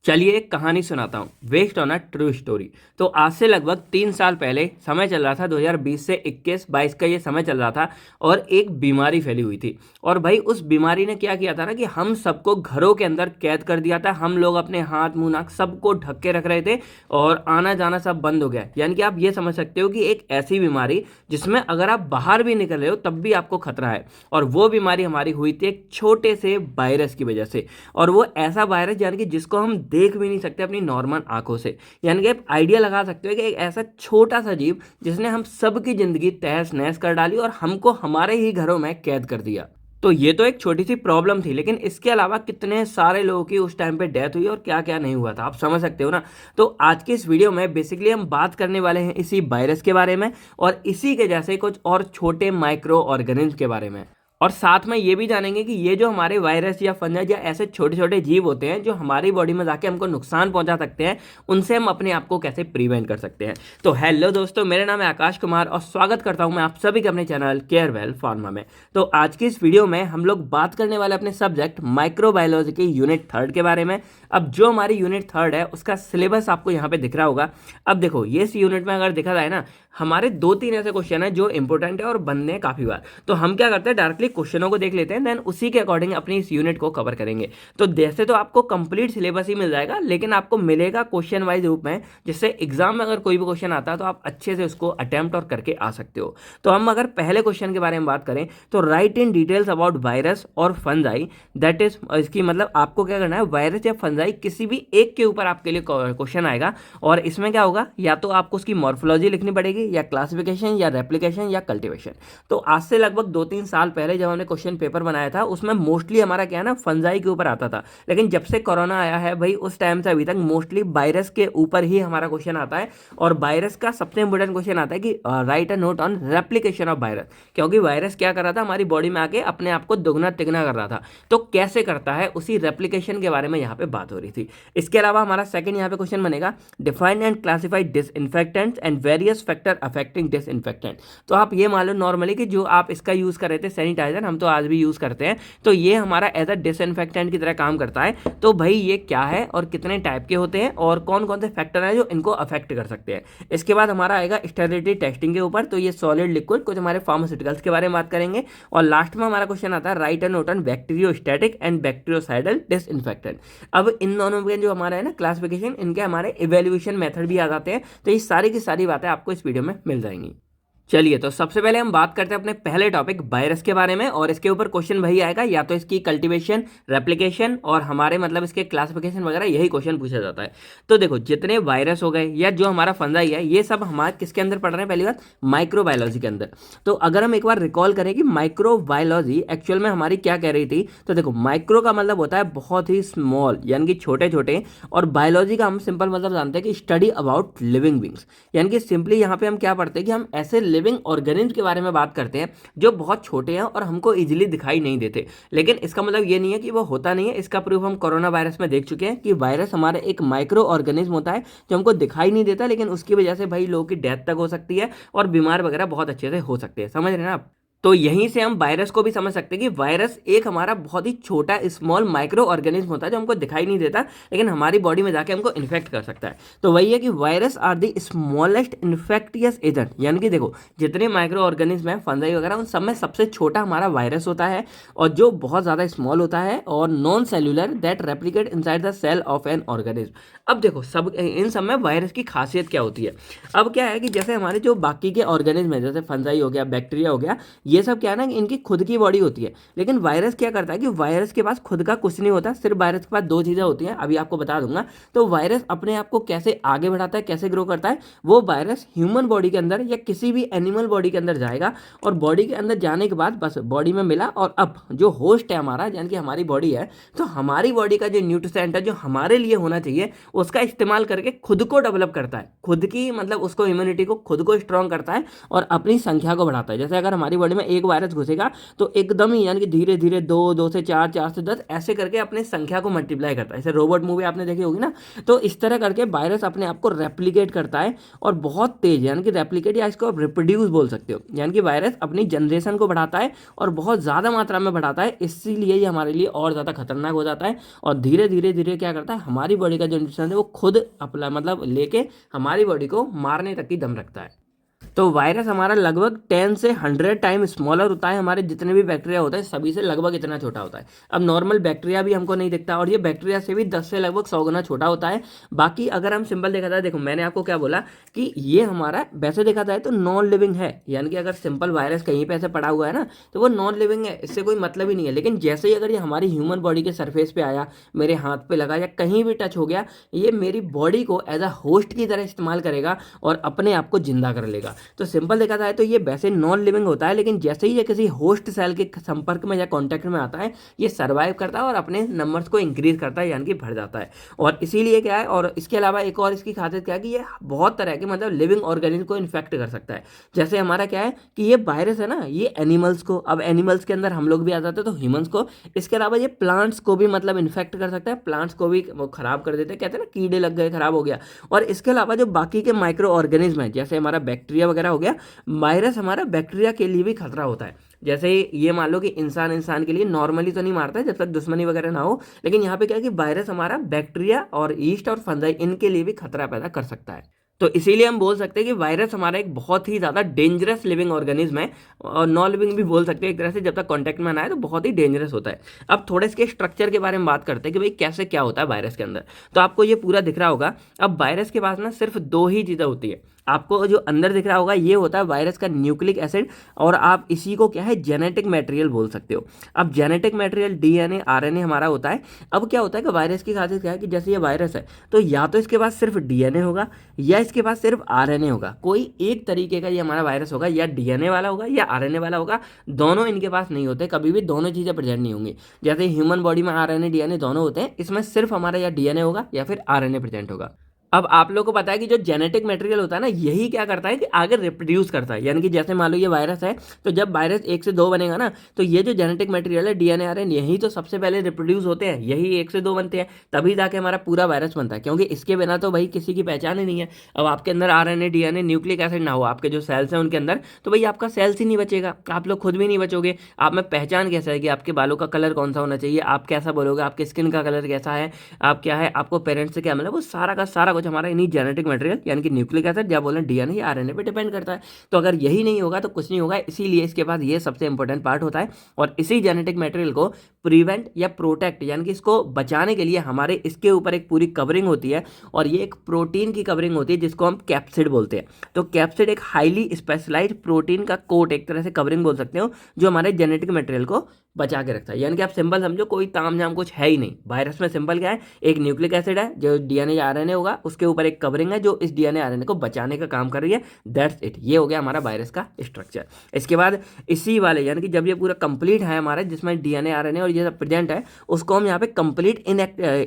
चलिए एक कहानी सुनाता हूँ based on a true story. तो आज से लगभग 3 साल पहले समय चल रहा था 2020 से 21-22 का ये समय चल रहा था। और एक बीमारी फैली हुई थी। और भाई उस बीमारी ने क्या किया था ना कि हम सबको घरों के अंदर कैद कर दिया था। हम लोग अपने हाथ मुंह नाक सबको ढक के रख रहे थे और आना जाना सब बंद हो गया। यानी कि आप ये समझ सकते हो कि एक ऐसी बीमारी जिसमें अगर आप बाहर भी निकल रहे हो तब भी आपको खतरा है। और वो बीमारी हमारी हुई थी एक छोटे से वायरस की वजह से। और वो ऐसा वायरस यानी कि जिसको हम देख भी नहीं सकते अपनी नॉर्मल आंखों से। यानी कि आप आइडिया लगा सकते हो कि एक ऐसा छोटा सा जीव जिसने हम सबकी जिंदगी तहस नहस कर डाली और हमको हमारे ही घरों में कैद कर दिया। तो ये तो एक छोटी सी प्रॉब्लम थी, लेकिन इसके अलावा कितने सारे लोगों की उस टाइम पे डेथ हुई और क्या क्या नहीं हुआ था आप समझ सकते हो ना। तो आज के इस वीडियो में बेसिकली हम बात करने वाले हैं इसी वायरस के बारे में और इसी के जैसे कुछ और छोटे माइक्रो ऑर्गेनिज्म के बारे में। और साथ में ये भी जानेंगे कि ये जो हमारे वायरस या फंगस या ऐसे छोटे छोटे जीव होते हैं जो हमारी बॉडी में जाके हमको नुकसान पहुंचा सकते हैं, उनसे हम अपने आप को कैसे प्रिवेंट कर सकते हैं। तो हेलो दोस्तों, मेरा नाम है आकाश कुमार और स्वागत करता हूं मैं आप सभी के अपने चैनल केयर वेल फार्मा में। तो आज की इस वीडियो में हम लोग बात करने वाले अपने सब्जेक्ट माइक्रोबायोलॉजी के यूनिट 3 के बारे में। अब जो हमारी यूनिट 3 है उसका सिलेबस आपको यहाँ पे दिख रहा होगा। अब देखो ये इस यूनिट में अगर देखा जाए ना, हमारे 2-3 ऐसे क्वेश्चन है जो इंपॉर्टेंट है और बनने हैं काफी बार। तो हम क्या करते हैं, डायरेक्टली क्वेश्चनों को देख लेते हैं, देन उसी के अकॉर्डिंग अपनी इस यूनिट को कवर करेंगे। तो जैसे तो आपको कंप्लीट सिलेबस ही मिल जाएगा, लेकिन आपको मिलेगा क्वेश्चन वाइज रूप में, जिससे एग्जाम में अगर कोई भी क्वेश्चन आता है तो आप अच्छे से उसको अटेम्प्ट और करके आ सकते हो। तो हम अगर पहले क्वेश्चन के बारे में बात करें तो right in details about virus और फंजाई, दैट इज इसकी मतलब आपको क्या करना है, वायरस या फंजाई किसी भी एक के ऊपर आपके लिए क्वेश्चन आएगा। और इसमें क्या होगा, या तो आपको उसकी मॉर्फोलॉजी लिखनी पड़ेगी या क्लासिफिकेशन या रेप्लिकेशन या कल्टीवेशन। तो आज से लगभग 2-3 साल पहले जब हमने क्वेश्चन पेपर बनाया था उसमें मोस्टली हमारा क्या है ना, फंजाई के ऊपर आता था। लेकिन जब से कोरोना आया है भाई, उस टाइम से अभी तक मोस्टली वायरस के ऊपर ही हमारा क्वेश्चन आता है। और वायरस का सबसे इंपॉर्टेंट क्वेश्चन आता है कि right a note on replication of virus. क्योंकि वायरस क्या कर रहा था, हमारी बॉडी में आके अपने आप को दुगना तिगना कर रहा था। तो कैसे करता है, उसी रेप्लिकेशन के बारे में यहाँ पे बात हो रही थी। इसके अलावा हमारा सेकंड यहाँ पे क्वेश्चन बनेगा, define and classify disinfectants and various factor affecting disinfectant. तो आप ये मान लो नॉर्मली कि जो आप इसका यूज कर रहे थे सैनिटाइजर, हम तो आज भी यूज करते हैं, तो ये हमारा एज अ डिसइंफेक्टेंट की तरह काम करता है। तो भाई ये क्या है और कितने टाइप के होते हैं और कौन कौन से फैक्टर हैं जो इनको अफेक्ट कर सकते हैं। इसके बाद हमारा आएगा स्टेरिलिटी टेस्टिंग के ऊपर, तो ये सॉलिड लिक्विड कुछ हमारे फार्मास्यूटिकल्स के बारे में बात करेंगे। और लास्ट में हमारा क्वेश्चन आता है right and note on bacteriostatic and bacteriocidal disinfectant. अब इन दोनों में जो हमारा है ना क्लासिफिकेशन, इनके हमारे इवेल्युएशन मेथड भी आ जाते हैं। तो ये सारी की सारी बातें आपको इस वीडियो में मिल जाएंगी। चलिए तो सबसे पहले हम बात करते हैं अपने पहले टॉपिक वायरस के बारे में। और इसके ऊपर क्वेश्चन वही आएगा, या तो इसकी कल्टीवेशन, रेप्लिकेशन और हमारे मतलब इसके क्लासिफिकेशन वगैरह, यही क्वेश्चन पूछा जाता है। तो देखो जितने वायरस हो गए या जो हमारा फंजाई है, ये सब हमारे किसके अंदर पढ़ रहे हैं, पहली बात माइक्रोबायोलॉजी के अंदर। तो अगर हम एक बार रिकॉल करें कि माइक्रोबायोलॉजी एक्चुअल में हमारी क्या कह रही थी, तो देखो माइक्रो का मतलब होता है बहुत ही स्मॉल यानी कि छोटे छोटे, और बायोलॉजी का हम सिंपल मतलब जानते हैं कि स्टडी अबाउट लिविंग बींग्स। यानी कि सिंपली यहाँ पे हम क्या पढ़ते हैं कि हम ऐसे लिविंग ऑर्गेनिज्म के बारे में बात करते हैं जो बहुत छोटे हैं और हमको इजीली दिखाई नहीं देते। लेकिन इसका मतलब ये नहीं है कि वो होता नहीं है। इसका प्रूफ हम कोरोना वायरस में देख चुके हैं कि वायरस हमारा एक माइक्रो ऑर्गेनिज्म होता है जो हमको दिखाई नहीं देता, लेकिन उसकी वजह से भाई लोगों की डेथ तक हो सकती है और बीमार वगैरह बहुत अच्छे से हो सकते हैं। समझ रहे हैं ना आप। तो यहीं से हम वायरस को भी समझ सकते हैं कि वायरस एक हमारा बहुत ही छोटा स्मॉल माइक्रो ऑर्गेनिज्म होता है जो हमको दिखाई नहीं देता, लेकिन हमारी बॉडी में जाके हमको इन्फेक्ट कर सकता है। तो वही है कि virus are the smallest infectious agent. यानी कि देखो जितने माइक्रो ऑर्गेनिज्म है फंजाई वगैरह, उन सब में सबसे छोटा हमारा वायरस होता है और जो बहुत ज़्यादा स्मॉल होता है और non cellular that replicate inside the cell of an organism. अब देखो सब इन सब में वायरस की खासियत क्या होती है। अब क्या है कि जैसे हमारे जो बाकी के ऑर्गेनिज्म है, जैसे फंजाई हो गया, बैक्टीरिया हो गया, ये सब क्या है ना कि इनकी खुद की बॉडी होती है। लेकिन वायरस क्या करता है कि वायरस के पास खुद का कुछ नहीं होता, सिर्फ वायरस के पास दो चीज़ें होती हैं, अभी आपको बता दूंगा। तो वायरस अपने आप को कैसे आगे बढ़ाता है, कैसे ग्रो करता है, वो वायरस ह्यूमन बॉडी के अंदर या किसी भी एनिमल बॉडी के अंदर जाएगा और बॉडी के अंदर जाने के बाद बस बॉडी में मिला और अब जो होस्ट है हमारा, यानी कि हमारी बॉडी है, तो हमारी बॉडी का जो न्यूट्रिएंट है जो हमारे लिए होना चाहिए उसका इस्तेमाल करके खुद को डेवलप करता है, खुद की मतलब उसको इम्यूनिटी को खुद को स्ट्रॉन्ग करता है और अपनी संख्या को बढ़ाता है। जैसे अगर हमारी बॉडी बॉडी में एक वायरस घुसेगा तो एकदम ही यानी कि धीरे धीरे 2 से 4, 4 से 10 ऐसे करके अपने संख्या को मल्टीप्लाई करता है। जैसे रोबोट मूवी आपने देखी होगी ना, तो इस तरह करके वायरस अपने आप को रेप्लिकेट करता है और बहुत तेज, यानी कि रेप्लिकेट या इसको आप रिप्रोड्यूस बोल सकते हो, यानी कि वायरस अपनी जनरेशन को बढ़ाता है और बहुत ज़्यादा मात्रा में बढ़ाता है। इसीलिए ये हमारे लिए और ज़्यादा खतरनाक हो जाता है और धीरे धीरे धीरे क्या करता है, हमारी बॉडी का जो न्यूट्रिशन है वो खुद अपना मतलब लेके हमारी बॉडी को मारने तक की दम रखता है। तो वायरस हमारा लगभग 10 से 100 टाइम स्मॉलर होता है, हमारे जितने भी बैक्टीरिया होते हैं सभी से लगभग इतना छोटा होता है। अब नॉर्मल बैक्टीरिया भी हमको नहीं दिखता और ये बैक्टीरिया से भी 10 से लगभग 100 गुना छोटा होता है। बाकी अगर हम सिंपल देखा जाए, देखो मैंने आपको क्या बोला कि ये हमारा वैसे देखा जाए तो नॉन लिविंग है, यानी कि अगर सिंपल वायरस कहीं पे ऐसे पड़ा हुआ है ना तो वो नॉन लिविंग है, इससे कोई मतलब ही नहीं है। लेकिन जैसे ही अगर ये हमारी ह्यूमन बॉडी के सरफेस पे आया, मेरे हाथ पे लगा या कहीं भी टच हो गया, ये मेरी बॉडी को एज अ होस्ट की तरह इस्तेमाल करेगा और अपने आप को जिंदा कर लेगा। तो सिंपल देखा जाए तो ये वैसे नॉन लिविंग होता है, लेकिन जैसे ही ये किसी होस्ट सेल के संपर्क में या कांटेक्ट में आता है, ये सर्वाइव करता है और अपने नंबर्स को इंक्रीज करता है, यानी कि बढ़ जाता है। और इसीलिए क्या है, और इसके अलावा एक और इसकी खासियत क्या है कि ये बहुत तरह के मतलब लिविंग ऑर्गेनिज्म को इन्फेक्ट कर सकता है। जैसे हमारा क्या है कि ये वायरस है ना, ये एनिमल्स को, अब एनिमल्स के अंदर हम लोग भी आ जाते हैं तो ह्यूमंस को, इसके अलावा ये प्लांट्स को भी मतलब इन्फेक्ट कर सकता है, प्लांट्स को भी वो खराब कर देते हैं, कहते हैं ना कीड़े लग गए खराब हो गया। और इसके अलावा जो बाकी के माइक्रो ऑर्गेनिज्म है, जैसे हमारा बैक्टीरिया वगैरह हो गया, वायरस हमारा बैक्टीरिया के लिए भी खतरा होता है। जैसे ये मान लो कि इंसान के लिए नॉर्मली तो नहीं मारता है जब तक दुश्मनी वगैरह ना हो, लेकिन यहाँ पे क्या है कि वायरस हमारा बैक्टीरिया और ईस्ट और फंजाई इनके लिए भी खतरा पैदा कर सकता है। तो इसीलिए हम बोल सकते हैं कि वायरस हमारा एक बहुत ही ज़्यादा डेंजरस लिविंग ऑर्गेनिज्म है, और नॉन लिविंग भी बोल सकते हैं एक तरह से, जब तक कांटेक्ट में ना आए तो बहुत ही डेंजरस होता है। अब थोड़े इसके स्ट्रक्चर के बारे में बात करते हैं कि भाई कैसे क्या होता है वायरस के अंदर। तो आपको ये पूरा दिख रहा होगा। अब वायरस के पास ना सिर्फ दो ही चीज़ें होती है। आपको जो अंदर दिख रहा होगा ये होता है वायरस का न्यूक्लिक एसिड, और आप इसी को क्या है जेनेटिक मटेरियल बोल सकते हो। अब जेनेटिक मटेरियल डीएनए आरएनए हमारा होता है। अब क्या होता है कि वायरस की खासियत क्या है कि जैसे ये वायरस है तो या तो इसके पास सिर्फ डीएनए होगा या इसके पास सिर्फ आरएनए होगा, कोई एक तरीके का ये हमारा वायरस होगा, या डीएनए वाला होगा या आरएनए वाला होगा। दोनों इनके पास नहीं होते, कभी भी दोनों चीज़ें प्रेजेंट नहीं होंगी। जैसे ह्यूमन बॉडी में आरएनए डीएनए दोनों होते हैं, इसमें सिर्फ हमारा या डीएनए होगा या फिर आरएनए प्रेजेंट होगा। अब आप लोगों को पता है कि जो जेनेटिक मटेरियल होता है ना, यही क्या करता है कि आगे रिप्रोड्यूस करता है। यानी कि जैसे मान लो ये वायरस है, तो जब वायरस 1 से 2 बनेगा ना, तो ये जो जेनेटिक मटेरियल है डीएनए आरएनए, यही तो सबसे पहले रिप्रोड्यूस होते हैं, यही 1 से 2 बनते हैं, तभी जाके हमारा पूरा वायरस बनता है। क्योंकि इसके बिना तो भाई किसी की पहचान ही नहीं है। अब आपके अंदर आरएनए डीएनए न्यूक्लिक एसिड ना हो, आपके जो सेल्स हैं उनके अंदर, तो भाई आपका सेल्स ही नहीं बचेगा, आप लोग खुद भी नहीं बचोगे। आप में पहचान कैसा है कि आपके बालों का कलर कौन सा होना चाहिए, आप कैसा बोलोगे, आपके स्किन का कलर कैसा है, आप क्या है, आपको पेरेंट्स से क्या मिला, वो सारा का सारा कुछ हमारा इन्हीं जेनेटिक मटेरियल यानी कि न्यूक्लिक एसिड या बोलें डीएनए या आरएनए पे डिपेंड करता है। तो अगर यही नहीं होगा तो कुछ नहीं होगा, इसीलिए इसके पास ये सबसे इंपॉर्टेंट पार्ट होता है। और इसी जेनेटिक मटेरियल को प्रिवेंट या प्रोटेक्ट यानी कि इसको बचाने के लिए हमारे इसके ऊपर एक पूरी कवरिंग होती है, और ये एक प्रोटीन की कवरिंग होती है जिसको हम कैप्सिड बोलते हैं। तो कैप्सिड एक हाईली स्पेशलाइज्ड प्रोटीन का कोट, एक तरह से कवरिंग बोल सकते हो, जो हमारे जेनेटिक मटेरियल को बचा के रखता है। यानी कि आप सिंपल समझो कोई ताम झाम कुछ है ही नहीं। वायरस में सिंपल क्या है, एक न्यूक्लिक एसिड है जो डीएनए या आरएनए होगा, उसके ऊपर एक कवरिंग है जो इस डीएनए आरएनए को बचाने का काम कर रही है। दैट्स इट, ये हो गया हमारा वायरस का स्ट्रक्चर। इसके बाद इसी वाले यानी कि जब ये पूरा कंप्लीट है हमारा, जिसमें डीएनए आरएनए और ये सब प्रेजेंट है, उसको हम यहाँ पे कंप्लीट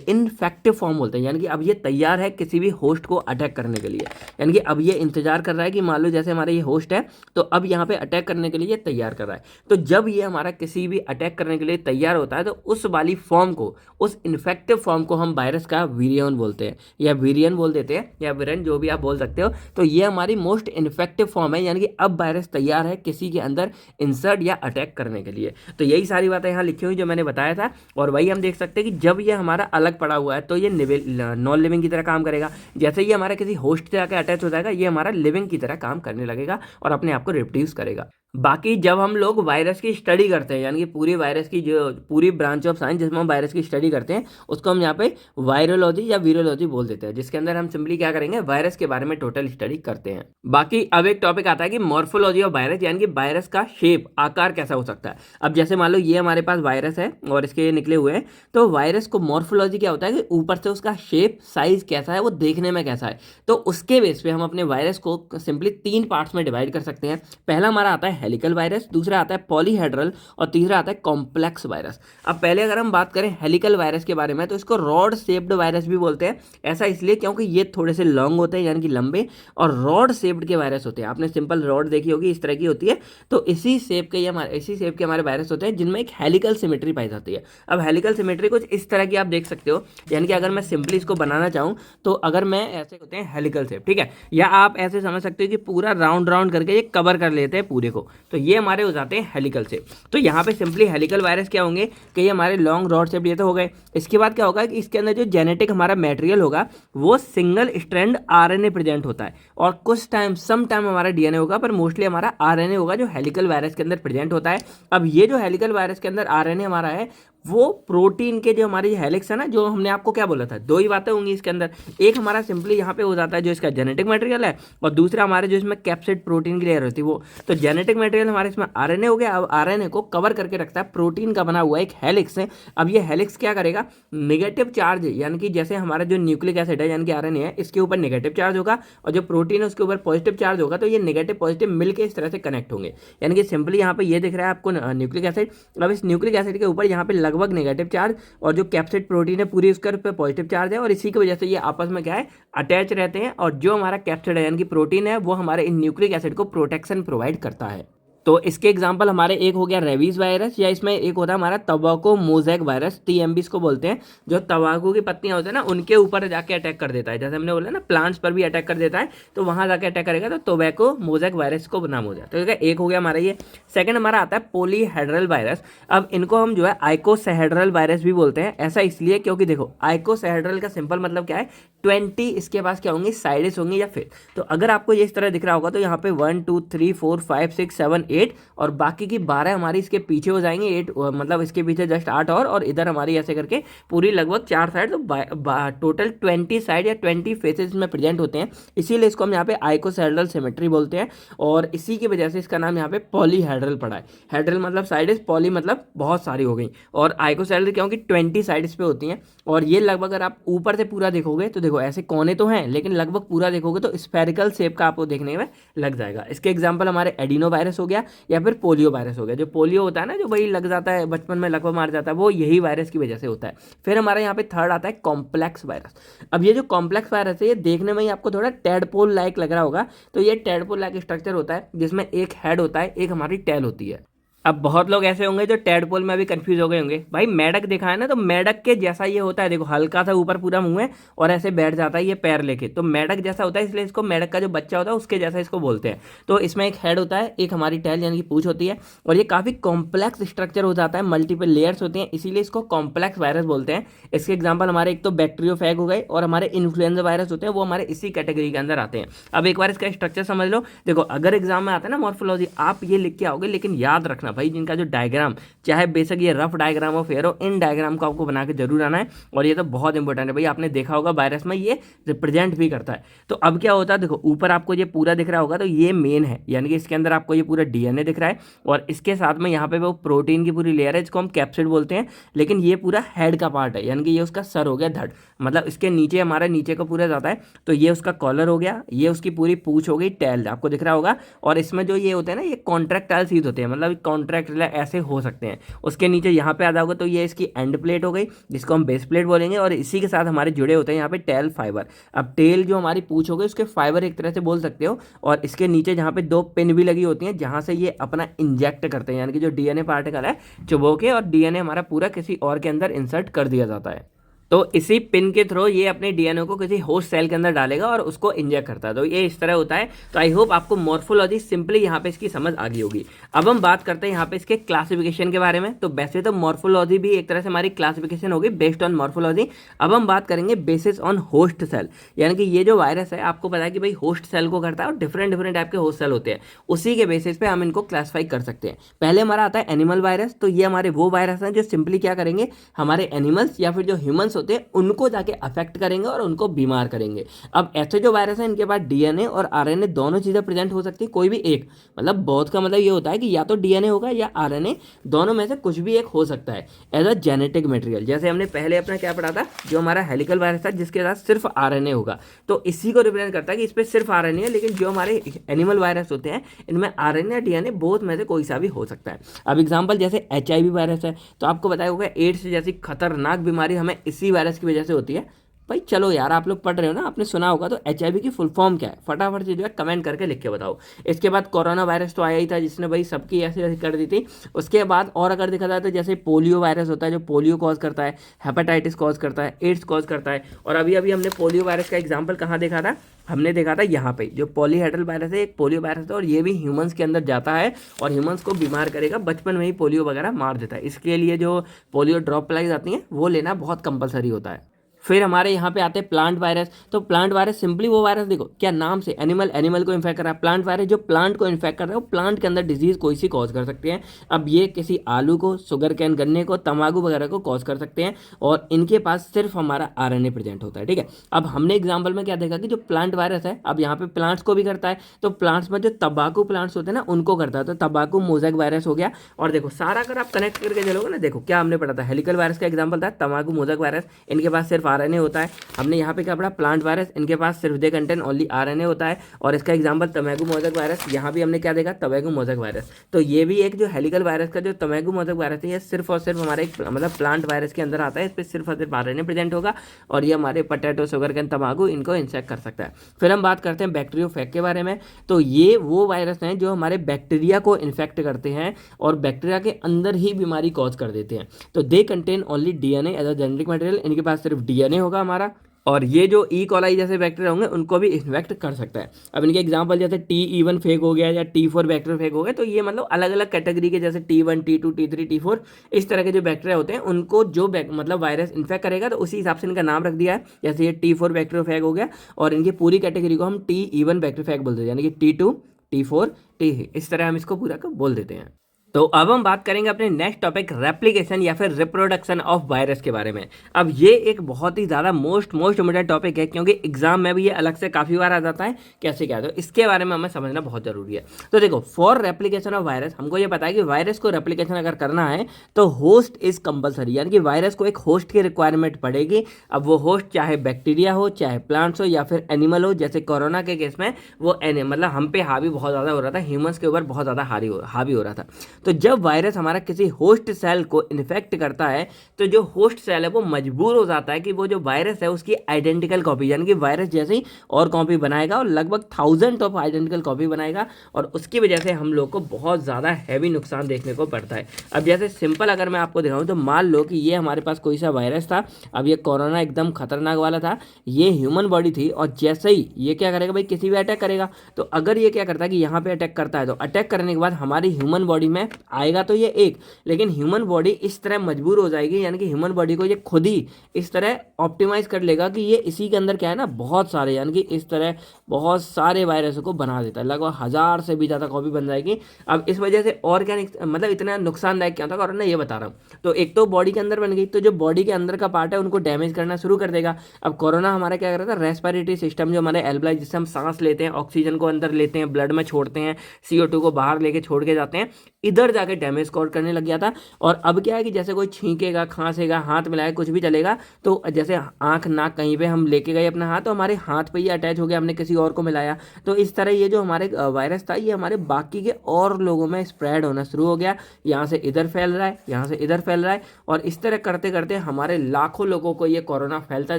इनफेक्टिव फॉर्म बोलते हैं। यानी कि अब ये तैयार है किसी भी होस्ट को अटैक करने के लिए। यानी कि अब ये इंतजार कर रहा है कि मान लो जैसे हमारा ये होस्ट है, तो अब यहाँ पे अटैक करने के लिए तैयार कर रहा है। तो जब ये हमारा किसी भी अटैक करने के लिए तैयार होता है, तो उस वाली फॉर्म को, उस इन्फेक्टिव फॉर्म को हम वायरस का वीरियन बोलते हैं, या वीरियन बोल देते हैं, या विरन, जो भी आप बोल सकते हो। तो ये हमारी मोस्ट इन्फेक्टिव फॉर्म है, यानी कि अब वायरस तैयार है किसी के अंदर इंसर्ट या अटैक करने के लिए। तो यही सारी बातें यहाँ लिखी हुई जो मैंने बताया था। और वही हम देख सकते हैं कि जब ये हमारा अलग पड़ा हुआ है तो ये नॉन लिविंग की तरह काम करेगा। जैसे ये हमारा किसी होस्ट से आकर अटैच हो जाएगा, ये हमारा लिविंग की तरह काम करने लगेगा और अपने आप को रिप्रोड्यूस करेगा। बाकी जब हम लोग वायरस की स्टडी करते हैं, यानी कि पूरी वायरस की जो पूरी ब्रांच ऑफ साइंस जिसमें हम वायरस की स्टडी करते हैं, उसको हम यहाँ पे वायरोलॉजी या वीरोलॉजी बोल देते हैं, जिसके अंदर हम सिंपली क्या करेंगे, वायरस के बारे में टोटल स्टडी करते हैं। बाकी अब एक टॉपिक आता है कि मॉर्फोलॉजी ऑफ वायरस, यानी कि वायरस का शेप, आकार कैसा हो सकता है। अब जैसे मान लो ये हमारे पास वायरस है और इसके ये निकले हुए हैं, तो वायरस को मॉर्फोलॉजी क्या होता है कि ऊपर से उसका शेप, साइज कैसा है, वो देखने में कैसा है। तो उसके बेस पे हम अपने वायरस को सिंपली 3 पार्ट्स में डिवाइड कर सकते हैं। पहला हमारा आता है है हेलिकल वायरस, दूसरा आता है पॉलीहेड्रल और तीसरा आता है कॉम्प्लेक्स वायरस। अब पहले अगर हम बात करें हेलिकल वायरस के बारे में तो इसको रॉड शेप्ड वायरस भी बोलते हैं। ऐसा इसलिए क्योंकि ये थोड़े से लॉन्ग होते हैं यानी कि लंबे, और रॉड शेप्ड के वायरस होते हैं। आपने सिंपल रॉड देखी होगी, इस तरह की होती है, तो इसी शेप के हमारे वायरस होते हैं जिनमें एक हेलिकल सिमेट्री पाई जाती है। अब हेलिकल सिमेट्री कुछ इस तरह की आप देख सकते हो, यानी कि अगर मैं सिंपली इसको बनाना चाहूँ तो अगर मैं ऐसे होते हैं हेलिकल शेप, ठीक है, या आप ऐसे समझ सकते हो कि पूरा राउंड राउंड करके ये कवर कर लेते हैं पूरे को, तो ये हमारे हो जाते हैं हेलिकल शेप। तो यहाँ पे सिंपली हेलिकल वायरस क्या होंगे कि ये हमारे लॉन्ग रॉड शेप ये तो हो गए। इसके बाद क्या होगा कि इसके अंदर जो जेनेटिक हमारा मटेरियल होगा वो सिंगल स्ट्रैंड आरएनए प्रेजेंट होता है, और कुछ टाइम सम टाइम हमारा डीएनए होगा, पर मोस्टली हमारा आरएनए होगा जो हेलिकल वायरस के अंदर प्रेजेंट होता है। अब ये जो हेलिकल वायरस के अंदर आरएनए हमारा है वो प्रोटीन के जो हमारे हेलिक्स है ना, जो हमने आपको क्या बोला था, दो ही बातें होंगी इसके अंदर। एक हमारा सिंपली यहाँ पे हो जाता है जो इसका जेनेटिक मटेरियल है, और दूसरा हमारे जो इसमें कैप्सिड प्रोटीन की लेयर होती है वो। तो जेनेटिक मटेरियल हमारे इसमें आरएनए हो गया। अब आरएनए को कवर करके रखता है प्रोटीन का बना हुआ एक हेलिक्स है। अब ये हेलिक्स क्या करेगा, नेगेटिव चार्ज, यानी कि जैसे हमारा जो न्यूक्लिक एसिड है यानी कि आरएनए है, इसके ऊपर नेगेटिव चार्ज होगा, और जो प्रोटीन है उसके ऊपर पॉजिटिव चार्ज होगा, तो ये नेगेटिव पॉजिटिव मिलकर इस तरह से कनेक्ट होंगे। यानी कि सिंपली यहाँ पे ये दिख रहा है आपको न्यूक्लिक एसिड। अब इस न्यूक्लिक एसिड के ऊपर यहाँ पे लगभग नेगेटिव चार्ज, और जो कैप्सिड प्रोटीन है पूरी उसके ऊपर पॉजिटिव चार्ज है, और इसी की वजह से ये आपस में क्या है, अटैच रहते हैं। और जो हमारा कैप्सिड है यानी कि प्रोटीन है वो हमारे इन न्यूक्लिक एसिड को प्रोटेक्शन प्रोवाइड करता है। तो इसके एग्जाम्पल हमारे एक हो गया रेबीज वायरस, या इसमें एक होता है हमारा तंबाकू मोज़ेक वायरस, टीएमबी इसको बोलते हैं, जो तंबाकू की पत्तियां होती है ना उनके ऊपर जाके अटैक कर देता है। जैसे हमने बोला ना प्लांट्स पर भी अटैक कर देता है, तो वहां जाके अटैक करेगा, तो टोबैको मोज़ेक वायरस को नाम हो जाता है। तो एक हो गया हमारा ये। सेकंड हमारा आता है पॉलीहेड्रल वायरस। अब इनको हम जो है आइकोसाहेड्रल वायरस भी बोलते हैं। ऐसा इसलिए क्योंकि देखो आइकोसाहेड्रल का सिंपल मतलब क्या है, 20 इसके पास क्या होंगे, साइड्स होंगी या फिर। तो अगर आपको ये इस तरह दिख रहा होगा तो यहाँ पे 1 2 3 4 5 6 7 8 और बाकी की 12 हमारी इसके पीछे हो जाएंगे। 8 मतलब इसके पीछे जस्ट 8 और इधर हमारी ऐसे करके पूरी लगभग 4 साइड, तो टोटल 20 साइड या 20 फेसेस में प्रेजेंट होते हैं। इसीलिए इसको हम यहाँ पे आइकोसाहेड्रल सिमेट्री बोलते हैं, और इसी की वजह से इसका नाम यहाँ पे पॉलीहेड्रल पड़ा है। हेड्रल मतलब साइड्स, पॉली मतलब बहुत सारी हो गई, और आइकोसाहेड्रल क्योंकि 20 साइड्स पे होती हैं। और ये लगभग अगर आप ऊपर से पूरा देखोगे तो देखो ऐसे कोने तो हैं, लेकिन लगभग पूरा देखोगे तो स्फेरिकल शेप का आपको देखने में लग जाएगा। इसके एग्जांपल हमारे एडिनो वायरस हो गया या फिर पोलियो वायरस हो गया। जो पोलियो होता है ना, जो वही लग जाता है बचपन में, लगभग मार जाता है, वो यही वायरस की वजह से होता है। फिर हमारे यहाँ पे थर्ड आता है कॉम्प्लेक्स वायरस। अब ये जो कॉम्प्लेक्स वायरस है ये देखने में ही आपको थोड़ा टेडपोल लाइक लग रहा होगा। तो ये टेडपोल लाइक स्ट्रक्चर होता है जिसमें एक हेड होता है, एक हमारी टेल होती है। अब बहुत लोग ऐसे होंगे जो टेडपोल में अभी कंफ्यूज हो गए होंगे, भाई मेढक देखा है ना, तो मेढक के जैसा ये होता है। देखो हल्का सा ऊपर पूरा मुंह है और ऐसे बैठ जाता है ये पैर लेके, तो मेढक जैसा होता है, इसलिए इसको मेढक का जो बच्चा होता है उसके जैसा इसको बोलते हैं। तो इसमें एक हेड होता है, एक हमारी टेल यानी कि पूंछ होती है, और ये काफी कॉम्प्लेक्स स्ट्रक्चर हो जाता है, मल्टीपल लेयर्स होती हैं, इसीलिए इसको कॉम्प्लेक्स वायरस बोलते हैं। इसके एग्जाम्पल हमारे एक तो बैक्टीरियोफेग हो गए, और हमारे इन्फ्लुएंजा वायरस होते हैं, वो हमारे इसी कैटेगरी के अंदर आते हैं। अब एक बार इसका स्ट्रक्चर समझ लो। देखो अगर एग्जाम में आता है ना मॉर्फोलॉजी, आप ये लिख के आओगे, लेकिन याद रखना भाई जिनका जो डायग्राम, चाहे बेशक ये रफ डायग्राम हो फेयर हो, इन डायग्राम को आपको बना के जरूर आना है। और ये तो बहुत इंपॉर्टेंट है भाई, आपने देखा होगा वायरस में ये रिप्रेजेंट भी करता है। तो अब क्या होता है, देखो ऊपर आपको ये पूरा दिख रहा होगा, तो ये मेन है, यानी कि इसके अंदर आपको ये पूरा डीएनए दिख रहा है, और इसके साथ में यहाँ पे वो प्रोटीन की पूरी लेयर है जिसको हम कैप्सिड बोलते हैं। लेकिन ये पूरा हेड का पार्ट है, यानी कि ये उसका सर हो गया, धड़, मतलब इसके नीचे हमारा नीचे का पूरा जाता है। तो ये उसका कॉलर हो गया, ये उसकी पूरी पूंछ हो गई, टेल आपको दिख रहा होगा। और इसमें जो ये होते हैं ना, ये कॉन्ट्रैक्टाइल सीध होते हैं, मतलब कॉन्ट्रैक्टाइल ऐसे हो सकते हैं। उसके नीचे यहाँ पे आ जाओगे तो ये इसकी एंड प्लेट हो गई, जिसको हम बेस प्लेट बोलेंगे, और इसी के साथ हमारे जुड़े होते हैं यहाँ पे टेल फाइबर। अब टेल जो हमारी पूंछ हो गई उसके फाइबर एक तरह से बोल सकते हो, और इसके नीचे जहाँ पे 2 पिन भी लगी होती हैं, जहाँ से ये अपना इंजेक्ट करते हैं, यानी कि जो डीएनए पार्टिकल है चुबो के, और डीएनए हमारा पूरा किसी और के अंदर इंसर्ट कर दिया जाता है। तो इसी पिन के थ्रू ये अपने डीएनए को किसी होस्ट सेल के अंदर डालेगा और उसको इंजेक्ट करता है। तो ये इस तरह होता है। तो आई होप आपको मॉर्फोलॉजी सिंपली यहाँ पे इसकी समझ आ गई होगी। अब हम बात करते हैं यहाँ पे इसके क्लासिफिकेशन के बारे में। तो वैसे तो मॉर्फोलॉजी भी एक तरह से हमारी क्लासिफिकेशन होगी बेस्ड ऑन मॉर्फोलॉजी। अब हम बात करेंगे बेसिस ऑन होस्ट सेल, यानी कि ये जो वायरस है आपको पता है कि भाई होस्ट सेल को करता है, और डिफरेंट डिफरेंट टाइप के होस्ट सेल होते हैं, उसी के बेसिस पे हम इनको क्लासीफाई कर सकते हैं। पहले हमारा आता है एनिमल वायरस। तो ये हमारे वो वायरस हैं जो सिंपली क्या करेंगे, हमारे एनिमल्स या फिर जो ह्यूमंस होते हैं उनको जाके अफेक्ट करेंगे और उनको बीमार करेंगे। अब ऐसे जो वायरस हैं इनके पास डीएनए और आरएनए दोनों चीज़ें प्रेजेंट हो सकती है, कोई भी एक, मतलब बहुत का मतलब ये होता है कि या तो डीएनए होगा या आरएनए, दोनों में से कुछ भी एक हो सकता है एज अ जेनेटिक मटेरियल। जैसे हमने पहले अपना क्या पढ़ा था, जो हमारा हेलिकल वायरस था जिसके साथ सिर्फ आरएनए होगा, तो इसी को रिप्रेजेंट करता है कि इस पर सिर्फ आरएनए है। लेकिन जो हमारे एनिमल वायरस होते हैं इनमें आरएनए या डीएनए बोथ में से कोई सा भी हो सकता है। अब एग्जाम्पल जैसे एचआईवी वायरस है, तो आपको बताया होगा एड्स जैसी खतरनाक बीमारी हमें इसी वायरस की वजह से होती है। भाई चलो यार, आप लोग पढ़ रहे हो ना, आपने सुना होगा, तो एचआईवी की फुल फॉर्म क्या है फटाफट से जो है कमेंट करके लिख के बताओ। इसके बाद कोरोना वायरस तो आया ही था जिसने भाई सबकी ऐसी ऐसी कर दी थी। उसके बाद और अगर देखा जाए तो जैसे पोलियो वायरस होता है जो पोलियो कॉज करता है, हेपेटाइटिस कॉज करता है, एड्स कॉज करता है। और अभी अभी हमने पोलियो वायरस का एग्जाम्पल कहाँ देखा था, हमने देखा था यहाँ पे, जो पॉलीहेड्रल वायरस है एक पोलियो वायरस है और ये भी ह्यूमंस के अंदर जाता है और ह्यूमंस को बीमार करेगा, बचपन में ही पोलियो वगैरह मार देता है। इसके लिए जो पोलियो ड्रॉप पिलाई जाती हैं वो लेना बहुत कंपलसरी होता है। फिर हमारे यहाँ पे आते हैं प्लांट वायरस। तो प्लांट वायरस सिंपली वो वायरस, देखो क्या नाम से, एनिमल को इन्फेक्ट कर रहा है। प्लांट वायरस जो प्लांट को इन्फेक्ट कर रहा है वो प्लांट के अंदर डिजीज कोई सी कॉज कर सकते हैं। अब ये किसी आलू को, शुगर कैन, गन्ने को, तंबाकू वगैरह को कॉज कर सकते हैं और इनके पास सिर्फ हमारा आरएनए प्रेजेंट होता है। ठीक है, अब हमने एग्जाम्पल में क्या देखा कि जो प्लांट वायरस है अब यहाँ पे प्लांट्स को भी करता है, तो प्लांट्स में जो तंबाकू प्लांट्स होते हैं ना उनको करता है, तो तंबाकू मोज़ेक वायरस हो गया। और देखो सारा अगर आप कनेक्ट करके चलोगे ना, देखो क्या हमने पढ़ा था, हेलिकल वायरस का एग्जाम्पल था तंबाकू मोज़ेक वायरस, इनके पास सिर्फ आरएनए होता है। हमने यहाँ पे क्या पढ़ा, प्लांट वायरस, इनके पास सिर्फ दे कंटेन ओनली आरएनए होता है। और इसका एग्जांपल तंबाकू मोज़ेक वायरस, यहाँ भी हमने क्या देखा, तंबाकू मोज़ेक वायरस। तो ये भी एक जो हेलिकल वायरस का जो तंबाकू मोज़ेक वायरस है ये सिर्फ और सिर्फ हमारे मतलब प्लांट वायरस के अंदर आता है, इस पर सिर्फ और सिर्फ आरएनए प्रेजेंट होगा और ये हमारे पोटैटो, शुगर कैन, तंबाकू इनको इंसेक्ट कर सकता है। फिर हम बात करते हैं बैक्टीरियोफेग के बारे में। तो ये वो वायरस हैं जो हमारे बैक्टीरिया को इन्फेक्ट करते हैं और बैक्टीरिया के अंदर ही बीमारी कॉज कर देते हैं। तो they contain only DNA as a genetic material, इनके पास सिर्फ डीएनए होगा हमारा। और ये जो ई कॉलाई जैसे बैक्टीरिया होंगे उनको भी इन्फेक्ट कर सकता है। अब इनके एग्जांपल जैसे T1 फेक हो गया या T4 बैक्टीरिया फेक हो गया, तो ये मतलब अलग अलग कैटेगरी के जैसे T1, T2, T3, T4 इस तरह के जो बैक्टीरिया होते हैं उनको जो मतलब वायरस इन्फेक्ट करेगा तो उसी हिसाब से इनका नाम रख दिया है। जैसे ये T4 बैक्टीरिया फेक हो गया और इनकी पूरी कैटेगरी को हम T1 बैक्टीरिया फेक बोलते हैं, यानी कि T2, T4, T, इस तरह हम इसको पूरा को बोल देते हैं। तो अब हम बात करेंगे अपने नेक्स्ट टॉपिक रेप्लिकेशन या फिर रिप्रोडक्शन ऑफ वायरस के बारे में। अब ये एक बहुत ही ज़्यादा मोस्ट इम्पोर्टेंट टॉपिक है क्योंकि एग्जाम में भी ये अलग से काफ़ी बार आ जाता है, कैसे क्या, तो इसके बारे में हमें समझना बहुत ज़रूरी है। तो देखो, फॉर रेप्लिकेशन ऑफ वायरस हमको ये पता है कि वायरस को रेप्लिकेशन अगर करना है तो होस्ट इज कंपलसरी, यानी कि वायरस को एक होस्ट की रिक्वायरमेंट पड़ेगी। अब वो होस्ट चाहे बैक्टीरिया हो, चाहे प्लांट्स हो या फिर एनिमल हो। जैसे कोरोना के केस में वो मतलब हम पे हावी बहुत ज़्यादा हो रहा था, ह्यूमंस के ऊपर बहुत ज़्यादा हावी हो रहा था। तो जब वायरस हमारा किसी होस्ट सेल को इन्फेक्ट करता है तो जो होस्ट सेल है वो मजबूर हो जाता है कि वो जो वायरस है उसकी आइडेंटिकल कॉपी, यानी कि वायरस जैसे ही और कॉपी बनाएगा और लगभग 1000 ऑफ आइडेंटिकल कॉपी बनाएगा और उसकी वजह से हम लोग को बहुत ज़्यादा हैवी नुकसान देखने को पड़ता है। अब जैसे सिंपल अगर मैं आपको दिखाऊं तो मान लो कि ये हमारे पास कोई सा वायरस था, अब ये कोरोना एकदम खतरनाक वाला था, ये ह्यूमन बॉडी थी और जैसे ही ये क्या करेगा भाई, किसी भी अटैक करेगा। तो अगर ये क्या करता है कि यहाँ पे अटैक करता है तो अटैक करने के बाद हमारी ह्यूमन बॉडी में आएगा तो ये एक, लेकिन ह्यूमन बॉडी इस तरह मजबूर हो जाएगी, यानी कि ह्यूमन बॉडी को ये खुद ही इस तरह ऑप्टिमाइज कर लेगा कि ये इसी के अंदर क्या है ना, बहुत सारे, यानी कि इस तरह बहुत सारे वायरसों को बना देता है, लगभग 1000 से भी ज़्यादा कॉपी बन जाएगी। अब इस वजह से और क्या मतलब इतना नुकसानदायक क्या था कोरोना, ये बता रहा हूँ। तो एक तो बॉडी के अंदर बन गई, तो जो बॉडी के अंदर का पार्ट है उनको डैमेज करना शुरू कर देगा। अब कोरोना हमारा क्या कर रहा था, रेस्पिरेटरी सिस्टम जो हमारे एल्वलाई जिससे हम सांस लेते हैं, ऑक्सीजन को अंदर लेते हैं, ब्लड में छोड़ते हैं, CO2 को बाहर लेके छोड़ के जाते हैं, इधर जाके डैमेज कॉज करने लग गया था। और अब क्या है कि जैसे कोई छींकेगा, खांसेगा, हाथ मिलाएगा, कुछ भी चलेगा, तो जैसे आंख नाक कहीं पे हम लेके गए अपना हाथ तो हमारे हाथ पे ही अटैच हो गया, हमने किसी और को मिलाया, तो इस तरह ये जो हमारे वायरस था ये हमारे बाकी के और लोगों में स्प्रेड होना शुरू हो गया। यहाँ से इधर फैल रहा है, यहाँ से इधर फैल रहा है और इस तरह करते करते हमारे लाखों लोगों को ये कोरोना फैलता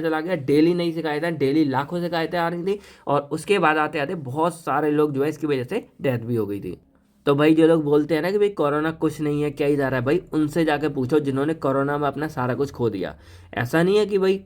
चला गया। डेली नई शिकायतें, डेली लाखों शिकायतें आ रही थी और उसके बाद आते आते बहुत सारे लोग जो है इसकी वजह से डेथ भी हो गई थी। तो भाई जो लोग बोलते हैं ना कि भाई कोरोना कुछ नहीं है, क्या ही जा रहा है, भाई उनसे जाके पूछो जिन्होंने कोरोना में अपना सारा कुछ खो दिया। ऐसा नहीं है कि भाई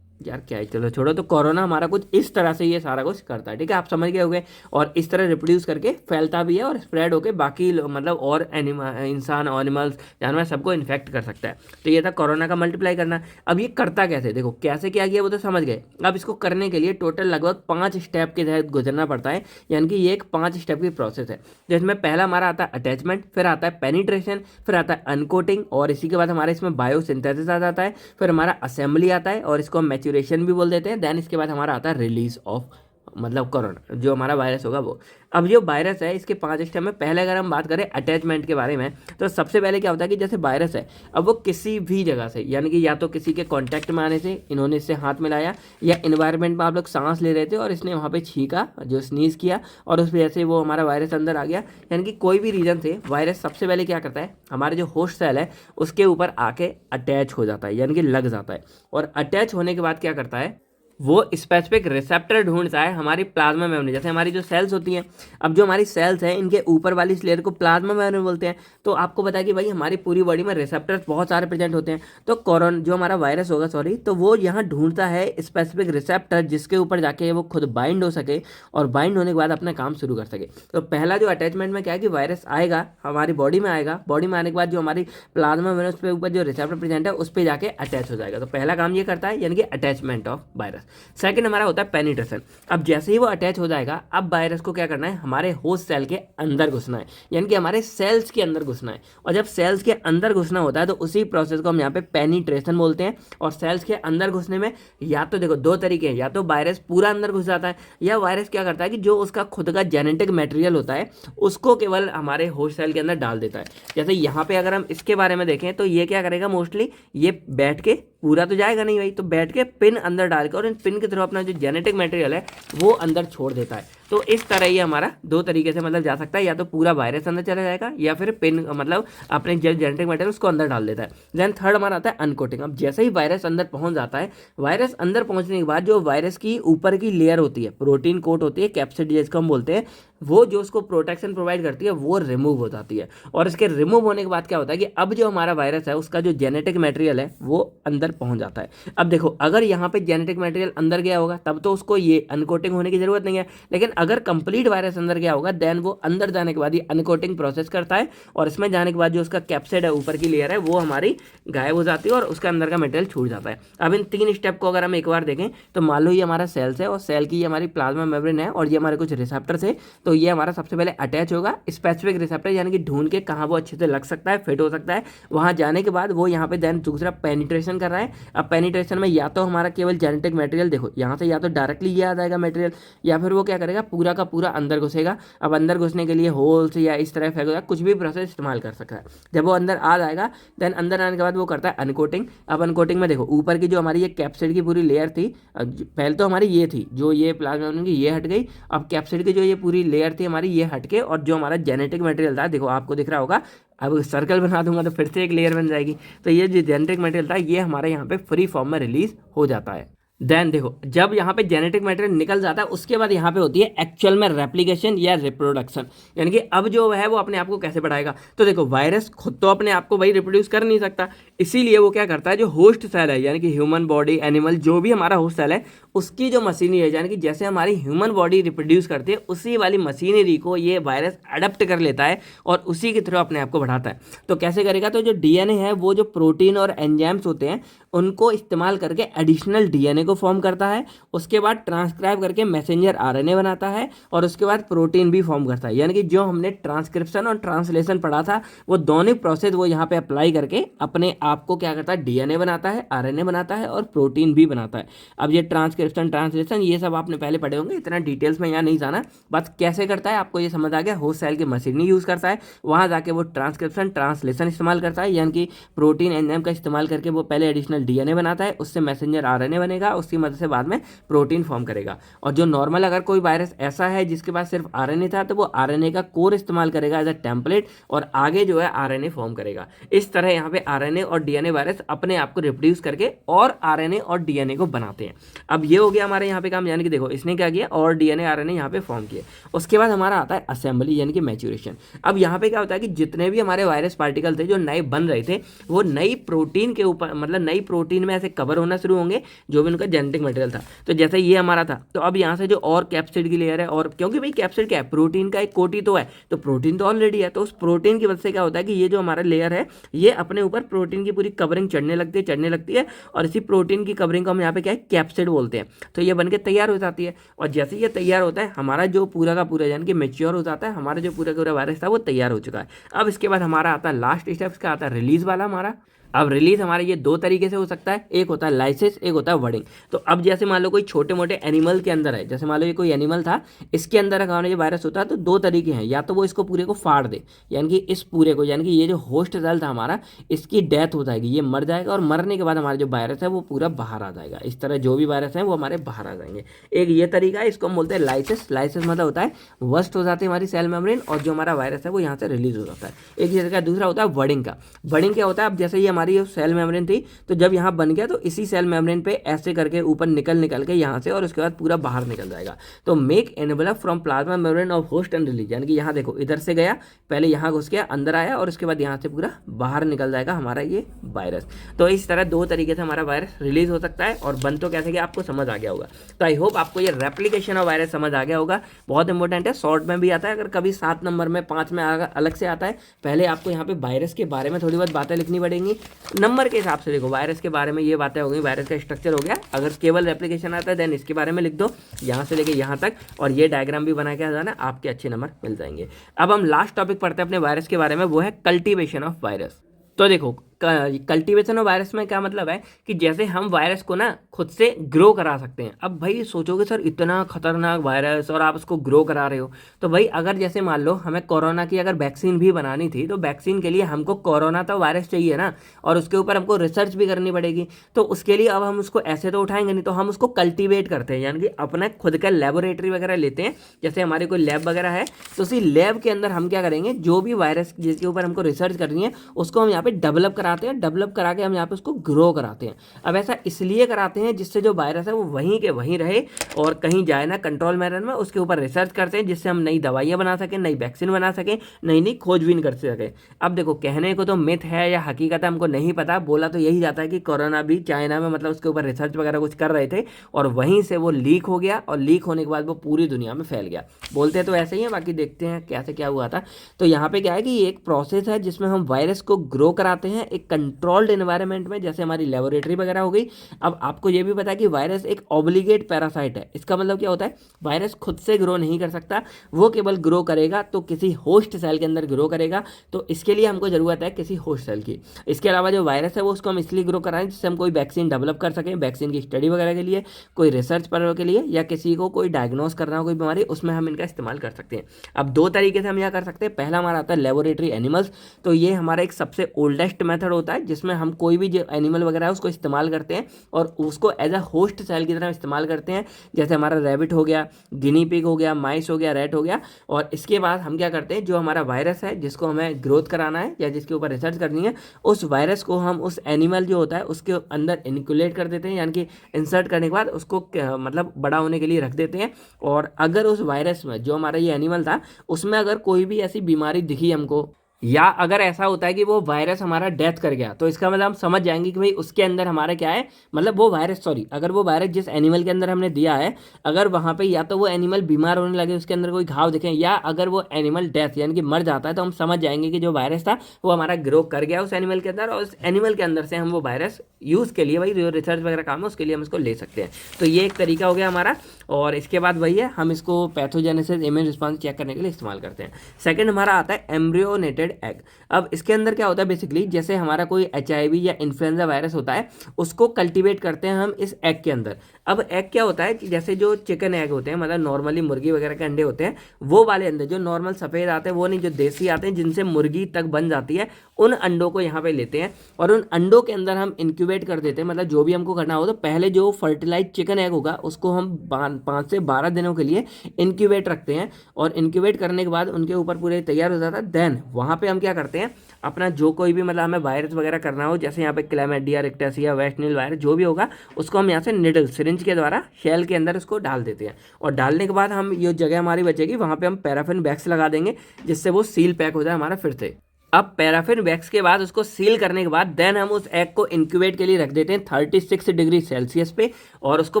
यार क्या है, चलो छोड़ो। तो कोरोना हमारा कुछ इस तरह से ये सारा कुछ करता है, ठीक है, आप समझ गए होंगे। और इस तरह रिप्रोड्यूस करके फैलता भी है और स्प्रेड होके बाकी मतलब और इंसान, एनिमल्स, जानवर सबको इन्फेक्ट कर सकता है। तो ये था कोरोना का मल्टीप्लाई करना। अब ये करता कैसे, देखो कैसे क्या किया वो तो समझ गए। अब इसको करने के लिए टोटल लगभग 5 स्टेप के तहत गुजरना पड़ता है, यानी कि ये एक 5 स्टेप की प्रोसेस है। जिसमें पहला हमारा आता है अटैचमेंट, फिर आता है पेनिट्रेशन, फिर आता है अनकोटिंग, और इसी के बाद हमारे इसमें बायोसिंथेसिस आ जाता है, फिर हमारा असेंबली आता है और इसको हम मैच्योरेशन भी बोल देते हैं। देन इसके बाद हमारा आता है रिलीज ऑफ मतलब कोरोना, जो हमारा वायरस होगा वो। अब जो वायरस है इसके 5 स्टेप में, पहले अगर हम बात करें अटैचमेंट के बारे में, तो सबसे पहले क्या होता है कि जैसे वायरस है, अब वो किसी भी जगह से, यानी कि या तो किसी के कांटेक्ट में आने से, इन्होंने इससे हाथ मिलाया, या इन्वायरमेंट में आप लोग सांस ले रहे थे और इसने वहाँ पे छींका, जो स्नीज किया, और उस वजह से वो हमारा वायरस अंदर आ गया। यानी कि कोई भी रीजन से वायरस सबसे पहले क्या करता है, हमारे जो होस्ट सेल है उसके ऊपर आके अटैच हो जाता है, यानी कि लग जाता है। और अटैच होने के बाद क्या करता है, वो स्पेसिफिक रिसेप्टर ढूंढता है हमारी प्लाज्मा मेम्ब्रेन। जैसे हमारी जो सेल्स होती हैं, अब जो हमारी सेल्स हैं इनके ऊपर वाली इस लेयर को प्लाज्मा मेम्ब्रेन बोलते हैं। तो आपको पता है कि भाई हमारी पूरी बॉडी में रिसेप्टर्स बहुत सारे प्रेजेंट होते हैं। तो कोरोना जो हमारा वायरस होगा, सॉरी, तो वो यहाँ ढूंढता है स्पेसिफिक रिसेप्टर जिसके ऊपर जाके वो खुद बाइंड हो सके, और बाइंड होने के बाद अपना काम शुरू कर सके। तो पहला जो अटैचमेंट में क्या है कि वायरस आएगा, हमारी बॉडी में आएगा, बॉडी में आने के बाद जो हमारी प्लाज्मा मेम्ब्रेन उस पर ऊपर जो रिसेप्टर प्रेजेंट है उस पर जाके अटैच हो जाएगा। तो पहला काम ये करता है, यानी कि अटैचमेंट ऑफ वायरस। सेकंड हमारा होता है पेनिट्रेशन। अब जैसे ही वो अटैच हो जाएगा, अब वायरस को क्या करना है, हमारे होस्ट सेल के अंदर घुसना है, यानी कि हमारे सेल्स के अंदर घुसना है। और जब सेल्स के अंदर घुसना होता है तो उसी प्रोसेस को हम यहाँ पे पेनिट्रेशन बोलते हैं। और सेल्स के अंदर घुसने में या तो देखो 2 तरीके हैं, या तो वायरस पूरा अंदर घुस जाता है, या वायरस क्या करता है कि जो उसका खुद का जेनेटिक मटेरियल होता है उसको केवल हमारे होस्ट सेल के अंदर डाल देता है। जैसे यहाँ पे अगर हम इसके बारे में देखें तो ये क्या करेगा, मोस्टली ये बैठ के, पूरा तो जाएगा नहीं भाई, तो बैठ के पिन अंदर डाल के और इन पिन की तरफ अपना जो जेनेटिक मटेरियल है वो अंदर छोड़ देता है। तो इस तरह ये हमारा 2 तरीके से मतलब जा सकता है, या तो पूरा वायरस अंदर चला जाएगा, या फिर पिन मतलब अपने जेनेटिक मटेरियल उसको अंदर डाल देता है। देन थर्ड हमारा आता है अनकोटिंग। अब जैसे ही वायरस अंदर पहुंच जाता है, वायरस अंदर पहुंचने के बाद जो वायरस की ऊपर की लेयर होती है, प्रोटीन कोट होती है, कैप्सिड जिसको हम बोलते हैं, वो जो उसको प्रोटेक्शन प्रोवाइड करती है वो रिमूव हो जाती है। और इसके रिमूव होने के बाद क्या होता है कि अब जो हमारा वायरस है उसका जो जेनेटिक मटेरियल है वो अंदर पहुंच जाता है। अब देखो अगर यहाँ पे जेनेटिक मटेरियल अंदर गया होगा तब तो उसको ये अनकोटिंग होने की जरूरत नहीं है, लेकिन अगर कंप्लीट वायरस अंदर गया होगा देन वो अंदर जाने के बाद ये अनकोटिंग प्रोसेस करता है, और इसमें जाने के बाद जो उसका कैप्सिड है, ऊपर की लेयर है, वो हमारी गायब हो जाती है और उसका अंदर का मटेरियल छूट जाता है। अब इन 3 स्टेप को अगर हम एक बार देखें तो मान लो ये हमारा सेल्स है और सेल की ये हमारी प्लाज्मा मेम्ब्रेन है और ये हमारे कुछ रिसेप्टर्स है। तो ये हमारा सबसे पहले अटैच होगा स्पेसिफिक रिसेप्टर, यानी कि ढूंढ के कहाँ वो अच्छे से लग सकता है, फिट हो सकता है, वहाँ जाने के बाद वो यहाँ पे देन दूसरा पेनिट्रेशन कर रहा है। अब पेनिट्रेशन में या तो हमारा केवल जेनेटिक मटेरियल, देखो यहाँ से या तो डायरेक्टली ये आ जाएगा मटेरियल, या फिर वो क्या करेगा पूरा का पूरा अंदर घुसेगा। अब अंदर घुसने के लिए होल्स या इस तरह फेंकेगा, कुछ भी प्रोसेस इस्तेमाल कर सकता है। जब वो अंदर आ जाएगा देन अंदर आने के बाद वो करता है अनकोटिंग। अब अनकोटिंग में देखो ऊपर की जो हमारी ये कैप्सिड की पूरी लेयर थी, पहले तो हमारी ये थी जो ये प्लाज्मा की ये हट गई, अब कैप्सिड की जो ये पूरी लेयर थी हमारी ये हट के, और जो हमारा जेनेटिक मटेरियल था, देखो आपको दिख रहा होगा, अब सर्कल बना दूंगा तो फिर से एक लेयर बन जाएगी। तो ये जो जेनेटिक मटेरियल था ये हमारे यहाँ पे फ्री फॉर्म में रिलीज हो जाता है। देन देखो जब यहाँ पे जेनेटिक मटेरियल निकल जाता है उसके बाद यहाँ पे होती है एक्चुअल में रेप्लिकेशन या रिप्रोडक्शन, यानी कि अब जो है वो अपने आप को कैसे बढ़ाएगा। तो देखो वायरस खुद तो अपने आप को भाई रिप्रोड्यूस कर नहीं सकता, इसीलिए वो क्या करता है, जो होस्ट सेल है यानी कि ह्यूमन बॉडी, एनिमल, जो भी हमारा होस्ट सेल है उसकी जो मशीनरी है, यानी कि जैसे हमारी ह्यूमन बॉडी रिप्रोड्यूस करती है उसी वाली मशीनरी को ये वायरस अडप्ट कर लेता है और उसी की तरह अपने आप को बढ़ाता है। तो कैसे करेगा, तो जो डीएनए है वो जो प्रोटीन और एंजाइम्स होते हैं उनको इस्तेमाल करके एडिशनल डीएनए को फॉर्म करता है, उसके बाद ट्रांसक्राइब करके मैसेंजर आरएनए बनाता है, और उसके बाद प्रोटीन भी फॉर्म करता है। यानी कि जो हमने ट्रांसक्रिप्शन और ट्रांसलेशन पढ़ा था वो दोनों प्रोसेस वो यहाँ पे अप्लाई करके अपने आप को क्या करता है, डीएनए बनाता है, आरएनए बनाता है और प्रोटीन भी बनाता है। अब ये ट्रांसक्रिप्शन, ट्रांसलेशन ये सब आपने पहले पढ़े होंगे, इतना डिटेल्स में यहाँ नहीं जाना, बस कैसे करता है आपको ये समझ आ गया। होस्ट सेल की मशीनरी यूज़ करता है, वहाँ जाके वो ट्रांसक्रिप्शन ट्रांसलेशन इस्तेमाल करता है, यानी कि प्रोटीन एंजाइम का इस्तेमाल करके वो पहले एडिशनल डीएनए बनाता है, उससे मैसेंजर आरएनए बनेगा, उसकी मदद से बाद में प्रोटीन फॉर्म करेगा। और जो नॉर्मल अगर कोई वायरस ऐसा है जिसके पास सिर्फ आरएनए था तो वो आरएनए का कोर इस्तेमाल करेगा एज अ टेम्पलेट और आगे जो है आरएनए फॉर्म करेगा। इस तरह यहाँ पे आरएनए और डीएनए वायरस अपने आप को रिप्रोड्यूस करके और आरएनए और डीएनए को बनाते हैं। अब ये हो गया हमारे यहाँ पे काम, यानी कि देखो इसने क्या किया और डीएनए आरएनए यहाँ पे फॉर्म किए। उसके बाद हमारा आता है असेंबली यानी कि मैच्योरेशन। अब यहाँ पे क्या होता है कि जितने भी हमारे वायरस पार्टिकल थे जो नए बन रहे थे वो नई प्रोटीन के ऊपर, मतलब नई प्रोटीन में ऐसे कवर होना शुरू होंगे जो भी उनका जेनेटिक मटेरियल था। तो जैसे ये हमारा था, तो अब यहाँ से जो और कैप्सिड की लेयर है, और क्योंकि भाई कैप्सिड क्या है, प्रोटीन का एक कोटि तो है, तो प्रोटीन तो ऑलरेडी है, तो उस प्रोटीन की वजह से क्या होता है कि ये जो हमारा लेयर है ये अपने ऊपर प्रोटीन की पूरी कवरिंग चढ़ने लगती है और इसी प्रोटीन की कवरिंग को हम यहाँ पे क्या है, कैप्सिड बोलते हैं। तो ये बनके तैयार हो जाती है, और जैसे ये तैयार होता है हमारा जो पूरा का पूरा यानी कि मेच्योर हो जाता है, हमारा जो पूरा का पूरा वायरस था वो तैयार हो चुका है। अब इसके बाद हमारा आता है लास्ट स्टेप्स का, आता है रिलीज वाला हमारा। अब रिलीज हमारे ये दो तरीके से हो सकता है, एक होता है लाइसिस, एक होता है वर्डिंग। तो अब जैसे मान लो कोई छोटे मोटे एनिमल के अंदर है, जैसे मान लो ये कोई एनिमल था, इसके अंदर अगर ये वायरस होता है तो दो तरीके हैं, या तो वो इसको पूरे को फाड़ दे, यानी कि इस पूरे को, यानी कि ये जो होस्ट सेल था हमारा, इसकी डेथ हो जाएगी, ये मर जाएगा, और मरने के बाद हमारा जो वायरस है वो पूरा बाहर आ जाएगा। इस तरह जो भी वायरस है वो हमारे बाहर आ जाएंगे। एक ये तरीका है, इसको हम बोलते हैं लाइसिस। लाइसिस मतलब होता है वर्स्ट हो जाती है हमारी सेल मेम्ब्रेन, और जो हमारा वायरस है वो यहाँ से रिलीज हो जाता है। एक ये तरीका। दूसरा होता है वर्डिंग का। वर्डिंग क्या होता है, अब जैसे ये हमारी सेल मेम्ब्रेन थी, तो जब यहाँ बन गया तो इसी सेल मेम्ब्रेन पे ऐसे करके ऊपर निकल के यहाँ से, और उसके बाद पूरा बाहर निकल जाएगा। तो make envelope from plasma membrane of host and release, यानी कि यहाँ देखो इधर से गया, पहले यहाँ घुस गया, अंदर आया, और उसके बाद यहाँ से पूरा बाहर निकल जाएगा हमारा ये वायरस। तो इस तरह दो तरीके से हमारा वायरस रिलीज हो सकता है, और बन तो कैसे गया आपको समझ आ गया होगा। तो आई होप आपको ये रेप्लिकेशन ऑफ वायरस समझ आ गया होगा। बहुत इंपॉर्टेंट है, शॉर्ट में भी आता है, अगर कभी 7 नंबर में 5 में अलग से आता है। पहले आपको यहाँ पे वायरस के बारे में थोड़ी बहुत बातें लिखनी पड़ेंगी, नंबर के हिसाब से। देखो वायरस के बारे में ये बातें हो गई, वायरस का स्ट्रक्चर हो गया। अगर केवल रेप्लिकेशन आता है देन इसके बारे में लिख दो, यहाँ से लेके यहाँ तक, और ये डायग्राम भी बना के आ जाना, आपके अच्छे नंबर मिल जाएंगे। अब हम लास्ट टॉपिक पढ़ते हैं अपने वायरस के बारे में, वो है कल्टीवेशन ऑफ वायरस। तो देखो कल्टीवेशन ऑफ वायरस में क्या मतलब है कि जैसे हम वायरस को ना खुद से ग्रो करा सकते हैं। अब भाई सोचोगे सर इतना खतरनाक वायरस और आप उसको ग्रो करा रहे हो, तो भाई अगर जैसे मान लो हमें कोरोना की अगर वैक्सीन भी बनानी थी, तो वैक्सीन के लिए हमको कोरोना तो वायरस चाहिए ना, और उसके ऊपर हमको रिसर्च भी करनी पड़ेगी। तो उसके लिए अब हम उसको ऐसे तो उठाएंगे नहीं, तो हम उसको कल्टीवेट करते हैं, यानी कि अपना खुद का लेबोरेटरी वगैरह लेते हैं। जैसे हमारे कोई लैब वगैरह है, तो उसी लैब के अंदर हम क्या करेंगे, जो भी वायरस जिसके ऊपर हमको रिसर्च करनी है उसको हम यहाँ पे डेवलप कराते हैं, डेवलप करा के हम यहाँ पे उसको ग्रो कराते हैं। अब ऐसा इसलिए कराते हैं जिससे जो वायरस है वो वहीं के वहीं रहे और कहीं जाए ना, कंट्रोल मैनर में। उसके ऊपर रिसर्च करते हैं जिससे हम नई दवाइयाँ बना सकें, नई वैक्सीन बना सकें, नई नई खोजबीन कर सकें। अब देखो कहने को तो मिथ है या हकीकत है हमको नहीं पता, बोला तो यही जाता है कि कोरोना भी चाइना में मतलब उसके ऊपर रिसर्च वगैरह कुछ कर रहे थे और वहीं से वो लीक हो गया, और लीक होने के बाद वो पूरी दुनिया में फैल गया। बोलते तो ऐसे ही है, बाकी देखते हैं कैसे क्या हुआ था। तो यहाँ पे क्या है कि ये एक प्रोसेस है जिसमें हम वायरस को ग्रो कराते हैं एक कंट्रोल्ड एनवायरनमेंट में, जैसे हमारी लेबोरेटरी वगैरह हो गई। अब आपको ये भी पता है कि वायरस एक ऑब्लिगेट पैरासाइट है। इसका मतलब क्या होता है, वायरस खुद से ग्रो नहीं कर सकता, वो केवल ग्रो करेगा तो किसी होस्ट सेल के अंदर ग्रो करेगा। तो इसके लिए हमको जरूरत है किसी होस्ट सेल की। इसके अलावा जो वायरस है वो उसको हम इसलिए ग्रो कराएं जिससे हम कोई वैक्सीन डेवलप कर सकें, वैक्सीन की स्टडी वगैरह के लिए, कोई रिसर्च पर के लिए, या किसी को कोई डायग्नोस करना हो कोई बीमारी, उसमें हम इनका इस्तेमाल कर सकते हैं। अब दो तरीके से हम यह कर सकते हैं। पहला हमारा आता है लेबोरेटरी एनिमल्स। तो ये हमारा एक सबसे ओल्डेस्ट मेथड होता है जिसमें हम कोई भी जो एनिमल वगैरह है उसको इस्तेमाल करते हैं और उसको एज अ होस्ट सेल की तरह इस्तेमाल करते हैं। जैसे हमारा रैबिट हो गया, गिनी पिग हो गया, माइस हो गया, रैट हो गया। और इसके बाद हम क्या करते हैं, जो हमारा वायरस है जिसको हमें ग्रोथ कराना है या जिसके ऊपर रिसर्च करनी है, उस वायरस को हम उस एनिमल जो होता है उसके अंदर इनक्यूलेट कर देते हैं, यानी कि इंसर्ट करने के बाद उसको मतलब बड़ा होने के लिए रख देते हैं। और अगर उस वायरस में जो हमारा ये एनिमल था उसमें अगर कोई भी ऐसी बीमारी दिखी हमको, या अगर ऐसा होता है कि वो वायरस हमारा डेथ कर गया, तो इसका मतलब हम समझ जाएंगे कि भाई उसके अंदर हमारा क्या है, मतलब वो वायरस अगर वो वायरस जिस एनिमल के अंदर हमने दिया है, अगर वहाँ पे या तो वो एनिमल बीमार होने लगे, उसके अंदर कोई घाव दिखें, या अगर वो एनिमल डेथ यानी कि मर जाता है, तो हम समझ जाएंगे कि जो वायरस था वो हमारा ग्रो कर गया उस एनिमल के अंदर, और उस एनिमल के अंदर से हम वो वायरस यूज़ के लिए, भाई जो रिसर्च वगैरह काम है उसके लिए हम इसको ले सकते हैं। तो ये एक तरीका हो गया हमारा। और इसके बाद वही है, हम इसको पैथोजेनेसिस, इम्यून रिस्पॉन्स चेक करने के लिए इस्तेमाल करते हैं। सेकंड हमारा आता है एम्ब्रियोनेटेड एग। अब इसके अंदर क्या होता है, बेसिकली जैसे हमारा कोई HIV या इन्फ्लुएंजा वायरस होता है, उसको कल्टीवेट करते हैं हम इस एग के अंदर। अब एग क्या होता है कि जैसे जो चिकन एग होते हैं, मतलब नॉर्मली मुर्गी वगैरह के अंडे होते हैं, वो वाले अंडे जो नॉर्मल सफ़ेद आते हैं वो नहीं, जो देसी आते हैं जिनसे मुर्गी तक बन जाती है, उन अंडों को यहाँ पे लेते हैं और उन अंडों के अंदर हम इंक्यूबेट कर देते हैं। मतलब जो भी हमको करना हो, तो पहले जो फर्टिलाइज चिकन एग होगा उसको हम 5 से 12 दिनों के लिए इंक्यूबेट रखते हैं, और इंक्यूबेट करने के बाद उनके ऊपर पूरे तैयार हो जाता है। देन वहाँ पे हम क्या करते हैं, अपना जो कोई भी मतलब हमें वायरस वगैरह करना हो, जैसे यहाँ पे क्लैमिडिया, रिक्टेसिया, वेस्ट नील वायरस जो भी होगा, उसको हम यहाँ से निडल सिरिंज के द्वारा शेल के अंदर उसको डाल देते हैं। और डालने के बाद हम ये जगह हमारी बचेगी, वहाँ पे हम पैराफिन बैग्स लगा देंगे जिससे वो सील पैक हो जाए हमारा फिर से। अब पैराफिन वैक्स के बाद उसको सील करने के बाद देन हम उस एग को इंक्यूबेट के लिए रख देते हैं 36 डिग्री सेल्सियस पे, और उसको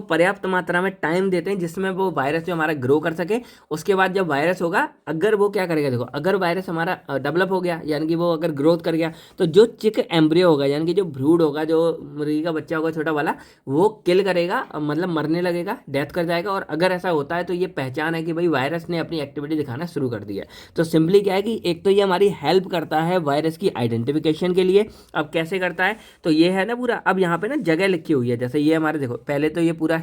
पर्याप्त मात्रा में टाइम देते हैं जिसमें वो वायरस जो हमारा ग्रो कर सके। उसके बाद जब वायरस होगा, अगर वो क्या करेगा, देखो अगर वायरस हमारा डेवलप हो गया, यानी कि वो अगर ग्रोथ कर गया, तो जो चिक एम्ब्रियो होगा, यानी कि जो भ्रूण होगा, जो मुर्गी का बच्चा होगा छोटा वाला, वो किल करेगा, मतलब मरने लगेगा, डेथ कर जाएगा। और अगर ऐसा होता है तो ये पहचान है कि भाई वायरस ने अपनी एक्टिविटी दिखाना शुरू कर दिया है। तो सिंपली क्या है कि एक तो ये हमारी हेल्प करता है वायरस की आइडेंटिफिकेशन के लिए। अब कैसे करता है, तो ये है ना पूरा, अब यहाँ पे ना जगह लिखी हुई है, जैसे ये हमारे देखो पहले तो ये पूरा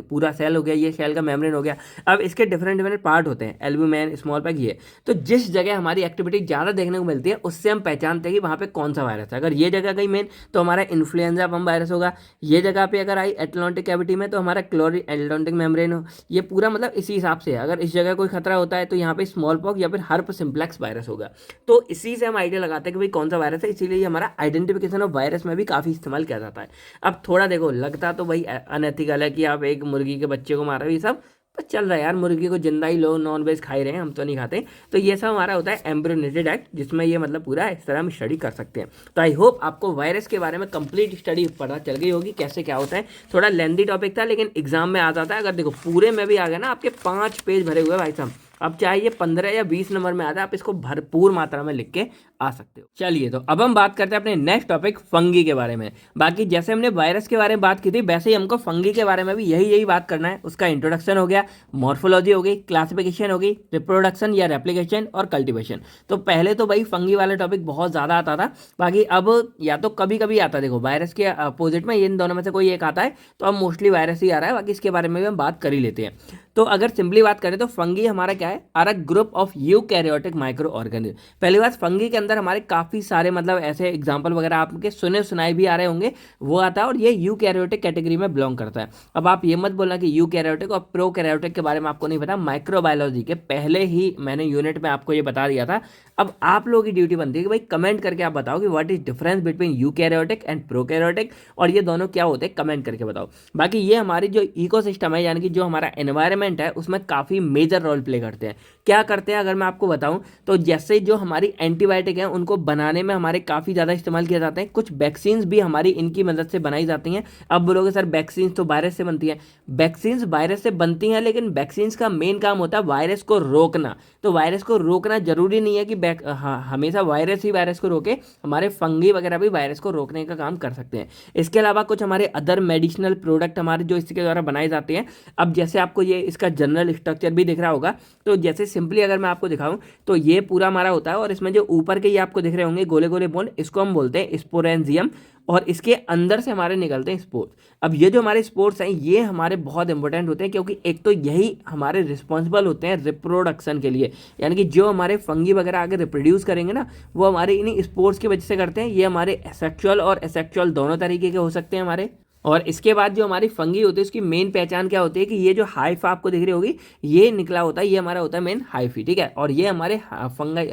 पूरा सेल हो गया, ये सेल का मेम्ब्रेन हो गया। अब इसके डिफरेंट डिफरेंट पार्ट होते हैं, एल्ब्यूमिन, स्मॉल पैक, ये। तो जिस जगह हमारी एक्टिविटी ज़्यादा देखने को मिलती है उससे हम पहचानते हैं कि वहाँ पे कौन सा वायरस है। अगर ये जगह गई मेन तो हमारा इन्फ्लुएंजा बम वायरस होगा। ये जगह पे अगर आई एटलॉन्टिक कैविटी में तो हमारा क्लोरी एटलॉन्टिक मेम्ब्रेन हो। ये पूरा मतलब इसी हिसाब से है। अगर इस जगह कोई खतरा होता है तो यहाँ पे स्मॉल पॉक्स या फिर हर्प सिम्प्लेक्स वायरस होगा। तो इसी से हम आइडिया लगाते हैं कि भाई कौन सा वायरस है, इसीलिए हमारा आइडेंटिफिकेशन ऑफ वायरस में भी काफ़ी इस्तेमाल किया जाता है। अब थोड़ा देखो लगता तो भाई अनएथिकल है कि आप एक मुर्गी के बच्चे को मार रहे हो, ये सब पर चल रहा है यार, मुर्गी को जिंदा ही लोग नॉन वेज खा ही रहे हैं, हम तो नहीं खाते। तो ये सब हमारा होता है एम्ब्रियोनेटेड एक्ट, जिसमें ये मतलब पूरा इस तरह हम स्टडी कर सकते हैं। तो आई होप आपको वायरस के बारे में कंप्लीट स्टडी पता चल गई होगी कैसे क्या होता है। थोड़ा लेंदी टॉपिक था लेकिन एग्जाम में आ जाता है। अगर देखो पूरे में भी आ गया ना, आपके 5 पेज भरे हुए भाई साहब, अब चाहे ये 15 या 20 नंबर में आ जाए, आप इसको भरपूर मात्रा में लिख के आ सकते हो। चलिए तो अब हम बात करते हैं अपने नेक्स्ट टॉपिक फंगी के बारे में। बाकी जैसे हमने वायरस के बारे में बात की थी, वैसे ही हमको फंगी के बारे में भी यही बात करना है। उसका इंट्रोडक्शन हो गया, मॉर्फोलॉजी हो गई, क्लासिफिकेशन हो गई, रिप्रोडक्शन या रेप्लिकेशन और कल्टीवेशन। तो पहले तो भाई फंगी वाला टॉपिक बहुत ज़्यादा आता था, बाकी अब या तो कभी कभी आता है। देखो वायरस के अपोजिट में इन दोनों में से कोई एक आता है, तो अब मोस्टली वायरस ही आ रहा है, बाकी इसके बारे में भी हम बात कर ही लेते हैं। तो अगर सिंपली बात करें तो फंगी हमारा क्या है, are a group of eukaryotic microorganism. पहली बात, फंगी के अंदर हमारे काफ़ी सारे मतलब ऐसे एग्जाम्पल वगैरह आपके सुने सुनाए भी आ रहे होंगे, वो आता है, और ये यूकैरियोटिक कैटेगरी में बिलोंग करता है। अब आप ये मत बोलना कि यूकैरियोटिक और प्रोकैरियोटिक के बारे में आपको नहीं पता, माइक्रोबायोलॉजी के पहले ही मैंने यूनिट में आपको ये बता दिया था। अब आप लोगों की ड्यूटी बनती है कि भाई कमेंट करके आप बताओ कि what is difference between eukaryotic and prokaryotic, और ये दोनों क्या होते हैं, कमेंट करके बताओ। बाकी ये हमारी जो इकोसिस्टम है, यानी कि जो हमारा एनवायरनमेंट है, उसमें काफ़ी मेजर रोल प्ले करते हैं। क्या करते हैं अगर मैं आपको बताऊं, तो जैसे जो हमारी एंटीबायोटिक है उनको बनाने में हमारे काफ़ी ज़्यादा इस्तेमाल किया जाता है। कुछ वैक्सीन्स भी हमारी इनकी मदद से बनाई जाती हैं। अब बोलोगे सर वैक्सीन्स तो वायरस से बनती हैं, वैक्सीन्स वायरस से बनती हैं, लेकिन वैक्सीन्स का मेन काम होता है वायरस को रोकना। तो वायरस को रोकना जरूरी नहीं है कि हमेशा वायरस ही वायरस को रोके, हमारे फंगी वगैरह भी वायरस को रोकने का काम कर सकते हैं। इसके अलावा कुछ हमारे अदर मेडिसिनल प्रोडक्ट हमारे जो इसके द्वारा बनाए जाते हैं। अब जैसे आपको ये इसका जनरल स्ट्रक्चर भी दिख रहा होगा, तो जैसे सिंपली अगर मैं आपको दिखाऊं तो ये पूरा हमारा होता है, और इसमें जो ऊपर के ये आपको दिख रहे होंगे गोले गोले बोन, इसको हम बोलते हैं स्पोरेंजियम, और इसके अंदर से हमारे निकलते हैं स्पोर्स। अब ये जो हमारे स्पोर्स हैं ये हमारे बहुत इंपॉर्टेंट होते हैं, क्योंकि एक तो यही हमारे रिस्पॉन्सिबल होते हैं रिप्रोडक्शन के लिए, यानी कि जो हमारे फंगी वगैरह आगे रिप्रोड्यूस करेंगे ना, वो हमारे इन्हीं स्पोर्स की वजह से करते हैं। ये हमारे सेक्सुअल और एसेक्सुअल दोनों तरीके के हो सकते हैं हमारे। और इसके बाद जो हमारी फंगी होती है उसकी मेन पहचान क्या होती है कि ये जो हाइफा आपको दिख रही होगी, ये निकला होता है, ये हमारा होता है मेन हाइफी, ठीक है, और ये हमारे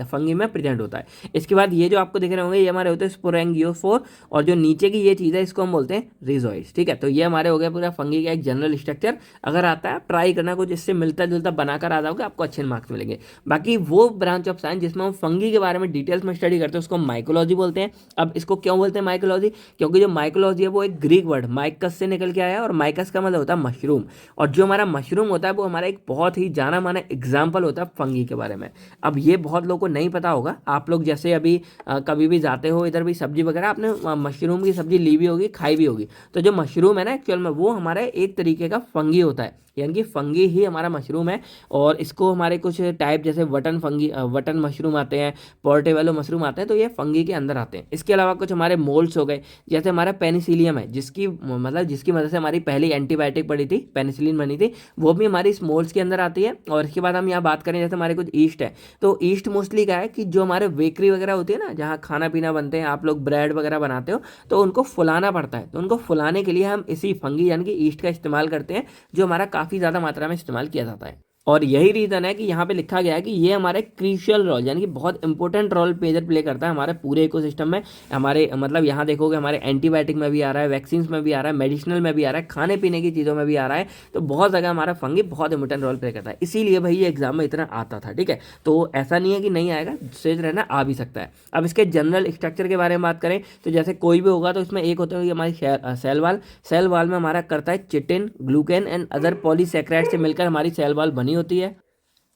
फंगी में प्रेजेंट होता है। इसके बाद ये जो आपको दिख रहे होंगे ये हमारे होते हैं स्पोरेंगियोफोर, और जो नीचे की ये चीज़ है इसको हम बोलते हैं रिजोइड्स, ठीक है। तो ये हमारे हो गया पूरा फंगी का एक जनरल स्ट्रक्चर। अगर आता है ट्राई करना, कुछ इससे मिलता जुलता बनाकर आ जाओगे, आपको अच्छे मार्क्स मिलेंगे। बाकी वो ब्रांच ऑफ साइंस जिसमें हम फंगी के बारे में डिटेल्स में स्टडी करते हैं उसको माइकोलॉजी बोलते हैं। अब इसको क्यों बोलते हैं माइकोलॉजी, क्योंकि जो माइकोलॉजी है वो एक ग्रीक वर्ड माइकस से निकल के आया, और माइकस का मतलब होता है मशरूम, और जो हमारा मशरूम होता है वो हमारा एक बहुत ही जाना माना एग्जाम्पल होता है फंगी के बारे में। अब ये बहुत लोगों को नहीं पता होगा, आप लोग जैसे अभी कभी भी जाते हो इधर भी सब्जी वगैरह, आपने मशरूम की सब्जी ली भी होगी, खाई भी होगी। तो जो मशरूम है ना एक्चुअल में वो हमारा एक तरीके का फंगी होता है, यानी कि फंगी ही हमारा मशरूम है। और इसको हमारे कुछ टाइप जैसे वटन मशरूम आते हैं, पोर्टेबेलो मशरूम आते हैं, तो ये फंगी के अंदर आते हैं। इसके अलावा कुछ हमारे मोल्ड्स हो गए, जैसे हमारा पेनिसिलियम है, जिसकी मदद से हमारी पहली एंटीबायोटिक बनी थी, पेनिसिलिन बनी थी, वो भी हमारी इस मोल्ड्स के अंदर आती है। और इसके बाद हम यहाँ बात करें जैसे हमारे कुछ ईस्ट है, तो ईस्ट मोस्टली क्या है कि जो हमारे बेकरी वगैरह होती है ना, जहाँ खाना पीना बनते हैं, आप लोग ब्रेड वगैरह बनाते हो, तो उनको फुलाना पड़ता है। तो उनको फुलाने के लिए हम इसी फंगी यानी कि ईस्ट का इस्तेमाल करते हैं, जो हमारा काफ़ी ज़्यादा मात्रा में इस्तेमाल किया जाता है। और यही रीज़न है कि यहाँ पे लिखा गया है कि ये हमारे क्रूशियल रोल यानी कि बहुत इंपॉर्टेंट रोल मेजर प्ले करता है हमारे पूरे इकोसिस्टम में। हमारे मतलब यहाँ देखोगे हमारे एंटीबायोटिक में भी आ रहा है, वैक्सीन में भी आ रहा है, मेडिसिनल में भी आ रहा है, खाने पीने की चीज़ों में भी आ रहा है। तो बहुत जगह हमारा फंगी बहुत इंपॉर्टेंट रोल प्ले करता है, इसीलिए भाई ये एग्जाम में इतना आता था। ठीक है, तो ऐसा नहीं है कि नहीं आएगा, सेज रहना आ भी सकता है। अब इसके जनरल स्ट्रक्चर के बारे में बात करें तो जैसे कोई भी होगा तो इसमें एक होता है हमारी सेल वाल में हमारा करता है chitin, glucan and other polysaccharide से मिलकर हमारी सेल वाल बनी होती है।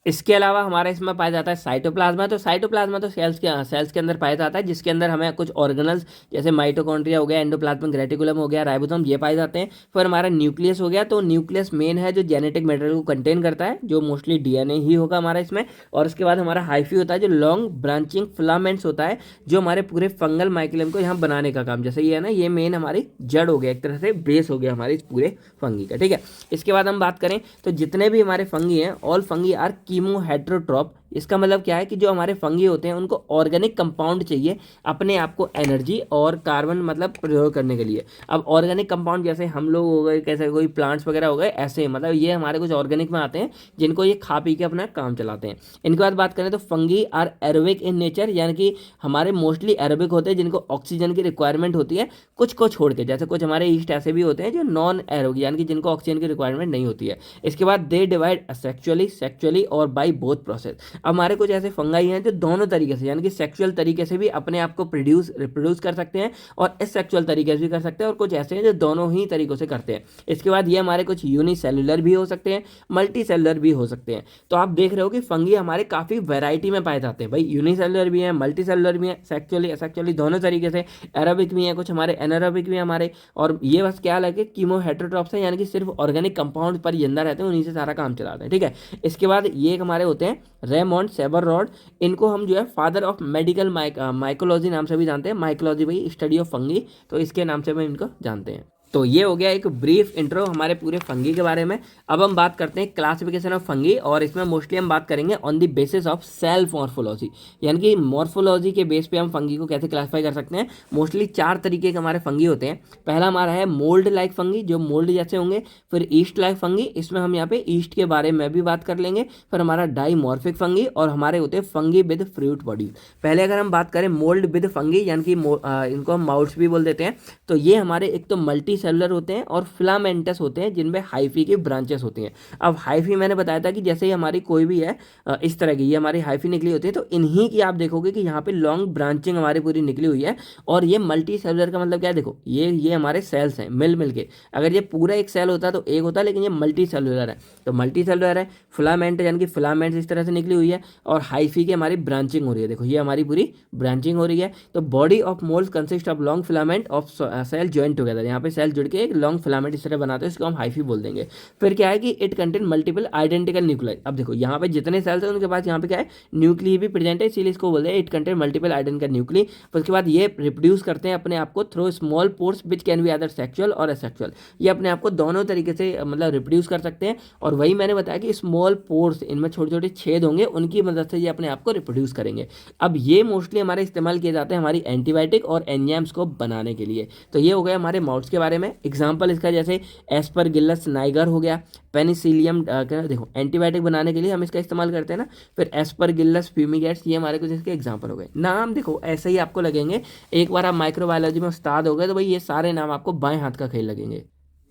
इसके अलावा हमारे इसमें पाया जाता है साइटोप्लाज्मा। तो साइटोप्लाज्मा तो सेल्स के अंदर पाया जाता है, जिसके अंदर हमें कुछ ऑर्गेनल्स जैसे माइटोकॉन्ड्रिया हो गया, एंडोप्लाज्मिक रेटिकुलम हो गया, राइबोसोम, ये पाए जाते हैं। फिर हमारा न्यूक्लियस हो गया, तो न्यूक्लियस मेन है जो जेनेटिक मटेरियल को कंटेन करता है, जो मोस्टली डीएनए ही होगा हमारा इसमें। और उसके बाद हमारा हाइफी होता है जो लॉन्ग ब्रांचिंग फिलामेंट्स होता है, जो हमारे पूरे फंगल माइक्रोबियम को यहाँ बनाने का काम, जैसे ये है ना, ये मेन हमारी जड़ हो गया, एक तरह से बेस हो गया हमारे इस पूरे फंगी का। ठीक है, इसके बाद हम बात करें तो जितने भी हमारे फंगी हैं, all fungi are chemoheterotroph. इसका मतलब क्या है कि जो हमारे फंगी होते हैं उनको ऑर्गेनिक कंपाउंड चाहिए अपने आप को एनर्जी और कार्बन मतलब प्रयोग करने के लिए। अब ऑर्गेनिक कंपाउंड जैसे हम लोग हो गए, कैसे कोई प्लांट्स वगैरह हो गए, ऐसे मतलब ये हमारे कुछ ऑर्गेनिक में आते हैं जिनको ये खा पी के अपना काम चलाते हैं। इनके बाद बात करें तो fungi are aerobic in nature, यानी कि हमारे मोस्टली एरोबिक होते हैं जिनको ऑक्सीजन की रिक्वायरमेंट होती है, कुछ को छोड़ के। जैसे कुछ हमारे ईस्ट ऐसे भी होते हैं जो नॉन एरोबिक यानी कि जिनको ऑक्सीजन की रिक्वायरमेंट नहीं होती है। इसके बाद दे डिवाइड सेक्चुअली और बाई बोथ प्रोसेस। अब हमारे कुछ ऐसे फंगाई हैं जो दोनों तरीके से यानी कि सेक्सुअल तरीके से भी अपने आप को रिप्रोड्यूस कर सकते हैं और एसेक्सुअल तरीके से भी कर सकते हैं, और कुछ ऐसे हैं जो दोनों ही तरीकों से करते हैं। इसके बाद ये हमारे कुछ यूनिसेलुलर भी हो सकते हैं, मल्टी सेलुलर भी हो सकते हैं। तो आप देख रहे हो कि फंगी हमारे काफ़ी वैरायटी में पाए जाते हैं भाई, यूनिसेलुलर भी हैं, मल्टी सेलुलर भी हैं, सेक्चुअली एसेक्सुअली दोनों तरीके से, एरोबिक भी हैं, कुछ हमारे एनारोबिक भी हैं हमारे। और ये बस क्या लगे कीमो हेट्रोट्रॉप्स हैं, यानी कि सिर्फ ऑर्गेनिक कंपाउंड पर जिंदा रहते हैं, उन्हीं से सारा काम चलाते हैं। ठीक है, इसके बाद ये हमारे होते हैं रेमोंड सेबररॉड। इनको हम जो है फादर ऑफ मेडिकल माइकोलॉजी नाम से भी जानते हैं। माइकोलॉजी भाई स्टडी ऑफ फंगी, तो इसके नाम से भी इनको जानते हैं। तो ये हो गया एक ब्रीफ इंट्रो हमारे पूरे फंगी के बारे में। अब हम बात करते हैं क्लासिफिकेशन ऑफ फंगी, और इसमें मोस्टली हम बात करेंगे on the basis of cell morphology, यानी कि मॉर्फोलॉजी के बेस पे हम फंगी को कैसे क्लासीफाई कर सकते हैं। मोस्टली 4 तरीके के हमारे फंगी होते हैं। पहला हमारा है मोल्ड लाइक फंगी, जो मोल्ड जैसे होंगे। फिर ईस्ट लाइक फंगी, इसमें हम यहाँ पे ईस्ट के बारे में भी बात कर लेंगे। फिर हमारा डाइमॉर्फिक फंगी, और हमारे होते हैं फंगी विद फ्रूट बॉडी। पहले अगर हम बात करें मोल्ड विद फंगी, यानी कि इनको हम माउट्स भी बोल देते हैं, तो ये हमारे एक तो मल्टी सेलुलर होते हैं और फिलामेंटस होते हैं, जिनमें हाइफी की ब्रांचेस होती हैं। अब हाइफी मैंने बताया था कि जैसे ही हमारी कोई भी है इस तरह की, ये हमारी हाइफी निकली होती है, तो इन्हीं की आप देखोगे कि यहाँ पे लॉन्ग ब्रांचिंग हमारी पूरी निकली हुई है। और ये मल्टी सेलुलर का मतलब क्या है, देखो ये हमारे सेल्स हैं मिल के। अगर ये पूरा एक सेल होता तो एक होता, लेकिन ये मल्टी सेलुलर है, तो मल्टी सेलुलर है। फिलामेंट यानी कि फिलामेंट्स इस तरह से निकली हुई है, और हाइफी की हमारी ब्रांचिंग हो रही है, देखो ये हमारी पूरी ब्रांचिंग हो रही है। तो body of mould consist of long filament of cell join together, यहाँ पे सेल जुड़ के एक लॉन्ग फिलामेंट इस तरह बनाते हैं, इसको हम हाइफी बोल देंगे। फिर क्या है कि it contain multiple identical nuclei. अब देखो यहाँ पे जितने सेल्स हैं उनके पास यहाँ पे क्या है, न्यूक्लियाई भी प्रेजेंट है, इसीलिए इसको बोलते हैं it contain multiple identical nuclei. फिर उसके बाद ये रिप्रोड्यूस करते हैं अपने आप को through small pores which can be other sexual और एसेक्सुअल। ये अपने आप को दोनों तरीके से मतलब रिप्रोड्यूस कर सकते हैं। और वही मैंने बताया कि स्मॉल पोर्स, इनमें छोटे छोटे छेद होंगे, उनकी मदद से ये अपने आप को रिप्रोड्यूस करेंगे। अब ये मोस्टली हमारे इस्तेमाल किए जाते हैं हमारी एंटीबायोटिक और एंजाइम्स को बनाने के लिए। तो ये हो गया हमारे माउट्स के बारे में। एग्जाम्पल इसका जैसे एस्परगिलस नाइगर हो गया, पेनिसिलियम, देखो एंटीबायोटिक बनाने के लिए हम इसका इस्तेमाल करते हैं ना। फिर एस्परगिलस फ्यूमिगेट्स, ये हमारे कुछ इसके एग्जाम्पल हो गए। नाम देखो ऐसे ही आपको लगेंगे, एक बार आप माइक्रोबायोलॉजी में उस्ताद हो गए तो भाई ये सारे नाम आपको बाएं हाथ का खेल लगेंगे।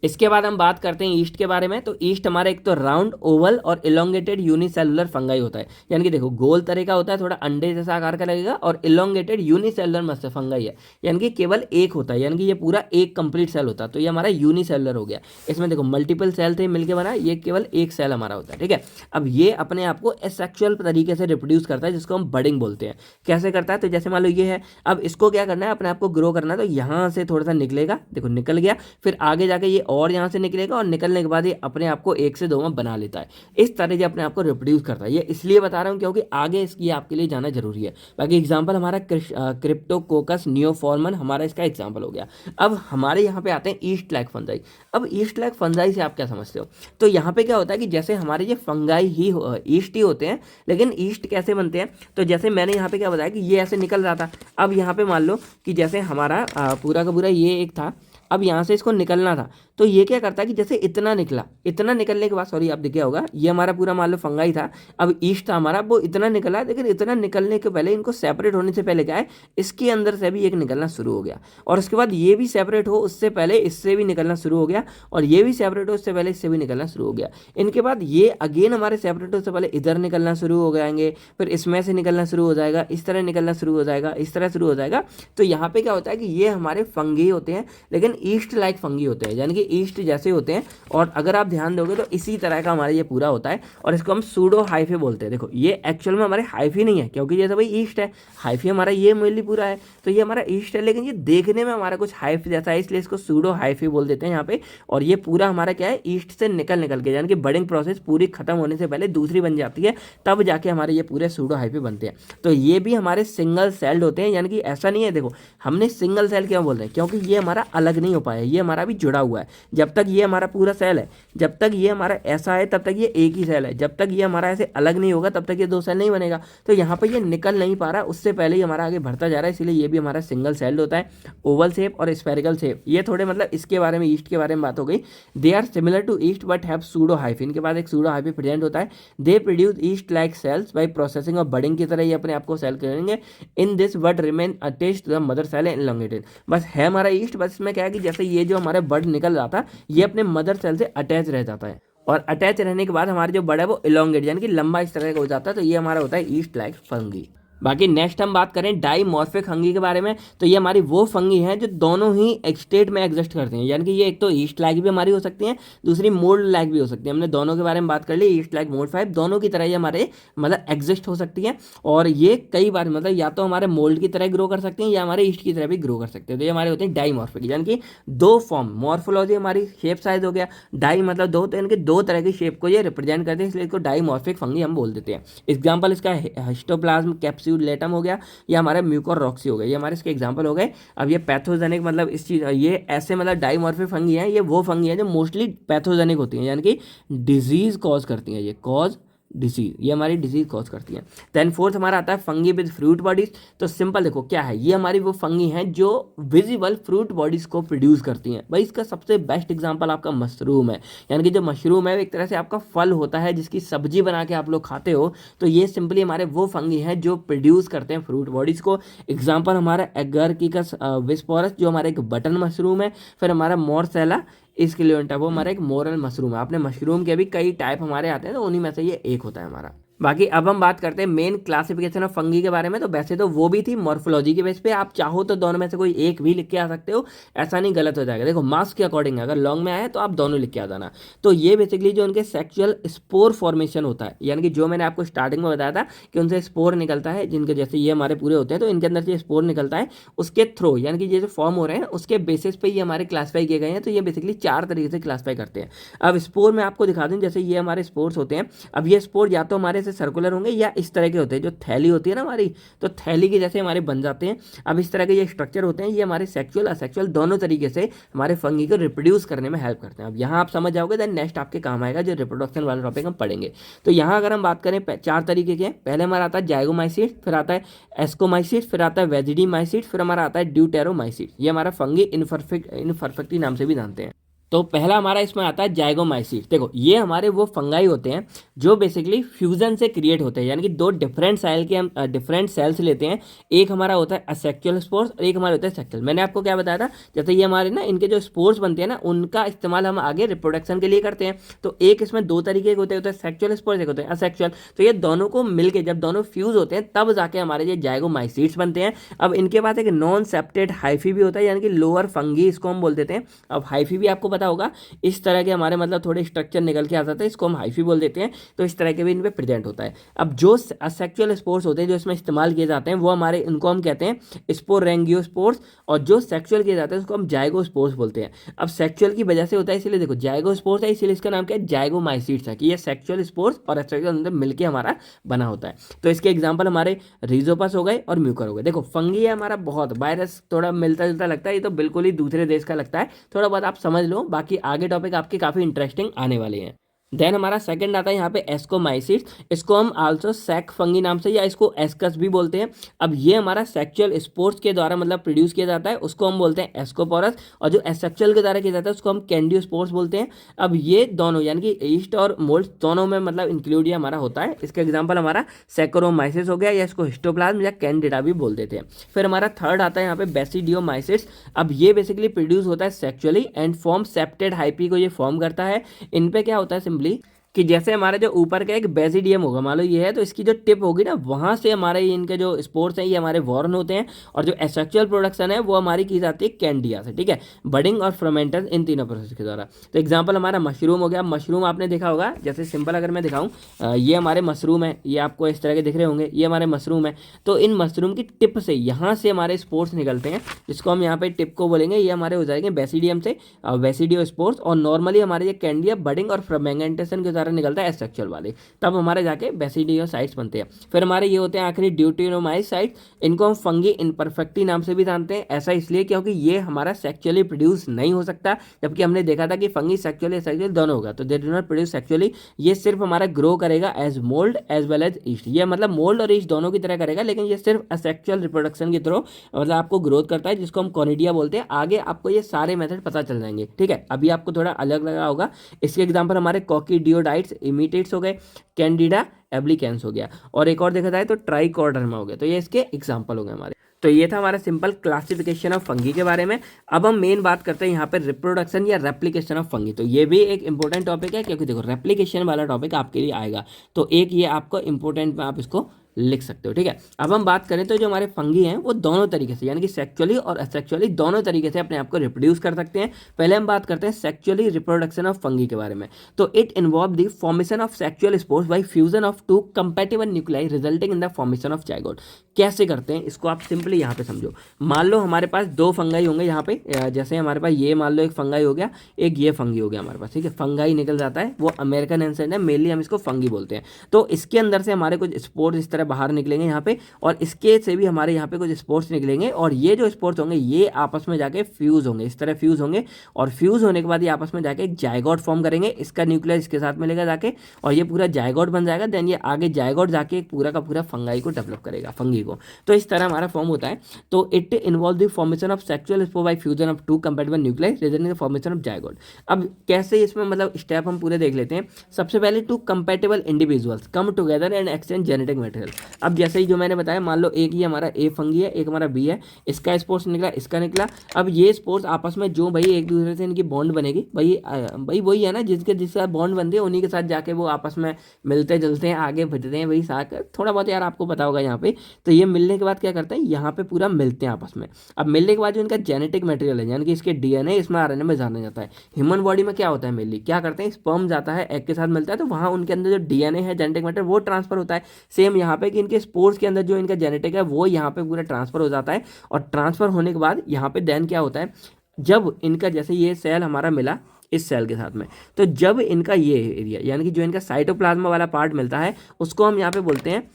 इसके बाद हम बात करते हैं ईस्ट के बारे में। तो ईस्ट हमारा एक तो राउंड, ओवल और इलोंगेटेड यूनिसेलुलर फंगाई होता है, यानी कि देखो गोल तरह का होता है, थोड़ा अंडे जैसा आकार का लगेगा, और इलोंगेटेड यूनिसेलुलर मस्त फंगाई है, यानी कि केवल एक होता है, यानी कि ये पूरा एक कंप्लीट सेल होता है। तो ये हमारा यूनिसेलुलर हो गया। इसमें देखो मल्टीपल सेल थे मिलकर बना, ये केवल एक सेल हमारा होता है। ठीक है, अब ये अपने आप को एसेक्सुअल तरीके से रिप्रोड्यूस करता है, जिसको हम बडिंग बोलते हैं। कैसे करता है, तो जैसे मान लो ये है, अब इसको क्या करना है, अपने आप को ग्रो करना है, तो यहाँ से थोड़ा सा निकलेगा, देखो निकल गया, फिर आगे जाके ये और यहाँ से निकलेगा, और निकलने के बाद ये अपने आप को 1 से 2 में बना लेता है। इस तरह से अपने आप को रिप्रोड्यूस करता है। ये इसलिए बता रहा हूँ क्योंकि आगे इसकी आपके लिए जाना जरूरी है। बाकी एग्जांपल हमारा क्रिप्टोकोकस नियोफॉर्मन हमारा इसका एग्जांपल हो गया। अब हमारे यहाँ पे आते हैं ईस्ट लाइक फंजाई। अब ईस्ट लाइक फंजाई से आप क्या समझते हो, तो यहाँ पे क्या होता है कि जैसे हमारे ये फंगाई ही ईस्ट ही होते हैं, लेकिन ईस्ट कैसे बनते हैं, तो जैसे मैंने यहाँ पे क्या बताया कि ये ऐसे निकल रहा था। अब यहाँ पे मान लो कि जैसे हमारा पूरा का पूरा ये एक था, अब यहाँ से इसको निकलना था, तो ये क्या करता है कि जैसे इतना निकला, इतना निकलने के बाद, सॉरी आप दिखा होगा, ये हमारा पूरा मान लो फंगाई था, अब ईस्ट था हमारा, वो इतना निकला, लेकिन इतना निकलने के पहले, इनको सेपरेट होने से पहले क्या है, इसके अंदर से भी एक निकलना शुरू हो गया, और उसके बाद ये भी सेपरेट हो उससे पहले इससे भी निकलना शुरू हो गया, और ये भी सेपरेट हो उससे पहले इससे भी निकलना शुरू हो गया। इनके बाद ये अगेन हमारे सेपरेट हो से पहले इधर निकलना शुरू हो जाएंगे, फिर इसमें से निकलना शुरू हो जाएगा, इस तरह निकलना शुरू हो जाएगा, इस तरह शुरू हो जाएगा। तो यहाँ पे क्या होता है कि ये हमारे फंगी होते हैं, लेकिन ईस्ट लाइक फंगी होते हैं, यानी कि ईस्ट जैसे होते हैं। और अगर आप ध्यान दोगे तो इसी तरह का हमारा ये पूरा होता है, और इसको हम सूडो हाइफे बोलते हैं। देखो ये एक्चुअल में हमारे हाइफी नहीं है, क्योंकि जैसे भाई ईस्ट है, हाइफी हमारा ये मेनली पूरा है, तो ये हमारा ईस्ट है, लेकिन ये देखने में हमारा कुछ हाइफ जैसा है, इसलिए इसको सूडो हाइफी बोल देते हैं यहाँ पे। और ये पूरा हमारा क्या है, ईस्ट से निकल निकल के, यानी कि बडिंग प्रोसेस पूरी खत्म होने से पहले दूसरी बन जाती है, तब जाके हमारे ये पूरे सूडो हाइफी बनते हैं। तो ये भी हमारे सिंगल सेल्ड होते हैं, यानी कि ऐसा नहीं है, देखो हमने सिंगल सेल क्यों बोल रहे हैं, क्योंकि ये हमारा अलग नहीं हो पाया, ये हमारा भी जुड़ा हुआ है। जब तक ये हमारा पूरा सेल है, जब तक ये हमारा ऐसा है, तब तक ये एक ही सेल है, जब तक ये हमारा ऐसे अलग नहीं होगा तब तक ये दो सेल नहीं बनेगा। तो यहाँ पर ये निकल नहीं पा रहा, उससे पहले ही हमारा आगे बढ़ता जा रहा है, इसलिए ये भी हमारा सिंगल सेल्ड होता है। ओवल शेप और स्फेरिकल शेप, ये थोड़े मतलब इसके बारे में, ईस्ट के बारे में बात हो गई। They are similar to yeast but have pseudohyphae, इनके बाद एक सूडो हाइफी प्रेजेंट होता है। They produce yeast like cells by processing of budding की तरह ये अपने आप को सेल करेंगे। In this but remain attached to the mother cell elongated, बस है हमारा ईस्ट, बस इसमें क्या है कि जैसे ये जो हमारा बड निकल रहा था, ये अपने मदर सेल से अटैच रह जाता है, और अटैच रहने के बाद हमारे जो बड है वो इलोंगेट यानी कि लंबा इस तरह का हो जाता है। तो ये हमारा होता है ईस्ट लाइक फंगी। बाकी नेक्स्ट हम बात करें डाइमॉर्फिक फंगी के बारे में, तो ये हमारी वो फंगी हैं जो दोनों ही स्टेट में एग्जिस्ट करते हैं, यानी कि ये एक तो ईस्ट लाइक भी हमारी हो सकती हैं, दूसरी मोल्ड लाइक भी हो सकती है। हमने दोनों के बारे में बात कर ली, ईस्ट लाइक मोल्ड 5 दोनों की तरह ये हमारे मतलब एग्जिस्ट हो सकती हैं, और ये कई बार मतलब या तो हमारे मोल्ड की तरह ग्रो कर सकती हैं या हमारे ईस्ट की तरह भी ग्रो कर सकते हैं। तो ये हमारे होते हैं डाइमॉर्फिक, यानी कि दो फॉर्म, मॉर्फोलॉजी हमारी शेप साइज हो गया, डाई मतलब दो, तो इनके दो तरह की शेप को ये रिप्रेजेंट करते हैं, इसलिए इसको डाइमॉर्फिक फंगी हम बोल देते हैं। एग्जाम्पल इसका हिस्टोप्लाज्म कैप्सूलेटम हो गया, ये हमारे म्यूकोरॉक्सी हो गए, ये हमारे इसके एग्जांपल हो गए। अब ये पैथोजेनिक मतलब इस चीज, ये ऐसे मतलब डाइमॉर्फिक फंगी हैं, ये वो फंगी हैं जो मोस्टली पैथोजेनिक होती हैं, यानी कि डिजीज कॉज करती हैं, ये कॉज डिसीज, ये हमारी डिजीज कॉज करती है। देन फोर्थ हमारा आता है फंगी विद फ्रूट बॉडीज। तो सिंपल देखो क्या है, ये हमारी वो फंगी हैं जो विजिबल फ्रूट बॉडीज को प्रोड्यूस करती हैं। भाई इसका सबसे बेस्ट एग्जांपल आपका मशरूम है, यानी कि जो मशरूम है एक तरह से आपका फल होता है जिसकी सब्जी बना के आप लोग खाते हो। तो ये सिंपली हमारे वो फंगी हैं जो प्रोड्यूस करते हैं फ्रूट बॉडीज को। एग्जाम्पल हमारा एगर्किकस विस्पोरस जो हमारा एक बटन मशरूम है, फिर हमारा मोरसेला इसके वो हमारा एक मोरल मशरूम है। आपने मशरूम के भी कई टाइप हमारे आते हैं, तो उन्हीं में से ये एक होता है हमारा। बाकी अब हम बात करते हैं मेन क्लासिफिकेशन ऑफ फंगी के बारे में। तो वैसे तो वो भी थी मॉर्फोलॉजी के बेस पे, आप चाहो तो दोनों में से कोई एक भी लिख के आ सकते हो, ऐसा नहीं गलत हो जाएगा। देखो मार्क्स के अकॉर्डिंग अगर लॉन्ग में आए तो आप दोनों लिख के आ जाना। तो ये बेसिकली जो उनके सेक्सुअल स्पोर फॉर्मेशन होता है, यानी कि जो मैंने आपको स्टार्टिंग में बताया था कि उनसे स्पोर निकलता है, जिनके जैसे ये हमारे पूरे होते हैं, तो इनके अंदर से स्पोर निकलता है, उसके थ्रू यानी कि ये जो फॉर्म हो रहे हैं उसके बेसिस पे ये हमारे क्लासीफाई किए गए हैं। तो ये बेसिकली 4 तरीके से क्लासीफाई करते हैं। अब स्पोर में आपको दिखा दूं, जैसे ये हमारे स्पोर्स होते हैं। अब ये स्पोर या तो हमारे से सर्कुलर होंगे या इस तरह के होते हैं, जो थैली होती है ना हमारी, तो थैली के जैसे हमारे बन जाते हैं। अब इस तरह के ये स्ट्रक्चर होते हैं, ये हमारे सेक्सुअल असेक्सुअल दोनों तरीके से हमारे फंगी को रिप्रोड्यूस करने में हेल्प करते हैं। अब यहाँ आप समझ जाओगे, देन नेक्स्ट आपके काम आएगा जो रिप्रोडक्शन वाला टॉपिक हम पढ़ेंगे। तो यहाँ अगर हम बात करें 4 तरीके के, पहले हमारा आता है जाइगोमाइसीट, फिर आता है एस्कोमाइसीट, फिर आता है वेजिडीमाइसीट, फिर हमारा आता है ड्यूटेरोमाइसीट। ये हमारा फंगी इनपरफेक्टी नाम से भी जानते हैं। तो पहला हमारा इसमें आता है जाइगोमाइसीट। देखो ये हमारे वो फंगाई होते हैं जो बेसिकली फ्यूजन से क्रिएट होते हैं, यानी कि दो डिफरेंट सेल के हम डिफरेंट सेल्स लेते हैं। एक हमारा होता है असेक्सुअल स्पोर्स और एक हमारा होता है सेक्सुअल। मैंने आपको क्या बताया था, जैसे ये हमारे ना इनके जो स्पोर्स बनते हैं ना, उनका इस्तेमाल हम आगे रिप्रोडक्शन के लिए करते हैं। तो एक इसमें 2 तरीके के होते हैं, सेक्सुअल स्पोर्स, एक होते हैं असेक्सुअल। तो ये दोनों को मिलकर जब दोनों फ्यूज होते हैं तब जाके हमारे ये जाइगोमाइसीट्स बनते हैं। अब इनके पास एक नॉन सेप्टेड हाइफी भी होता है, यानी कि लोअर फंगी इसको हम बोल देते हैं। अब हाइफी भी आपको पता होगा, इस तरह के हमारे मतलब थोड़े स्ट्रक्चर निकल के आ जाते हैं, इसको हम हाइफी बोल देते हैं। तो इस तरह के भी इनमें प्रेजेंट होता है। अब जो असेक्सुअल स्पोर्स होते हैं जो इसमें इस्तेमाल किए जाते हैं, वो हमारे इनको हम कहते हैं स्पोरेंगियोस्पोर्स, और जो सेक्सुअल किए जाते हैं उसको हम जाइगोस्पोर्स बोलते हैं। अब सेक्सुअल की वजह से होता है, इसलिए देखो जाइगोस्पोर्स है, इसलिए इसका नाम क्या है, जाइगोमाइसीट्स है, कि ये सेक्सुअल स्पोर्स और असेक्सुअल अंदर मिलकर हमारा बना होता है। तो इसके एग्जाम्पल हमारे रिजोपस हो गए और म्यूकर हो गए। देखो फंगी है हमारा बहुत, वायरस थोड़ा मिलता जुलता लगता है, ये तो बिल्कुल ही दूसरे देश का लगता है, थोड़ा बहुत आप समझ लो। बाकी आगे टॉपिक आपके काफी इंटरेस्टिंग आने वाले हैं। देन हमारा सेकंड आता है यहाँ पे एस्कोमाइसिट्स, इसको हम आल्सो सैक फंगी नाम से या इसको एस्कस भी बोलते हैं। अब ये हमारा सेक्सुअल स्पोर्ट्स के द्वारा मतलब प्रोड्यूस किया जाता है, उसको हम बोलते हैं एस्कोपोरस, और जो एसेक्सुअल के द्वारा किया जाता है उसको हम कैंडियोस्पोर्स बोलते हैं। अब ये दोनों यानी कि ईस्ट और मोल्ड दोनों में मतलब इंक्लूड ये हमारा होता है। इसका एग्जाम्पल हमारा सैकरोमाइसिस हो गया, या इसको हिस्टोप्लाज्म या कैंडिडा भी बोल देते हैं। फिर हमारा थर्ड आता है यहाँ पे बेसिडियोमाइसिस। अब ये बेसिकली प्रोड्यूस होता है sexually and form septate hyphae को ये फॉर्म करता है। इन पे क्या होता है सिंपली कि जैसे हमारे जो ऊपर का एक बेसिडियम होगा, मान लो ये है, तो इसकी जो टिप होगी ना, वहाँ से हमारे इनके जो स्पोर्स हैं ये हमारे वॉर्न होते हैं, और जो एसेक्सुअल प्रोडक्शन है वो हमारी की जाती है कैंडिया से, ठीक है, बडिंग और फ्रोमेंटस इन तीनों प्रोसेस के द्वारा। तो एग्जाम्पल हमारा मशरूम हो गया। मशरूम आपने देखा होगा, जैसे सिंपल अगर मैं दिखाऊँ, ये हमारे मशरूम है, ये आपको इस तरह के दिख रहे होंगे, ये हमारे मशरूम है। तो इन मशरूम की टिप से यहाँ से हमारे स्पोर्स निकलते हैं, जिसको हम यहाँ पे टिप को बोलेंगे, ये हमारे हो जाएंगे बेसिडियम से बेसिडियो स्पोर्स, और नॉर्मली हमारे ये कैंडिया बडिंग और फ्रोमेंटेशन के द्वारा निकलता है एसेक्सुअल वाले, तब हमारे जाके बेसिडियोसाइट्स बनते हैं। फिर हमारे ये होते हैं आखिरी ड्यूटेरोमाइसाइट्स, इनको हम फंगी इनपरफेक्टी नाम से भी जानते हैं। ऐसा इसलिए क्योंकि ये हमारा सेक्चुअली प्रोड्यूस नहीं हो सकता, जबकि हमने देखा था कि फंगी सेक्चुअली एसेक्सुअल दोनों होगा, तो they do not produce sexually. ये सिर्फ हमारा ग्रो करेगा as mould as well as yeast, ये मतलब मोल्ड और ईस्ट दोनों की तरह करेगा, लेकिन ये सिर्फ असेक्सुअल रिप्रोडक्शन के थ्रू मतलब आपको ग्रोथ करता है, जिसको हम कॉनिडिया बोलते हैं। आगे आपको ये सारे मेथड पता चल जाएंगे, ठीक है। अभी आपको थोड़ा अलग लगा होगा। इसके एग्जाम्पल हमारे कॉकीडियोडाइट्स, इमिटेट्स हो गए, कैंडिडा एब्लिकेंस हो गया, और एक और देखा जाए तो ट्राइकोडर्मा हो गया। तो ये इसके एग्जाम्पल हो गए हमारे। तो ये था हमारा सिंपल क्लासिफिकेशन ऑफ फंगी के बारे में। अब हम मेन बात करते हैं यहाँ पे रिप्रोडक्शन या रेप्लिकेशन ऑफ फंगी। तो ये भी एक इंपॉर्टेंट टॉपिक है, क्योंकि देखो रेप्लिकेशन वाला टॉपिक आपके लिए आएगा, तो एक ये आपको इंपॉर्टेंट में आप इसको लिख सकते हो, ठीक है। अब हम बात करें तो जो हमारे फंगी हैं वो दोनों तरीके से यानी कि सेक्चुअली और असेक्चुअली दोनों तरीके से अपने आप को रिप्रोड्यूस कर सकते हैं। पहले हम बात करते हैं सेक्चुअली रिप्रोडक्शन ऑफ फंगी के बारे में। तो it involve the formation of sexual spores by fusion of two compatible nuclei resulting in the formation of zygote. कैसे करते हैं इसको आप सिंपली यहाँ पे समझो। मान लो हमारे पास दो फंगाई होंगे यहाँ पे, जैसे हमारे पास ये मान लो एक फंगाई हो गया, एक ये फंगी हो गया हमारे पास, ठीक है। फंगाई निकल जाता है, वो अमेरिकन एंसेंट है, मेनली हम इसको फंगी बोलते हैं। तो इसके अंदर से हमारे कुछ स्पोर्स इस तरह बाहर निकलेंगे यहाँ पे, और इसके से भी हमारे यहाँ पे कुछ स्पोर्स निकलेंगे, और ये जो स्पोर्स होंगे ये आपस में जाके फ्यूज होंगे, इस तरह फ्यूज होंगे, और फ्यूज होने के बाद ये आपस में जाके एक जायगोट फॉर्म करेंगे। इसका न्यूक्लियस इसके साथ मिलेगा जाके, और ये पूरा जायगोट बन जाएगा। देन ये आगे जायगोट जाके एक पूरा का पूरा फंगाई को डेवलप करेगा, फंगी को। तो इस तरह हमारा फॉर्म होता है। तो it involve the formation of sexual spore by fusion of two compatible nuclei resulting in the formation of zygote. अब कैसे इसमें मतलब स्टेप हम पूरे देख लेते हैं। सबसे पहले two compatible individuals come together and exchange genetic material. अब जैसे ही जो मैंने बताया, मान लो एक ही हमारा ए फंगी है, एक हमारा बी है, इसका स्पोर्स निकला, इसका निकला। अब ये स्पोर्स आपस में जो भाई एक दूसरे से इनकी बॉन्ड बनेगी, भाई वही है ना जिसके जिसका बॉन्ड बनती है, उन्हीं के साथ जाके वो आपस में मिलते जुलते हैं, आगे बढ़ते हैं भाई साथ। थोड़ा बहुत यार आपको पता होगा यहाँ पे। तो ये मिलने के बाद क्या करते हैं, यहाँ पे पूरा मिलते हैं आपस में। अब मिलने के बाद जो इनका जेनेटिक मटेरियल है यानी कि इसके डीएनए इसमें आरएनए में जाना जाता है। ह्यूमन बॉडी में क्या होता है, मेनली क्या करते हैं, स्पर्म जाता है, एग के साथ मिलता है, तो वहाँ उनके अंदर जो डीएनए है जेनेटिक मटेरियल वो ट्रांसफर होता है। सेम यहाँ पे कि इनके स्पोर्स के अंदर जो इनका जेनेटिक है वो यहाँ पे पूरा ट्रांसफर हो जाता है। और ट्रांसफर होने के बाद यहाँ पे देन क्या होता है, जब इनका जैसे ये सेल हमारा मिला इस सेल के साथ में, तो जब इनका ये एरिया यानी कि जो इनका साइटोप्लाज्मा वाला पार्ट मिलता है उसको हम यहाँ पे बोलते हैं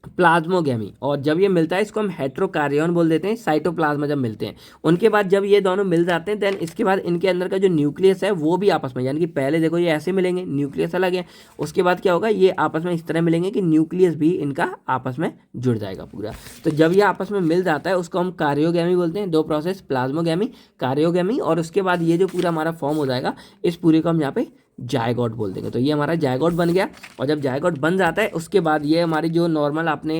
प्लाज्मोगेमी। और जब ये मिलता है इसको हम हेट्रोकारियन बोल देते हैं। साइटोप्लाज्मा जब मिलते हैं उनके बाद जब ये दोनों मिल जाते हैं, देन इसके बाद इनके अंदर का जो न्यूक्लियस है वो भी आपस में, यानी कि पहले देखो ये ऐसे मिलेंगे, न्यूक्लियस अलग है, उसके बाद क्या होगा, ये आपस में इस तरह मिलेंगे कि न्यूक्लियस भी इनका आपस में जुड़ जाएगा पूरा। तो जब ये आपस में मिल जाता है उसको हम कार्योगेमी बोलते हैं। दो प्रोसेस, प्लाज्मोगेमी, कार्योगेमी, और उसके बाद ये जो पूरा हमारा फॉर्म हो जाएगा, इस पूरे को हम यहाँ पे जायगोट बोल देंगे। तो ये हमारा जायगोट बन गया। और जब जायगोट बन जाता है उसके बाद ये हमारी जो नॉर्मल आपने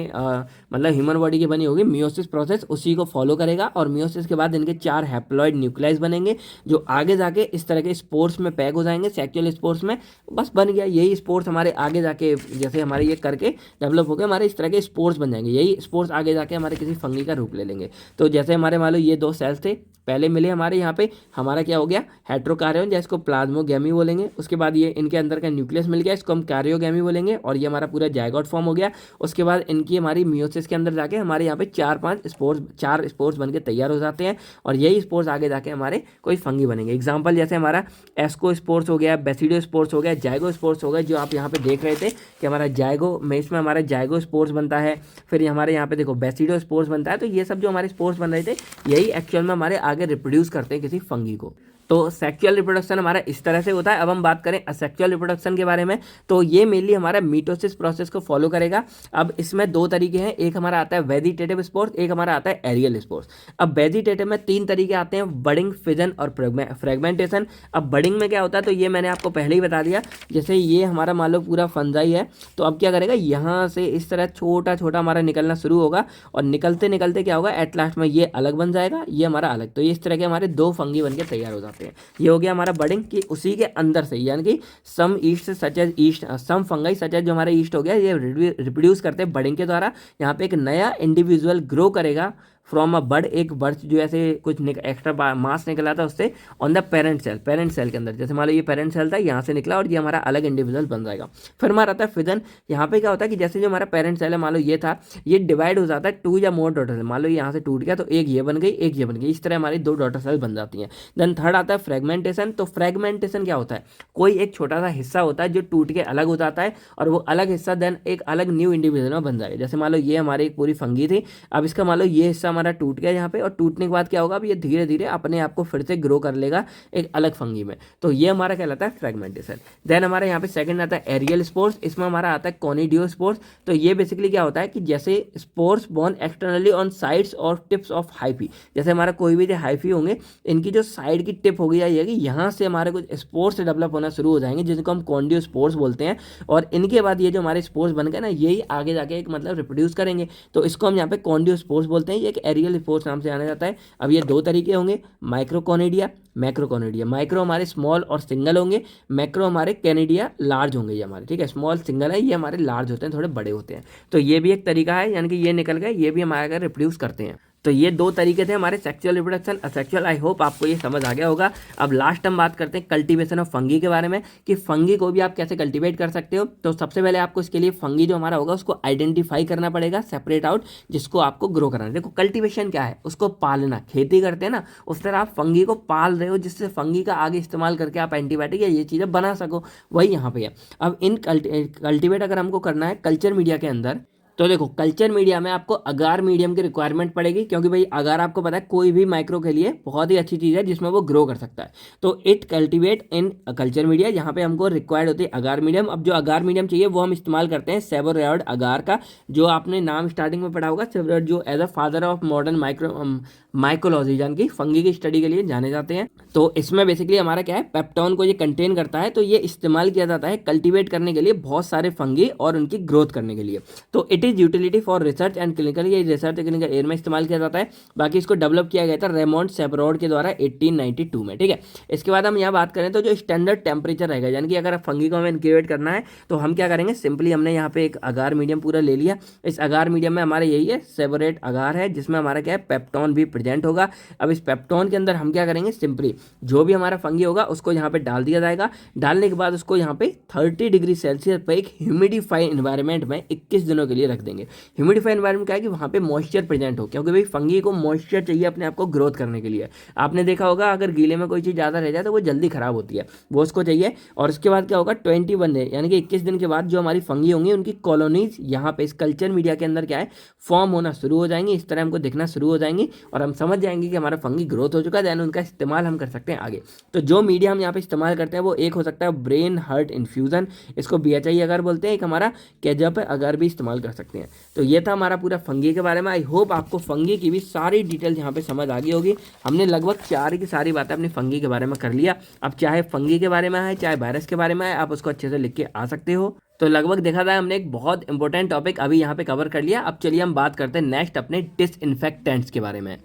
मतलब ह्यूमन बॉडी की बनी होगी मियोसिस प्रोसेस, उसी को फॉलो करेगा। और मियोसिस के बाद इनके 4 हैप्लॉइड न्यूक्लियाइज बनेंगे जो आगे जाके इस तरह के स्पोर्स में पैक हो जाएंगे, सेक्सुअल स्पोर्स में। बस बन गया। यही स्पोर्स हमारे आगे जाके जैसे हमारे ये करके डेवलप हो गए, हमारे इस तरह के स्पोर्स बन जाएंगे। यही स्पोर्स आगे जाके हमारे किसी फंगी का रूप ले लेंगे। तो जैसे हमारे मान लो ये 2 सेल्स थे पहले मिले हमारे यहाँ पे, हमारा क्या हो गया हेट्रोकारियन, जिसको प्लाज्मोगेमी बोलेंगे। उसके बाद ये इनके अंदर का न्यूक्लियस मिल गया, इसको हम कार्योगेमी बोलेंगे। और ये हमारा पूरा जायगोट फॉर्म हो गया। उसके बाद इनकी हमारी मियोसिस के अंदर जाके हमारे यहाँ पे 4 स्पोर्स बन के तैयार हो जाते हैं। और यही स्पोर्स आगे जाके हमारे कोई फंगी बनेंगे। एग्जाम्पल जैसे हमारा एस्को स्पोर्स हो गया, बेसिडो स्पोर्स हो गया, जायगो स्पोर्स हो गया, जो आप यहाँ पे देख रहे थे कि हमारा जायगो में इसमें हमारा जायगो स्पोर्स बनता है। फिर हमारे यहाँ पे देखो बेसिडो स्पोर्स बनता है। तो ये सब जो हमारे स्पोर्स बन रहे थे यही एक्चुअल में हमारे आगे रिप्रोड्यूस करते हैं किसी फंगी को। तो सेक्सुअल रिप्रोडक्शन हमारा इस तरह से होता है। अब हम बात करें असेक्सुअल रिप्रोडक्शन के बारे में, तो ये मेनली हमारा मीटोसिस प्रोसेस को फॉलो करेगा। अब इसमें दो तरीके हैं, एक हमारा आता है वेजिटेटिव स्पोर्स, एक हमारा आता है एरियल स्पोर्स। अब वेजिटेटिव में 3 तरीके आते हैं, बडिंग, फिजन और फ्रेगमेंटेशन। अब बडिंग में क्या होता है, तो ये मैंने आपको पहले ही बता दिया। जैसे ये हमारा मान लो पूरा फंजाई है, तो अब क्या करेगा, यहाँ से इस तरह छोटा छोटा हमारा निकलना शुरू होगा और निकलते निकलते क्या होगा, एट लास्ट में ये अलग बन जाएगा, ये हमारा अलग। तो ये इस तरह के हमारे 2 फंगी बन के तैयार हो जाते हैं। ये हो गया हमारा बडिंग की उसी के अंदर से, यानी कि सम ईस्ट सच एज ईस्ट, सम फंगाई सच एज जो हमारा ईस्ट हो गया, ये रिप्रोड्यूस करते हैं बडिंग के द्वारा। यहाँ पे एक नया इंडिविजुअल ग्रो करेगा फ्रॉम अ बर्ड, एक बर्ड जो ऐसे कुछ एक्स्ट्रा मास निकला था उससे ऑन द पेरेंट सेल के अंदर। जैसे मान लो ये पेरेंट सेल था, यहाँ से निकला और ये हमारा अलग इंडिविजुअल बन जाएगा। फिर हमारा आता है फिजन। यहाँ पे क्या होता है कि जैसे जो हमारा पेरेंट सेल है, मान लो ये था, ये डिवाइड हो जाता है 2 या मोर डॉटर सेल। मान लो यहाँ से टूट गया तो एक ये बन गई, एक ये बन गई, इस तरह हमारी 2 डॉटर सेल बन जाती हैं। देन थर्ड आता है फ्रेगमेंटेशन। तो फ्रेगमेंटेशन क्या होता है, कोई एक छोटा सा हिस्सा होता है जो टूट के अलग हो जाता है और वो अलग हिस्सा देन एक अलग न्यू इंडिविजुअल में बन जाएगा। जैसे मान लो ये हमारी एक पूरी फंगी थी, अब इसका मान लो ये हिस्सा हमारा टूट गया यहाँ पे, और टूटने के बाद क्या होगा, अब ये धीरे धीरे अपने आप को फिर से ग्रो कर लेगा एक अलग फंगी में। तो ये हमारा कहलाता है फ्रेगमेंटेशन। देन हमारे यहाँ पे सेकंड आता है एरियल स्पोर्स। इसमें हमारा आता है कॉनिडियो स्पोर्स। तो ये बेसिकली क्या होता है कि जैसे spores born externally on sides और टिप्स ऑफ हाइफी, जैसे हमारा कोई भी जो हाइफी होंगे, इनकी जो साइड की टिप होगी या ये यहाँ से हमारे कुछ स्पोर्स डेवलप होना शुरू हो जाएंगे, जिनको हम कॉन्डियो स्पोर्स बोलते हैं। और इनके बाद ये जो हमारे स्पोर्स बन गए ना, यही आगे जाके एक मतलब रिप्रोड्यूस करेंगे, तो इसको हम यहाँ पे कॉन्डियो स्पोर्स बोलते हैं। ये एक एरियल स्पोर्स नाम से जाना जाता है। अब ये 2 तरीके होंगे, माइक्रोकोनिडिया, मैक्रोकोनिडिया। माइक्रो हमारे स्मॉल और सिंगल होंगे, मैक्रो हमारे कैनिडिया लार्ज होंगे। ये हमारे ठीक है, स्मॉल सिंगल है, ये हमारे लार्ज होते हैं, थोड़े बड़े होते हैं। तो ये भी एक तरीका है, यानी कि ये निकल गए, ये भी हमारे घर रिप्रोड्यूस करते हैं। तो ये 2 तरीके थे हमारे sexual reproduction, asexual. I hope आपको ये समझ आ गया होगा। अब लास्ट हम बात करते हैं कल्टीवेशन ऑफ फंगी के बारे में, कि फंगी को भी आप कैसे कल्टीवेट कर सकते हो। तो सबसे पहले आपको इसके लिए फंगी जो हमारा होगा उसको आइडेंटिफाई करना पड़ेगा, सेपरेट आउट, जिसको आपको ग्रो कराना है। देखो कल्टीवेशन क्या है, उसको पालना, खेती करते हैं ना, उस तरह आप फंगी को पाल रहे हो, जिससे फंगी का आगे इस्तेमाल करके आप एंटीबायोटिक या ये चीज़ें बना सको, वही यहाँ पे है। अब इन कल्टीवेट अगर हमको करना है कल्चर मीडिया के अंदर, तो देखो कल्चर मीडिया में आपको अगार मीडियम की रिक्वायरमेंट पड़ेगी, क्योंकि भाई अगार आपको पता है कोई भी माइक्रो के लिए बहुत ही अच्छी चीज़ है जिसमें वो ग्रो कर सकता है। तो it cultivate in culture media, यहाँ पे हमको रिक्वायर्ड होती है अगार मीडियम। अब जो अगार मीडियम चाहिए वो हम इस्तेमाल करते हैं सेबोरेड अगार का, जो आपने नाम स्टार्टिंग में पढ़ा होगा, सेबोरेड, जो as a father of modern mycology, यानी कि फंगी की स्टडी के लिए जाने जाते हैं। तो इसमें बेसिकली हमारा क्या है, पेप्टोन को ये कंटेन करता है। तो ये इस्तेमाल किया जाता है कल्टीवेट करने के लिए बहुत सारे फंगी और उनकी ग्रोथ करने के लिए। तो it is utility for research and clinical, ये रिसर्च क्लिनिकल एयर में इस्तेमाल किया जाता है। बाकी इसको डेवलप किया गया था रेमोंड सेबरोड के द्वारा 1892 में। ठीक है, इसके बाद हम यहाँ बात करें तो जो स्टैंडर्ड टेम्परेचर रहेगा, यानी कि अगर फंगी को हमें इंक्यूबेट करना है तो हम क्या करेंगे, सिंपली हमने यहाँ पे एक अगार मीडियम पूरा ले लिया। इस अगार मीडियम में हमारे यही है सेबोरेट अगार है, जिसमें हमारा क्या है, पेप्टोन भी प्रेजेंट होगा। अब इस पेप्टोन के अंदर हम क्या करेंगे, सिंपली जो भी हमारा फंगी होगा उसको यहाँ पे डाल दिया जाएगा। डालने के बाद उसको यहाँ पे 30 डिग्री सेल्सियस पर एक ह्यूमिडिफाइड एनवायरनमेंट में 21 दिनों के लिए रख देंगे। ह्यूमिडिफाइड एनवायरनमेंट क्या है कि वहाँ पे मॉइस्चर प्रेजेंट हो, क्योंकि भाई फंगी को मॉइस्चर चाहिए अपने आप को ग्रोथ करने के लिए। आपने देखा होगा अगर गीले में कोई चीज़ ज़्यादा रह जाए तो वो जल्दी खराब होती है, वो उसको चाहिए। और उसके बाद क्या होगा, 21 डे यानी कि 21 दिन के बाद जो हमारी फंगी होंगी उनकी कॉलोनीज यहाँ पे इस कल्चर मीडिया के अंदर क्या है, फॉर्म होना शुरू हो जाएंगी। इस तरह हमको दिखना शुरू हो जाएंगी और हम समझ जाएंगे कि हमारा फंगी ग्रोथ हो चुका है, दैन उनका इस्तेमाल हम कर सकते हैं आगे। तो जो मीडिया हम यहाँ पे इस्तेमाल करते हैं वो एक हो सकता है ब्रेन हर्ट इन्फ्यूजन, इसको BHI अगर बोलते हैं, एक हमारा केजप अगर भी इस्तेमाल कर सकते हैं। तो ये था हमारा पूरा फंगी के बारे में। आई होप आपको फंगी की भी सारी डिटेल यहाँ पे समझ आ गई होगी। हमने लगभग 4 की सारी बातें अपनी फंगी के बारे में कर लिया। अब चाहे फंगी के बारे में है चाहे वायरस के बारे में है, आप उसको अच्छे से लिख के आ सकते हो। तो लगभग देखा जाए हमने एक बहुत इंपॉर्टेंट टॉपिक अभी यहाँ पे कवर कर लिया। अब चलिए हम बात करते हैं नेक्स्ट अपने डिसइंफेक्टेंट्स के बारे में।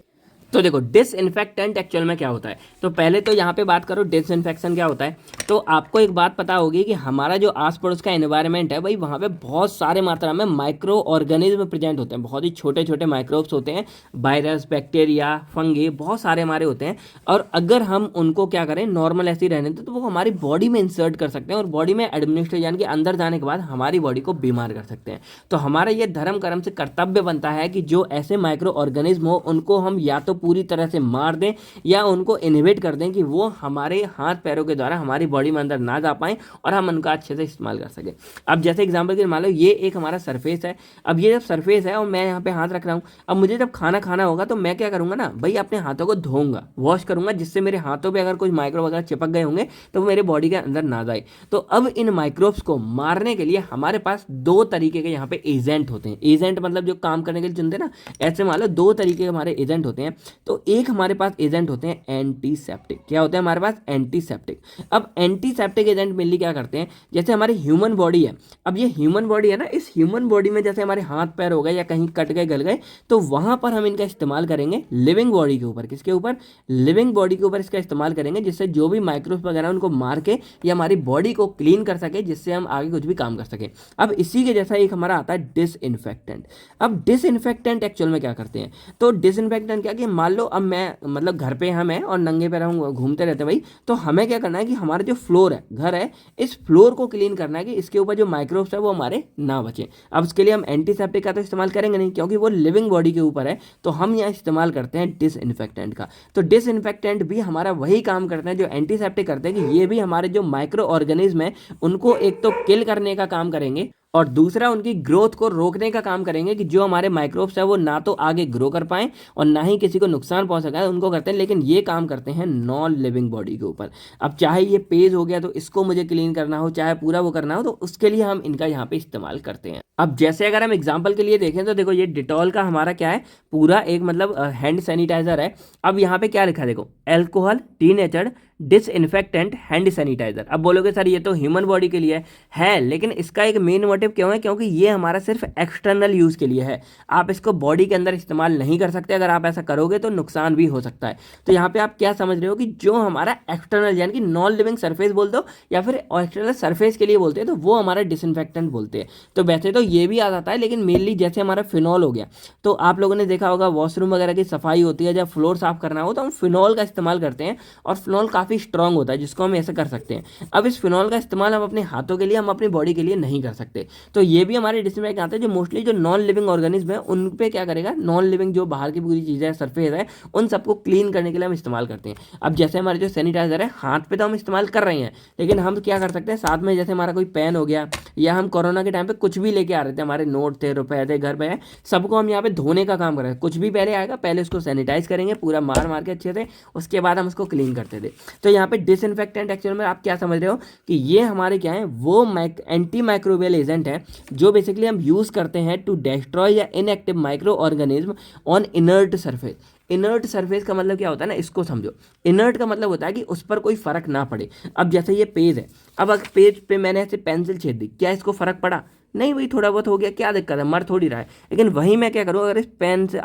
तो देखो डिसइंफेक्टेंट एक्चुअल में क्या होता है, तो पहले तो यहाँ पे बात करो डिसइंफेक्शन क्या होता है। तो आपको एक बात पता होगी कि हमारा जो आस पड़ोस का एनवायरनमेंट है भाई, वहाँ पे बहुत सारे मात्रा में माइक्रो ऑर्गेनिज्म प्रेजेंट होते हैं, बहुत ही छोटे छोटे माइक्रोब्स होते हैं, वायरस, बैक्टीरिया, फंगी, बहुत सारे हमारे होते हैं। और अगर हम उनको क्या करें, नॉर्मल ऐसे ही रहने दें, तो वो हमारी बॉडी में इंसर्ट कर सकते हैं और बॉडी में एडमिनिस्ट्रेट यानी कि अंदर जाने के बाद हमारी बॉडी को बीमार कर सकते हैं। तो हमारा ये धर्म कर्म से कर्तव्य बनता है कि जो ऐसे माइक्रो ऑर्गेनिज्म हो उनको हम या तो पूरी तरह से मार दें या उनको इनहिबिट कर दें कि वो हमारे हाथ पैरों के द्वारा हमारी बॉडी में अंदर ना जा पाएँ और हम उनका अच्छे से इस्तेमाल कर सकें। अब जैसे एग्जाम्पल के लिए मान लो ये एक हमारा सरफेस है। अब ये जब सरफेस है और मैं यहाँ पे हाथ रख रहा हूँ, अब मुझे जब खाना खाना होगा तो मैं क्या करूँगा ना भाई, अपने हाथों को धोऊंगा, वॉश करूँगा, जिससे मेरे हाथों पे अगर कुछ माइक्रो वगैरह चिपक गए होंगे तो वो मेरे बॉडी के अंदर ना जाए। तो अब इन माइक्रोब्स को मारने के लिए हमारे पास दो तरीके के यहाँ पे एजेंट होते हैं। एजेंट मतलब जो काम करने के लिए चुनते हैं ना, ऐसे मान लो दो तरीके के हमारे एजेंट होते हैं। तो एक हमारे पास एजेंट होते हैं एंटीसेप्टिक। क्या होता है हमारे पास? एंटीसेप्टिक। अब एंटीसेप्टिक एजेंट मेनली क्या करते हैं, जैसे हमारी ह्यूमन बॉडी है, अब ये ह्यूमन बॉडी है ना, इस ह्यूमन बॉडी में जैसे हमारे हाथ पैर हो गए या कहीं कट गए गल गए, तो वहां पर हम इनका इस्तेमाल करेंगे लिविंग बॉडी के ऊपर। किसके ऊपर? लिविंग बॉडी के ऊपर इसका इस्तेमाल करेंगे, जिससे जो भी माइक्रोब्स वगैरह उनको मार के या हमारी बॉडी को क्लीन कर सके, जिससे हम आगे कुछ भी काम कर सकें। अब इसी के जैसा एक हमारा आता है डिसइंफेक्टेंट। अब डिसइंफेक्टेंट एक्चुअल में क्या करते हैं, तो डिसइंफेक्टेंट क्या कि मान लो अब मैं मतलब घर पे हम हैं और नंगे पैर हम घूमते रहते हैं भाई, तो हमें क्या करना है कि हमारा जो फ्लोर है, घर है, इस फ्लोर को क्लीन करना है कि इसके ऊपर जो माइक्रोब्स है वो हमारे ना बचे। अब इसके लिए हम एंटीसेप्टिक का तो इस्तेमाल करेंगे नहीं, क्योंकि वो लिविंग बॉडी के ऊपर है, तो हम यहाँ इस्तेमाल करते हैं डिसइंफेक्टेंट का। तो डिसइंफेक्टेंट भी हमारा वही काम करते हैं जो एंटीसेप्टिक करते हैं, कि ये भी हमारे जो माइक्रो ऑर्गेनिज्म है उनको एक तो किल करने का काम करेंगे और दूसरा उनकी ग्रोथ को रोकने का काम करेंगे, कि जो हमारे माइक्रोब्स है वो ना तो आगे ग्रो कर पाएं और ना ही किसी को नुकसान पहुंच सका है, उनको करते हैं। लेकिन ये काम करते हैं नॉन लिविंग बॉडी के ऊपर। अब चाहे ये पेज हो गया तो इसको मुझे क्लीन करना हो, चाहे पूरा वो करना हो, तो उसके लिए हम इनका यहाँ पे इस्तेमाल करते हैं। अब जैसे अगर हम एग्जाम्पल के लिए देखें तो देखो, ये डिटॉल का हमारा क्या है, पूरा एक मतलब हैंड सैनिटाइजर है। अब यहाँ पे क्या लिखा है देखो, alcohol denatured disinfectant hand sanitiser. अब बोलोगे सर ये तो ह्यूमन बॉडी के लिए है, लेकिन इसका एक मेन मोटिव क्यों है, क्योंकि ये हमारा सिर्फ एक्सटर्नल यूज़ के लिए है। आप इसको बॉडी के अंदर इस्तेमाल नहीं कर सकते, अगर आप ऐसा करोगे तो नुकसान भी हो सकता है। तो यहाँ पे आप क्या समझ रहे हो कि जो हमारा एक्सटर्नल यानी कि नॉन लिविंग सरफेस बोल दो या फिर एक्सटर्नल सरफेस के लिए बोलते हैं, तो वो हमारा डिसइंफेक्टेंट बोलते हैं। तो वैसे तो ये भी आ जाता है, लेकिन मेनली जैसे हमारा फिनॉल हो गया, तो आप लोगों ने देखा होगा वॉशरूम वगैरह की सफाई होती है, जब फ्लोर साफ करना हो तो हम फिनॉल का इस्तेमाल करते हैं, और फिनॉल काफ़ी स्ट्रॉन्ग होता है जिसको हम ऐसे कर सकते हैं। अब इस फिनॉल का इस्तेमाल हम अपने हाथों के लिए, हम अपनी बॉडी के लिए नहीं कर सकते। तो ये भी हमारे डिसइंफेक्ट आते हैं, जो मोस्टली जो नॉन लिविंग ऑर्गेनिज्म है उन पे क्या करेगा, नॉन लिविंग जो बाहर की पूरी चीज़ें है, सरफेस है, उन सबको क्लीन करने के लिए हम इस्तेमाल करते हैं। अब जैसे हमारे जो सैनिटाइजर है हाथ पे तो हम इस्तेमाल कर रहे हैं, लेकिन हम क्या कर सकते हैं साथ में, जैसे हमारा कोई पेन हो गया या हम कोरोना के टाइम पे कुछ भी लेके आ रहे थे, हमारे नोट थे, रुपए थे, घर पे है, सबको हम यहाँ पे धोने का काम कर रहे हैं। कुछ भी पहले आएगा, पहले उसको सैनिटाइज करेंगे पूरा मार मार के अच्छे से, उसके बाद हम उसको क्लीन करते थे। तो यहाँ पे डिसइंफेक्टेंट एक्चुअल में आप क्या समझ रहे हो कि ये हमारे क्या है, वो एंटी माइक्रोबियल एजेंट है, जो बेसिकली हम यूज करते हैं टू डिस्ट्रॉय या inactive micro organism on inert surface. Inert surface का मतलब क्या होता है ना, इसको समझो। इनर्ट का मतलब होता है कि उस पर कोई फर्क ना पड़े। अब जैसे ये पेज है, अब अगर पेज पे मैंने ऐसे पेंसिल छेद दी, क्या इसको फर्क पड़ा? नहीं भाई, थोड़ा बहुत हो गया, क्या दिक्कत है, मर थोड़ी रहा है। लेकिन वही मैं क्या करूँ, अगर इस पेन से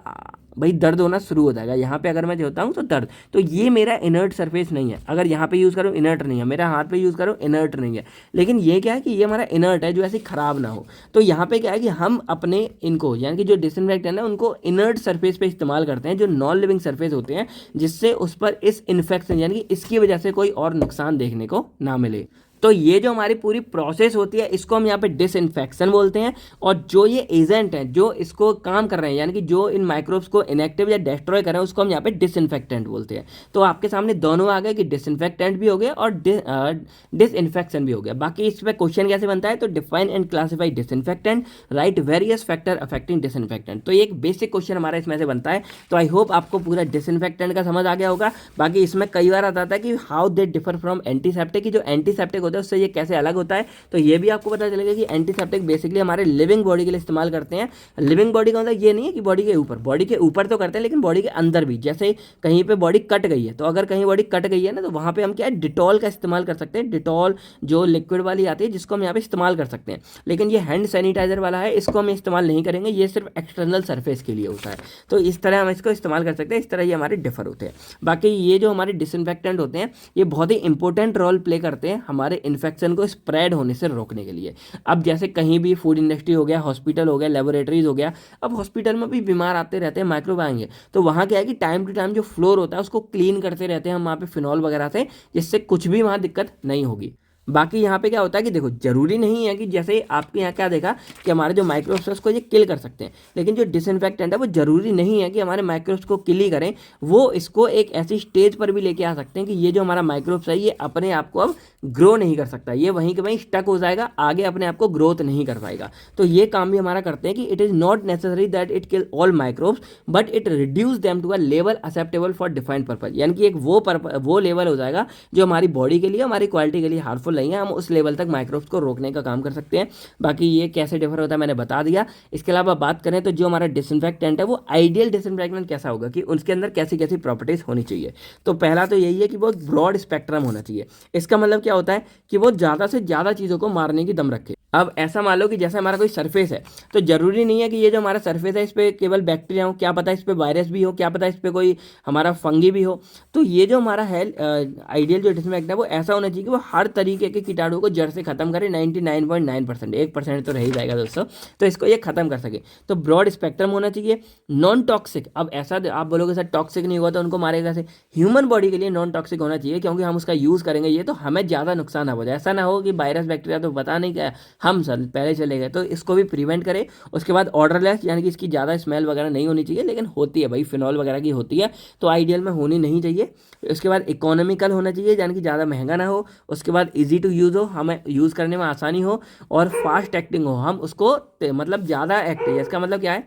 भाई दर्द होना शुरू हो जाएगा, यहाँ पे अगर मैं होता हूँ तो दर्द, तो ये मेरा इनर्ट सरफेस नहीं है। अगर यहाँ पे यूज़ करूँ इनर्ट नहीं है, मेरा हाथ पे यूज़ करूँ इनर्ट नहीं है। लेकिन ये क्या है कि ये हमारा इनर्ट है, जो ऐसे ख़राब ना हो। तो यहाँ पे क्या है कि हम अपने इनको यानी कि जो डिसइंफेक्टेंट है उनको इनर्ट सरफेस पे इस्तेमाल करते हैं, जो नॉन लिविंग सरफेस होते हैं, जिससे उस पर इस इन्फेक्शन यानी कि इसकी वजह से कोई और नुकसान देखने को ना मिले। तो ये जो हमारी पूरी प्रोसेस होती है इसको हम यहाँ पे डिसइंफेक्शन बोलते हैं। और जो ये एजेंट हैं जो इसको काम कर रहे हैं, यानी कि जो इन माइक्रोब्स को इनएक्टिव या डिस्ट्रॉय कर रहे हैं, उसको हम यहाँ पे डिसइंफेक्टेंट बोलते हैं। तो आपके सामने दोनों आ गए कि डिसइंफेक्टेंट भी हो गया और डिसइंफेक्शन भी हो गया। बाकी इस पर क्वेश्चन कैसे बनता है, तो define and classify disinfectant, right various factor affecting disinfectant. तो ये एक बेसिक क्वेश्चन हमारा इसमें से बनता है। तो आई होप आपको पूरा डिसइंफेक्टेंट का समझ आ गया होगा। बाकी इसमें कई बार आता है कि how they differ from antiseptic, की जो एंटीसेप्टिक होता है उससे ये कैसे अलग होता है। तो ये भी आपको पता चलेगा कि एंटीसेप्टिक बेसिकली हमारे लिविंग बॉडी के लिए इस्तेमाल करते हैं। लिविंग बॉडी का मतलब ये नहीं है कि बॉडी के ऊपर तो करते हैं, लेकिन बॉडी के अंदर भी। जैसे कहीं पे बॉडी कट गई है, तो अगर कहीं बॉडी कट गई है ना, तो वहाँ पे हम क्या है, डिटॉल का इस्तेमाल कर सकते हैं। डिटॉल जो लिक्विड वाली आती है, जिसको हम यहाँ पे इस्तेमाल कर सकते हैं। लेकिन ये हैंड सैनिटाइजर वाला है, इसको हम इस्तेमाल नहीं करेंगे, ये सिर्फ एक्सटर्नल सरफेस के लिए होता है। तो इस तरह हम इसको इस्तेमाल कर सकते हैं, इस तरह ये हमारे डिफर होते हैं। बाकी ये जो हमारे डिसइंफेक्टेंट होते हैं, ये बहुत ही इंपॉर्टेंट रोल प्ले करते हैं हमारे इन्फेक्शन को स्प्रेड होने से रोकने के लिए। अब जैसे कहीं भी फूड इंडस्ट्री हो गया, हॉस्पिटल हो गया, लेबोरेटरीज हो गया, अब हॉस्पिटल में भी बीमार आते रहते हैं, माइक्रोब आएंगे, तो वहाँ क्या है कि टाइम टू टाइम जो फ्लोर होता है उसको क्लीन करते रहते हैं हम वहाँ पे फिनॉल वगैरह से, जिससे कुछ भी वहाँ दिक्कत नहीं होगी। बाकी यहाँ पे क्या होता है कि देखो जरूरी नहीं है कि जैसे आपके यहाँ क्या देखा कि हमारे जो माइक्रोब्स है उसको ये किल कर सकते हैं, लेकिन जो डिसइंफेक्टेंट है वो जरूरी नहीं है कि हमारे माइक्रोब्स को किल ही करें, वो इसको एक ऐसी स्टेज पर भी लेके आ सकते हैं कि ये जो हमारा माइक्रोब्स है ये अपने आप को अब ग्रो नहीं कर सकता, ये वहीं के वहीं स्टक हो जाएगा, आगे अपने आप को ग्रोथ नहीं कर पाएगा। तो ये काम भी हमारा करते हैं कि it is not necessary that it kill all microbes but it reduce them to a level acceptable for defined purpose, यानी कि एक वो लेवल हो जाएगा जो हमारी बॉडी के लिए, हमारी क्वालिटी के लिए हार्मफुल नहीं है, हम उस लेवल तक माइक्रोब्स को रोकने का काम कर सकते हैं। बाकी ये कैसे डिफर होता है मैंने बता दिया। इसके अलावा बात करें तो जो हमारा डिसइंफेक्टेंट है वो आइडियल डिसइंफेक्टेंट कैसा होगा कि उसके अंदर कैसी कैसी प्रॉपर्टीज होनी चाहिए। तो पहला तो यही है कि वो ब्रॉड स्पेक्ट्रम होना चाहिए। इसका मतलब क्या होता है कि वो ज़्यादा से ज़्यादा चीज़ों को मारने की दम रखे। अब ऐसा मान लो कि जैसे हमारा कोई सरफेस है, तो जरूरी नहीं है कि ये जो हमारा सरफेस है इस पर केवल बैक्टीरिया हो, क्या पता इस पर वायरस भी हो, क्या पता इस पर कोई हमारा फंगी भी हो। तो ये जो हमारा है आइडियल जो डिसइंफेक्टेंट है वो ऐसा होना चाहिए कि वो हर तरीके के कीटाणु को जड़ से खत्म करे 99.9%, 1% तो रह ही जाएगा दोस्तों, तो इसको ये खत्म कर सके। तो ब्रॉड स्पेक्ट्रम होना चाहिए, नॉन टॉक्सिक। अब ऐसा आप बोलोगे सर टॉक्सिक नहीं हुआ तो उनको मारेगा कैसे, ह्यूमन बॉडी के लिए नॉन टॉक्सिक होना चाहिए, क्योंकि हम उसका यूज़ करेंगे ये तो हमें ज़्यादा नुकसान ना हो जाए। ऐसा ना हो कि वायरस बैक्टीरिया तो पता नहीं क्या हम सर पहले चले गए, तो इसको भी प्रिवेंट करें। उसके बाद ऑर्डरलेस, यानी कि इसकी ज़्यादा स्मेल वगैरह नहीं होनी चाहिए, लेकिन होती है भाई, फिनॉल वगैरह की होती है, तो आइडियल में होनी नहीं चाहिए। उसके बाद इकोनॉमिकल होना चाहिए, यानी कि ज़्यादा महंगा ना हो। उसके बाद इजी टू यूज़ हो, हमें यूज़ करने में आसानी हो, और फास्ट एक्टिंग हो, हम उसको मतलब ज़्यादा एक्टिव, इसका मतलब क्या है,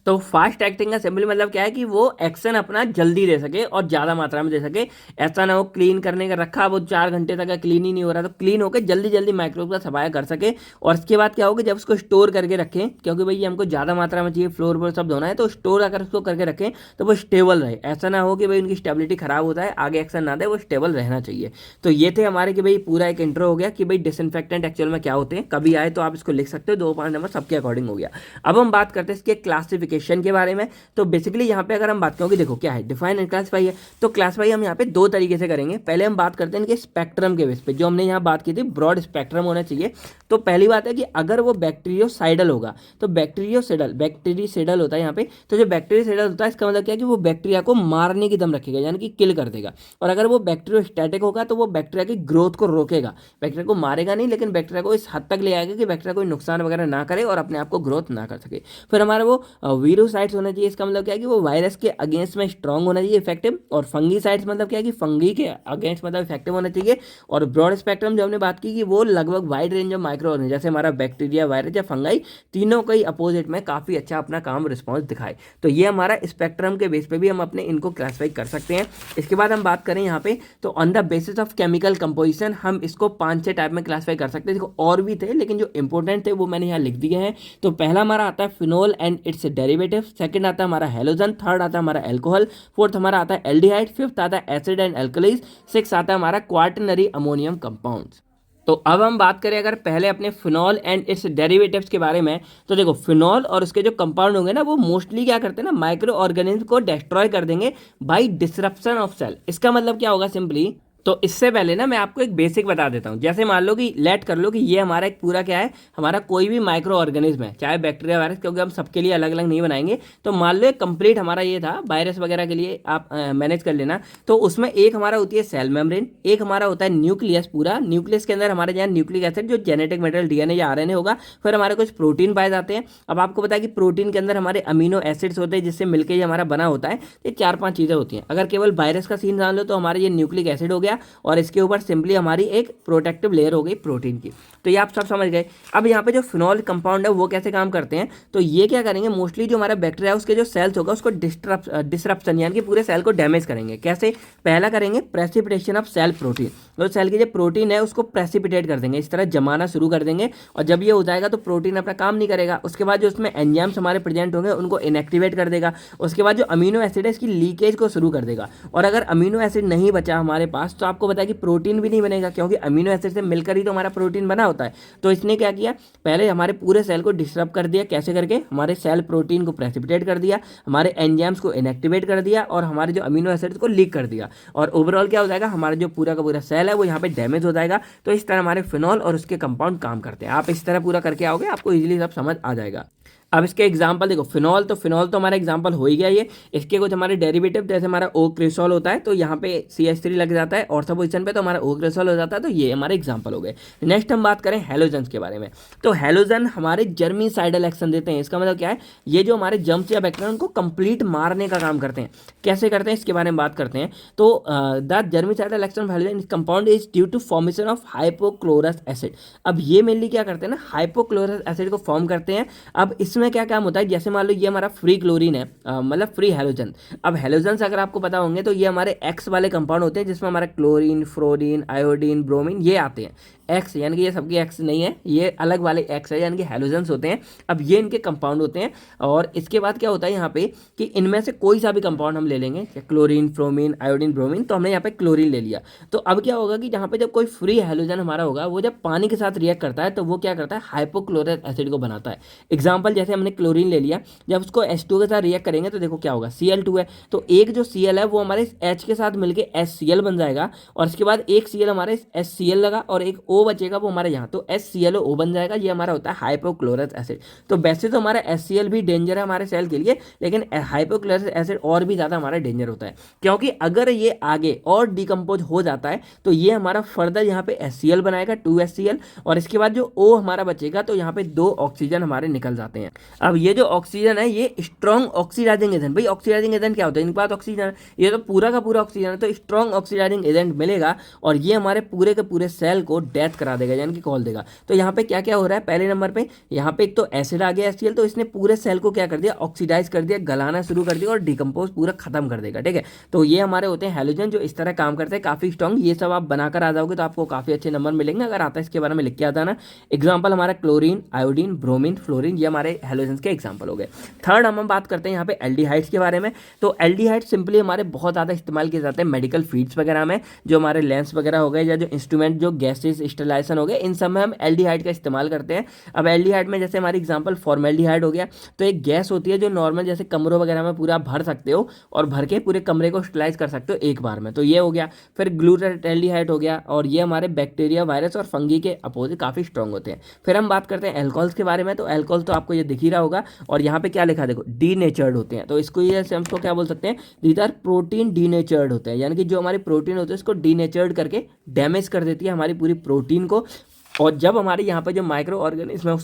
तो फास्ट एक्टिंग का सिंपली मतलब क्या है कि वो एक्शन अपना जल्दी दे सके और ज़्यादा मात्रा में दे सके। ऐसा ना हो क्लीन करने का रखा वो 4 घंटे तक क्लीन ही नहीं हो रहा, तो क्लीन होकर जल्दी जल्दी माइक्रोब का सफाया कर सके। और इसके बाद क्या होगा, जब उसको स्टोर करके रखें, क्योंकि भाई हमको ज़्यादा मात्रा में चाहिए, फ्लोर पर सब धोना है, तो स्टोर अगर उसको करके रखें तो वो स्टेबल रहे। ऐसा ना हो कि भाई उनकी स्टेबिलिटी खराब होता है, आगे एक्शन ना दे, वो स्टेबल रहना चाहिए। तो ये थे हमारे कि भाई पूरा एक इंट्रो हो गया कि भाई डिसइंफेक्टेंट एक्चुअल में क्या होते हैं, कभी आए तो आप इसको लिख सकते हो, 2-5 नंबर सबके अकॉर्डिंग हो गया। अब हम बात करते हैं इसके क्लासिफिकेशन के बारे में। तो बेसिकली यहाँ पे अगर हम बात करेंगे, देखो क्या है, डिफाइन एंड क्लासिफाई है, तो क्लासिफाई हम यहाँ पे 2 तरीके से करेंगे। पहले हम बात करते हैं इनके स्पेक्ट्रम के बेस पे, जो हमने यहाँ बात की थी ब्रॉड स्पेक्ट्रम होना चाहिए। तो पहली बात है कि अगर वो बैक्टीरियोसाइडल होगा, तो बैक्टीरियोसाइडल होता है यहाँ पे, तो जो बैक्टीरियोसाइडल होता है इसका मतलब क्या है कि वो बैक्टीरिया को मारने की दम रखेगा, यानी कि किल कर देगा। और अगर वो बैक्टीरियोस्टैटिक होगा तो वो बैक्टीरिया की ग्रोथ को रोकेगा, बैक्टीरिया को मारेगा नहीं, लेकिन बैक्टीरिया को इस हद तक ले आएगा कि बैक्टीरिया कोई नुकसान वगैरह ना करे और अपने आप को ग्रोथ ना कर सके। फिर हमारा वो वीरोसाइट्स होना चाहिए, इसका मतलब क्या है कि वो वायरस के अगेंस्ट में स्ट्रांग होना चाहिए, इफेक्टिव। और फंगीसाइड्स मतलब क्या है कि फंगी के अगेंस्ट मतलब इफेक्टिव होना चाहिए। और ब्रॉड स्पेक्ट्रम जो हमने बात की कि वो लगभग wide range of micro organism, जैसे हमारा बैक्टीरिया, वायरस या फंगाई, तीनों का ही अपोजिट में काफ़ी अच्छा अपना काम रिस्पॉन्स दिखाए। तो ये हमारा स्पेक्ट्रम के बेस पे भी हम अपने इनको क्लासीफाई कर सकते हैं। इसके बाद हम बात करें यहाँ पे, तो on the basis of chemical composition हम इसको 5-6 टाइप में क्लासीफाई कर सकते हैं। देखो और भी थे, लेकिन जो इंपॉर्टेंट थे वो मैंने यहाँ लिख दिए हैं। तो पहला हमारा आता है phenol and it's derivative, second आता है हमारा हेलोजन, थर्ड आता है हमारा एल्कोहल, फोर्थ हमारा आता है एल्डिहाइड, फिफ्थ आता है एसिड एंड एल्कलीज, सिक्स आता है हमारा क्वाटरनरी अमोनियम कंपाउंड्स। तो अब हम बात करें अगर पहले अपने फिनॉल एंड इट्स डेरिवेटिव्स के बारे में, तो देखो फिनॉल और उसके जो कंपाउंड होंगे ना, वो मोस्टली क्या करते हैं ना, माइक्रो ऑर्गेनिज्म को डिस्ट्रॉय कर देंगे बाय डिसरप्शन ऑफ सेल। इसका मतलब क्या होगा सिंपली, तो इससे पहले ना मैं आपको एक बेसिक बता देता हूँ। जैसे मान लो कि लेट कर लो कि ये हमारा एक पूरा क्या है, हमारा कोई भी माइक्रो ऑर्गेनिज्म है, चाहे बैक्टीरिया वायरस, क्योंकि हम सबके लिए अलग अलग नहीं बनाएंगे। तो मान लो कंप्लीट हमारा ये था, वायरस वगैरह के लिए आप मैनेज कर लेना। तो उसमें एक हमारा होती है सेल मेम्ब्रेन, एक हमारा होता है न्यूक्लियस, पूरा न्यूक्लियस के अंदर हमारे यहाँ न्यूक्लिक एसिड जो जेनेटिक मटेरियल डीएनए या आरएनए होगा, फिर हमारे कुछ प्रोटीन पाए जाते हैं। अब आपको पता है कि प्रोटीन के अंदर हमारे अमीनो एसिड्स होते हैं जिससे मिलकर ये हमारा बना होता है। ये 4-5 चीज़ें होती हैं। अगर केवल वायरस का सीन जान लो तो हमारे ये न्यूक्लिक एसिड हो गया, और इसके ऊपर सिंपली हमारी एक प्रोटेक्टिव लेयर हो गई प्रोटीन की। तो ये आप सब समझ गए। अब यहाँ पे जो फिनॉल कंपाउंड है वो कैसे काम करते हैं, तो ये क्या करेंगे, मोस्टली जो हमारा बैक्टीरिया है उसके जो सेल्स होगा उसको डिस्ट्रप्शन यानी कि पूरे सेल को डैमेज करेंगे। कैसे, पहला करेंगे प्रेसिपिटेशन ऑफ सेल प्रोटीन, तो सेल की जो प्रोटीन है उसको प्रेसिपिटेट कर देंगे, इस तरह जमाना शुरू कर देंगे। और जब ये हो जाएगा तो प्रोटीन अपना काम नहीं करेगा। उसके बाद जो उसमें एंजाइम्स हमारे प्रेजेंट होंगे उनको इनएक्टिवेट कर देगा। उसके बाद जो अमीनो एसिड है इसकी लीकेज को शुरू कर देगा। और अगर अमीनो एसिड नहीं बचा हमारे पास तो आपको बताया कि प्रोटीन भी नहीं बनेगा, क्योंकि अमीनो एसिड से मिलकर ही तो हमारा प्रोटीन बना होता है। तो इसने क्या किया, पहले हमारे पूरे सेल को डिस्टर्ब कर दिया। कैसे करके, हमारे सेल प्रोटीन को प्रेसिपिटेट कर दिया, हमारे एंजाइम्स को इनएक्टिवेट कर दिया, और हमारे जो अमीनो एसिड को लीक कर दिया। और ओवरऑल क्या हो जाएगा, हमारा जो पूरा का पूरा सेल है वो यहाँ पे डैमेज हो जाएगा। तो इस तरह हमारे फिनॉल और उसके कंपाउंड काम करते हैं। आप इस तरह पूरा करके आओगे, आपको इजीली सब समझ आ जाएगा। अब इसके एग्जाम्पल देखो, फिनॉल तो हमारा एग्जाम्पल हो ही गया ये। इसके कुछ हमारे डेरिवेटिव जैसे हमारा ओ क्रिसॉल होता है तो यहाँ पे CH3 लग जाता है ऑर्थो पोजीशन पे, तो हमारा ओ क्रिसॉल हो जाता है। तो ये हमारे एग्जाम्पल हो गए। नेक्स्ट हम बात करें हेलोजन के बारे में। तो हेलोजन हमारे जर्मीसाइडल एक्शन देते हैं। इसका मतलब क्या है, ये जो हमारे जम्स या बैक्टीरिया उनको कंप्लीट मारने का काम करते हैं। कैसे करते हैं इसके बारे में बात करते हैं। तो the germicidal action of halogen compound is due to formation of hypochlorous acid. अब ये मेनली क्या करते हैं ना, हाइपोक्लोरस एसिड को फॉर्म करते हैं। अब इसमें क्या काम होता है, जैसे मान लो ये हमारा फ्री क्लोरीन है, मतलब फ्री हेलोजन। अब हेलोजन अगर आपको पता होंगे तो ये हमारे एक्स वाले कंपाउंड होते हैं, जिसमें हमारा क्लोरीन, फ्लोरीन, आयोडीन, ब्रोमीन ये आते हैं। एक्स यानी कि ये सबके एक्स नहीं है, ये अलग वाले एक्स है, यानी कि हेलोजन्स होते हैं। अब ये इनके कंपाउंड होते हैं। और इसके बाद क्या होता है यहाँ पे कि इनमें से कोई सा भी कंपाउंड हम ले लेंगे, क्लोरीन, फ्रोमीन, आयोडीन, ब्रोमीन, तो हमने यहाँ पे क्लोरीन ले लिया। तो अब क्या होगा कि जहाँ पे जब कोई फ्री हेलोजन हमारा होगा, वो जब पानी के साथ रिएक्ट करता है तो वो क्या करता है, हाइपोक्लोरस एसिड को बनाता है। एग्जाम्पल जैसे हमने क्लोरीन ले लिया, जब उसको H2 के साथ रिएक्ट करेंगे तो देखो क्या होगा, Cl2 है। तो एक जो Cl है वो हमारे H के साथ मिलकर HCl बन जाएगा, और इसके बाद एक Cl हमारे HCl लगा और एक O बचेगा वो हमारे यहाँ, तो HClO बन जाएगा। ये हमारा होता है हाइपोक्लोरस एसिड। तो वैसे तो हमारा HCl भी डेंजर है हमारे सेल के लिए, लेकिन हाइपोक्लोरस एसिड और भी ज़्यादा हमारा डेंजर होता है, क्योंकि अगर ये आगे और डिकम्पोज हो जाता है तो ये हमारा फर्दर यहाँ पे HCl बनाएगा 2HCl, और इसके बाद जो O हमारा बचेगा तो यहाँ पे 2 ऑक्सीजन हमारे निकल जाते हैं। अब ये जो ऑक्सीजन है ये स्ट्रॉन्ग ऑक्सीडाइजिंग एजेंट, भाई ऑक्सीडाइजिंग एजेंट क्या होता है, इनके पास ऑक्सीजन है, ये तो पूरा का पूरा ऑक्सीजन है, तो स्ट्रॉन्ग ऑक्सीडाइजिंग एजेंट मिलेगा और ये हमारे पूरे के पूरे सेल को डेथ करा देगा, यानी कि खोल देगा। तो यहाँ पे क्या क्या हो रहा है, पहले नंबर पे यहाँ पे एक तो एसिड आ गया HCl, तो इसने पूरे सेल को क्या कर दिया, ऑक्सीडाइज कर दिया, गलाना शुरू कर दिया और डिकम्पोज पूरा खत्म कर देगा। ठीक है, तो ये हमारे होते हैं हेलोजन जो इस तरह काम करते हैं, काफी स्ट्रॉन्ग। ये सब आप बनाकर आ जाओगे तो आपको काफी अच्छे नंबर मिलेंगे, अगर आता है इसके बारे में लिख के आता ना। एग्जाम्पल हमारा क्लोरीन, आयोडीन, ब्रोमीन, फ्लोरीन, ये हमारे हेलोजन के एग्जाम्पल हो गए। थर्ड हम बात करते हैं यहाँ पे एल्डिहाइड्स के बारे में। तो एल्डिहाइड सिंपली हमारे बहुत ज़्यादा इस्तेमाल किए जाते हैं मेडिकल फीड्स वगैरह में, जो हमारे लेंस वगैरह हो गए या जो इंस्ट्रूमेंट जो गैसेस स्टरलाइजेशन हो गए, इन सब में हम एल्डिहाइड का इस्तेमाल करते हैं। अब एल्डिहाइड में जैसे हमारी एग्जांपल फॉर्मेल्डिहाइड हो गया, तो एक गैस होती है जो नॉर्मल जैसे कमरों वगैरह में पूरा भर सकते हो और भर के पूरे कमरे को स्टरलाइज कर सकते हो एक बार में, तो ये हो गया। फिर ग्लूटाल्डिहाइड हो गया, और ये हमारे बैक्टीरिया, वायरस और फंगी के अपोजिट काफ़ी स्ट्रॉन्ग होते हैं। फिर हम बात करते हैं एल्कोहल्स के बारे में। तो एल्कोहल तो आपको ये दिख ही रहा होगा, और यहाँ पे क्या लिखा देखो, डीनेचर्ड होते हैं। तो इसको ये हम इसको क्या बोल सकते हैं, दीज आर प्रोटीन डीनेचर्ड होते हैं, यानी कि जो हमारे प्रोटीन होते हैं उसको डीनेचर्ड करके डैमेज कर देती है हमारी पूरी प्रोटीन को। और जब हमारे यहाँ पे जो माइक्रो ऑर्गेनिज्म है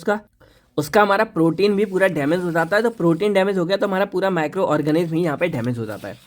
उसका हमारा प्रोटीन भी पूरा डैमेज हो जाता है। तो प्रोटीन डैमेज हो गया तो हमारा पूरा माइक्रो ऑर्गेनिज्म ही यहाँ पे डैमेज हो जाता है।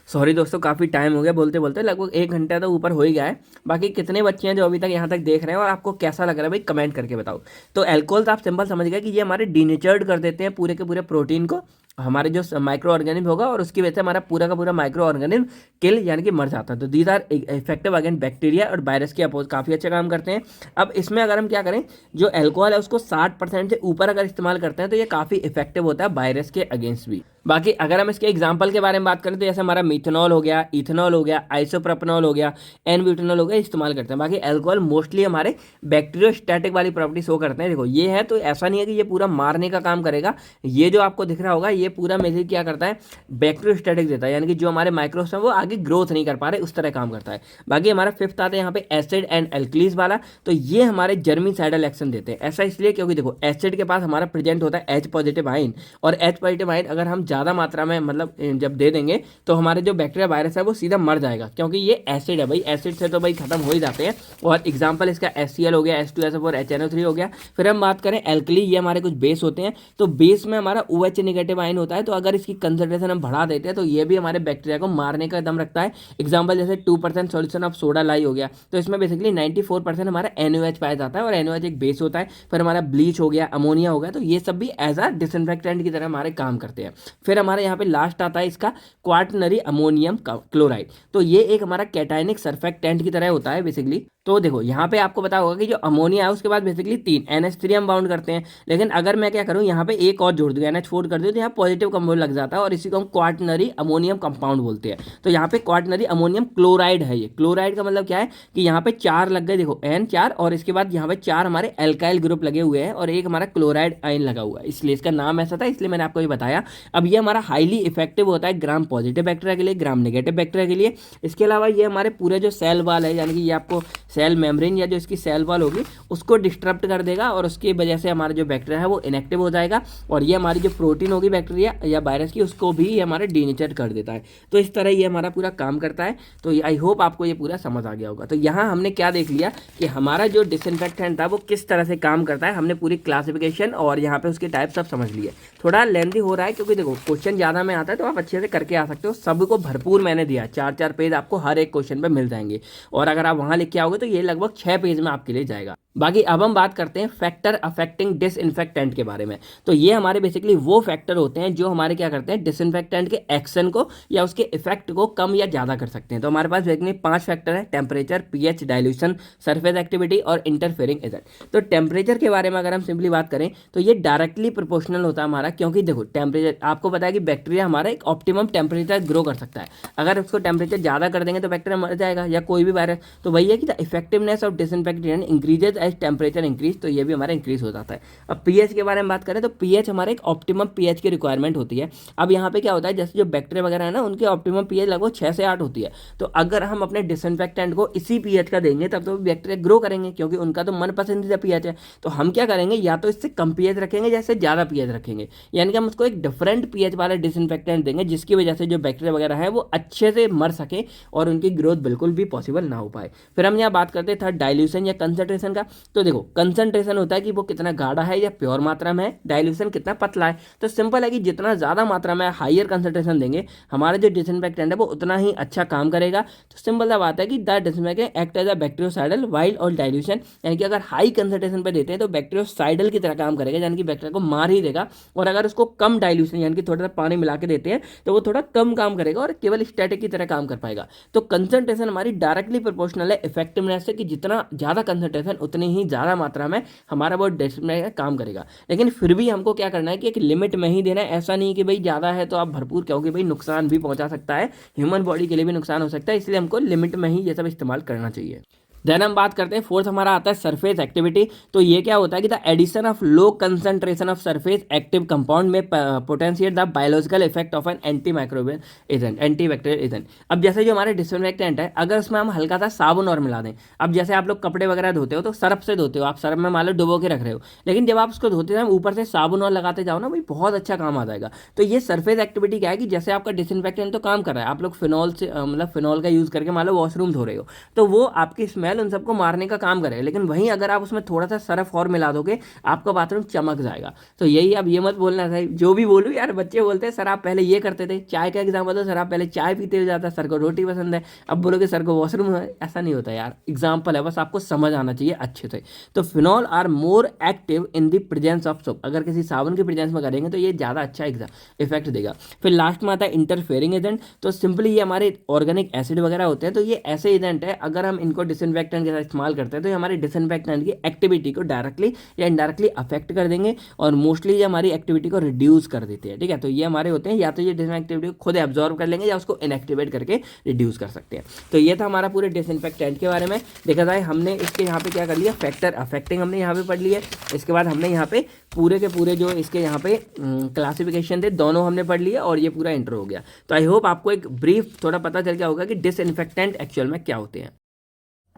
सॉरी दोस्तों, काफ़ी टाइम हो गया बोलते बोलते, लगभग 1 घंटा तो ऊपर हो ही गया है। बाकी कितने बच्चे हैं जो अभी तक यहाँ तक देख रहे हैं और आपको कैसा लग रहा है भाई, कमेंट करके बताओ। तो एल्कोहल तो आप सिंपल समझ गए कि ये हमारे डीनेचर्ड कर देते हैं पूरे के पूरे प्रोटीन को, हमारे जो माइक्रो ऑर्गेनिज्म होगा, और उसकी वजह से हमारा पूरा का पूरा माइक्रो ऑर्गेनिज्म किल यानी कि मर जाता है। तो these are effective against bacteria और वायरस के अपोज काफ़ी अच्छा काम करते हैं। अब इसमें अगर हम क्या करें, जो एल्कोहल है उसको 60% से ऊपर अगर इस्तेमाल करते हैं तो ये काफ़ी इफेक्टिव होता है वायरस के अगेंस्ट भी। बाकी अगर हम इसके एग्जाम्पल के बारे में बात करें तो जैसे हमारा मिथेनॉल हो गया, इथेनॉल हो गया, आइसोप्रोपेनॉल हो गया, एन-ब्यूटेनॉल हो गया, इस्तेमाल करते हैं। बाकी अल्कोहल मोस्टली हमारे बैक्टीरियोस्टैटिक वाली प्रॉपर्टी शो करते हैं। देखो ये है, तो ऐसा नहीं है कि ये पूरा मारने का काम करेगा। ये जो आपको दिख रहा होगा ये पूरा मेनली क्या करता है, बैक्टीरियोस्टैटिक देता है, यानी कि जो हमारे माइक्रोब्स हैं वो आगे ग्रोथ नहीं कर पा रहे, उस तरह काम करता है। बाकी हमारा फिफ्थ आता है यहाँ पे एसिड एंड एल्कलीज वाला। तो ये हमारे जर्मीसाइडल एक्शन देते हैं। ऐसा इसलिए क्योंकि देखो एसिड के पास हमारा प्रेजेंट होता है H पॉजिटिव आइन, और H पॉजिटिव आइन अगर हम ज़्यादा मात्रा में मतलब जब दे देंगे तो हमारे जो बैक्टीरिया वायरस है वो सीधा मर जाएगा, क्योंकि ये एसिड है भाई, एसिड से तो भाई खत्म हो ही जाते हैं। और एग्जांपल इसका HCl हो गया, H2SO4, HNO3 हो गया। फिर हम बात करें एल्कली, ये हमारे कुछ बेस होते हैं। तो बेस में हमारा OH नेगेटिव आइन होता है, तो अगर इसकी कंसंट्रेशन हम बढ़ा देते हैं तो ये भी हमारे बैक्टीरिया को मारने का दम रखता है। एग्जाम्पल जैसे 2% सॉल्यूशन ऑफ सोडा लाई हो गया, तो इसमें बेसिकली 94% हमारा NaOH पाया जाता है, और NaOH एक बेस होता है। फिर हमारा ब्लीच हो गया, अमोनिया हो गया, तो ये सब भी एज अ डिसइंफेक्टेंट की तरह हमारे काम करते हैं। फिर हमारे यहाँ पे लास्ट आता है इसका क्वार्टनरी अमोनियम क्लोराइड। तो ये एक हमारा कैटायनिक सर्फेक्टेंट की तरह होता है बेसिकली। तो देखो यहाँ पे आपको पता होगा कि जो अमोनिया है उसके बाद बेसिकली 3 NH3 हम बाउंड करते हैं, लेकिन अगर मैं क्या करूँ यहाँ पे एक और जोड़ दूँ, NH4 कर दूँ, तो यहाँ पॉजिटिव कंपाउंड लग जाता है, और इसी को हम क्वार्टनरी अमोनियम कंपाउंड बोलते हैं। तो यहाँ पे क्वार्टनरी अमोनियम क्लोराइड है। ये क्लोराइड का मतलब क्या है कि यहाँ पे 4 लग गए, देखो N4, और इसके बाद यहाँ पे 4 हमारे एल्काइल ग्रुप लगे हुए हैं, और एक हमारा क्लोराइड आयन लगा हुआ है, इसलिए इसका नाम ऐसा था, इसलिए मैंने आपको ये बताया। अब ये हमारा हाईली इफेक्टिव होता है ग्राम पॉजिटिव बैक्टीरिया के लिए, ग्राम नेगेटिव बैक्टीरिया के लिए। इसके अलावा ये हमारे पूरे जो सेल वाल है, यानी कि ये आपको सेल मेम्ब्रेन या जो इसकी सेल वॉल होगी उसको डिस्टर्ब कर देगा और उसकी वजह से हमारा जो बैक्टीरिया है वो इनएक्टिव हो जाएगा और ये हमारी जो प्रोटीन होगी बैक्टीरिया या वायरस की उसको भी ये हमारा डीनेचर कर देता है। तो इस तरह ये हमारा पूरा काम करता है। तो आई होप आपको ये पूरा समझ आ गया होगा। तो यहाँ हमने क्या देख लिया कि हमारा जो डिसइंफेक्टेंट था वो किस तरह से काम करता है, हमने पूरी क्लासिफिकेशन और यहाँ पे उसके टाइप सब समझ लिए। थोड़ा लेंथी हो रहा है क्योंकि देखो क्वेश्चन ज़्यादा में आता है तो आप अच्छे से करके आ सकते हो। सबको भरपूर मैंने दिया, 4-4 पेज आपको हर एक क्वेश्चन पे मिल जाएंगे और अगर आप वहाँ लिख के आओगे तो ये लगभग 6 पेज में आपके लिए जाएगा। बाकी अब हम बात करते हैं फैक्टर अफेक्टिंग डिसइंफेक्टेंट के बारे में। तो ये हमारे बेसिकली वो फैक्टर होते हैं जो हमारे क्या करते हैं डिसइंफेक्टेंट के एक्शन को या उसके इफेक्ट को कम या ज़्यादा कर सकते हैं। तो हमारे पास बेसिकली 5 फैक्टर हैं, temperature, pH, dilution, surface activity और इंटरफेयरिंग एजेंट। तो टेम्परेचर के बारे में अगर हम सिंपली बात करें तो ये डायरेक्टली प्रोपोर्शनल होता है हमारा, क्योंकि देखो टेम्परेचर आपको पता है कि बैक्टीरिया हमारा एक ऑप्टिमम टेम्परेचर ग्रो कर सकता है। अगर उसको टेम्परेचर ज़्यादा कर देंगे तो बैक्टीरिया मर जाएगा या कोई भी वायरस। तो वही है कि the effectiveness of disinfectant increases as temperature increase, तो ये भी हमारा इंक्रीज हो जाता है। अब पीएच के बारे में बात करें तो पीएच हमारे एक ऑप्टिमम पीएच की रिक्वायरमेंट होती है। अब यहाँ पे क्या होता है जैसे जो बैक्टीरिया वगैरह है ना उनकी ऑप्टिमम पीएच लगभग 6 से 8 होती है। तो अगर हम अपने डिसइंफेक्टेंट को इसी पीएच का देंगे तब तो बैक्टीरिया ग्रो करेंगे क्योंकि उनका तो मन पसंदीदा पीएच है। तो हम क्या करेंगे या तो इससे कम पीएच रखेंगे जैसे ज़्यादा पीएच रखेंगे, यानी कि हम उसको एक डिफरेंट पीएच वाला डिसइंफेक्टेंट देंगे जिसकी वजह से जो बैक्टीरिया वगैरह है वो अच्छे से मर सके और उनकी ग्रोथ बिल्कुल भी पॉसिबल ना हो पाए। फिर हम यहाँ बात करते हैं थर्ड डाइल्यूशन या कंसंट्रेशन का। तो देखो कंसंट्रेशन होता है कि वो कितना गाढ़ा है या प्योर मात्रा में है, डाइल्यूशन कितना पतला है। तो सिंपल है कि जितना ज़्यादा मात्रा में हाइयर कंसंट्रेशन देंगे हमारा जो डिसइंफेक्टेंट है वो उतना ही अच्छा काम करेगा। तो सिंपल सा बात है कि the disinfectant act as a bacteriocidal while और डाइल्यूशन, यानी कि अगर हाई कंसंट्रेशन पे देते हैं तो बैक्टीरियोसाइडल की तरह काम करेगा, यानी कि बैक्टीरिया को मार ही देगा। और अगर उसको कम डाइल्यूशन यानी कि थोड़ा सा पानी मिला के देते हैं तो वो थोड़ा कम काम करेगा और केवल स्टैटिक की तरह काम कर पाएगा। तो कंसंट्रेशन हमारी डायरेक्टली प्रोपोर्शनल है इफेक्टिवनेस से कि जितना ज़्यादा कंसंट्रेशन उतनी ही ज़्यादा मात्रा में हमारा वो डिसइंफेक्टेंट काम करेगा। लेकिन फिर भी हमको क्या करना है कि एक लिमिट में ही देना है। ऐसा नहीं कि भाई ज़्यादा है तो आप भरपूर, क्योंकि भाई नुकसान भी पहुंचा सकता है, ह्यूमन बॉडी के लिए भी नुकसान हो सकता है, इसलिए हमको लिमिट में ही ये सब इस्तेमाल करना चाहिए। देन हम बात करते हैं फोर्थ हमारा आता है सरफेस एक्टिविटी। तो ये क्या होता है कि the addition of low concentration of surface active compound may potentiate the biological effect of an antimicrobial agent, antibacterial agent. अब जैसे जो हमारे डिसइंफेक्टेंट है अगर उसमें हम हल्का सा साबुन और मिला दें, अब जैसे आप लोग कपड़े वगैरह धोते हो तो सर्फ से धोते हो, आप सर्फ में मान लो डुबो के रख रहे हो, लेकिन जब आप उसको धोते हैं ऊपर से साबुन और लगाते जाओ ना भाई बहुत अच्छा काम आ जाएगा। तो ये सरफेस एक्टिविटी क्या है कि जैसे आपका डिसइंफेक्टेंट तो काम कर रहा है, आप लोग फिनॉल से मतलब फिनॉल का यूज़ करके मान लो वॉशरूम धो रहे हो तो वो आपकी स्मेल उन सबको मारने का काम करेगा। लेकिन वहीं अगर आप उसमें थोड़ा सा सरफ और मिला दोगे आपका बाथरूम चमक जाएगा। तो यही अब ये मत बोलना था, जो भी बोलूँ यार बच्चे बोलते हैं सर आप पहले ये करते थे, चाय का एग्जाम्पल दो सर आप पहले चाय पीते हुए जाता, सर को रोटी पसंद है, अब बोलोगे सर को वॉशरूम है। ऐसा नहीं होता यार, एग्जाम्पल है, बस आपको समझ आना चाहिए अच्छे से। तो phenol are more active in the presence of soap, अगर किसी साबुन के प्रेजेंस में करेंगे तो ये ज़्यादा अच्छा इफेक्ट देगा। फिर लास्ट में आता है इंटरफेयरिंग एजेंट। तो सिंपली ये हमारे ऑर्गेनिक एसिड वगैरह होते हैं, तो ये ऐसे एजेंट है अगर हम इनको डिसइंफेक्टेंट के साथ इस्तेमाल करते हैं तो ये हमारे डिसइंफेक्टेंट की एक्टिविटी को डायरेक्टली या इनडायरेक्टली अफेक्ट कर देंगे और मोस्टली ये हमारी एक्टिविटी को रिड्यूस कर देते हैं। ठीक है, तो ये हमारे होते हैं या तो ये डिसइंफेक्टिविटी को खुद एब्जॉर्ब कर लेंगे या उसको इनएक्टिवेट करके रिड्यूस कर सकते हैं। तो ये था हमारा पूरे डिसइंफेक्टेंट के बारे में। देखा जाए हमने इसके यहाँ पे क्या कर लिया, फैक्टर अफेक्टिंग हमने यहाँ पे पढ़ लिया। इसके बाद हमने यहाँ पे पूरे के पूरे जो इसके यहाँ पे क्लासिफिकेशन थे दोनों हमने पढ़ लिया और ये पूरा इंट्रो हो गया। तो आई होप आपको एक ब्रीफ थोड़ा पता चल गया होगा कि डिसइंफेक्टेंट एक्चुअल में क्या होते हैं।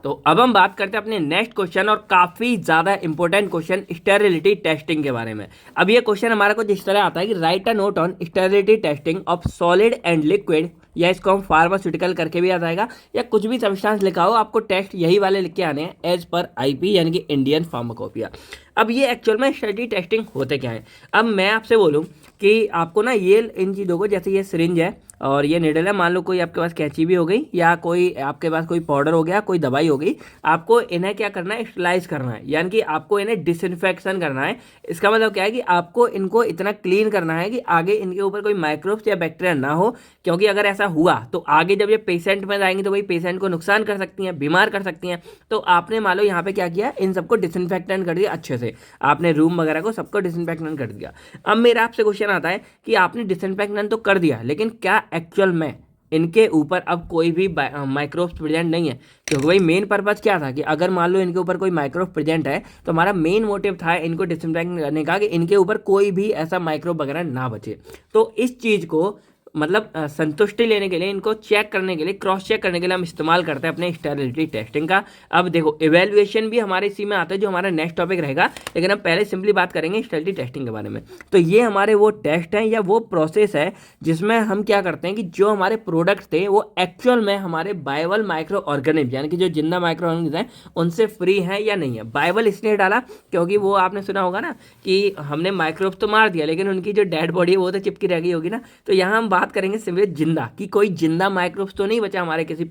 तो अब हम बात करते हैं अपने नेक्स्ट क्वेश्चन और काफ़ी ज़्यादा इंपॉर्टेंट क्वेश्चन स्टेरिलिटी टेस्टिंग के बारे में। अब ये क्वेश्चन हमारा कुछ इस तरह आता है कि right a note on sterility testing of solid and liquid, या इसको हम फार्मास्यूटिकल करके भी आ जाएगा या कुछ भी सब्सटेंस लिखा हो, आपको टेस्ट यही वाले लिख के आने हैं एज पर आईपी यानी कि इंडियन फार्माकोपिया। अब ये एक्चुअल में स्टेरिलिटी टेस्टिंग होते क्या है। अब मैं आपसे बोलूँ कि आपको ना ये इन चीज़ों को, जैसे ये सिरिंज है और ये निडल है, मान लो कोई आपके पास कैंची भी हो गई या कोई आपके पास कोई पाउडर हो गया, कोई दवाई हो गई, आपको इन्हें क्या करना है, स्टरलाइज करना है, यानी कि आपको इन्हें डिसइंफेक्शन करना है। इसका मतलब क्या है कि आपको इनको इतना क्लीन करना है कि आगे इनके ऊपर कोई माइक्रोब्स या बैक्टीरिया ना हो, क्योंकि अगर ऐसा हुआ तो आगे जब ये पेशेंट में जाएंगे तो भाई पेशेंट को नुकसान कर सकती हैं, बीमार कर सकती हैं। तो आपने मान लो यहाँ पे क्या किया, इन सबको डिसइंफेक्टेंट कर दिया अच्छे से, आपने रूम वगैरह को सबको डिसइंफेक्टेंट कर दिया। अब मेरा आपसे क्वेश्चन आता है कि आपने डिसइंफेक्टेंट तो कर दिया, लेकिन क्या एक्चुअल में इनके ऊपर अब कोई भी माइक्रोब्स प्रेजेंट नहीं है? क्योंकि भाई मेन पर्पज़ क्या था कि अगर मान लो इनके ऊपर कोई माइक्रोब प्रेजेंट है तो हमारा मेन मोटिव था इनको डिसइंफेक्ट करने का कि इनके ऊपर कोई भी ऐसा माइक्रोब वगैरह ना बचे। तो इस चीज़ को मतलब संतुष्टि लेने के लिए, इनको चेक करने के लिए, क्रॉस चेक करने के लिए हम इस्तेमाल करते हैं अपने स्टेरिलिटी टेस्टिंग का। अब देखो इवेल्युएशन भी हमारे इसी में आता है, जो हमारा नेक्स्ट टॉपिक रहेगा, लेकिन हम पहले सिंपली बात करेंगे स्टेरिलिटी टेस्टिंग के बारे में। तो ये हमारे वो टेस्ट हैं या वो प्रोसेस है जिसमें हम क्या करते हैं कि जो हमारे प्रोडक्ट थे वो एक्चुअल में हमारे बायबल माइक्रो ऑर्गेनिज्म यानी कि जो जिंदा माइक्रो ऑर्गेनिज्म हैं उनसे फ्री है या नहीं है। बायबल इसलिए डाला क्योंकि वो आपने सुना होगा ना कि हमने माइक्रोब्स तो मार दिया लेकिन उनकी जो डेड बॉडी है वो तो चिपकी रह गई होगी ना। तो यहाँ हम बात करेंगे सिर्फ जिंदा, कि कोई जिंदा माइक्रोब्स तो नहीं बचा हमारे किसी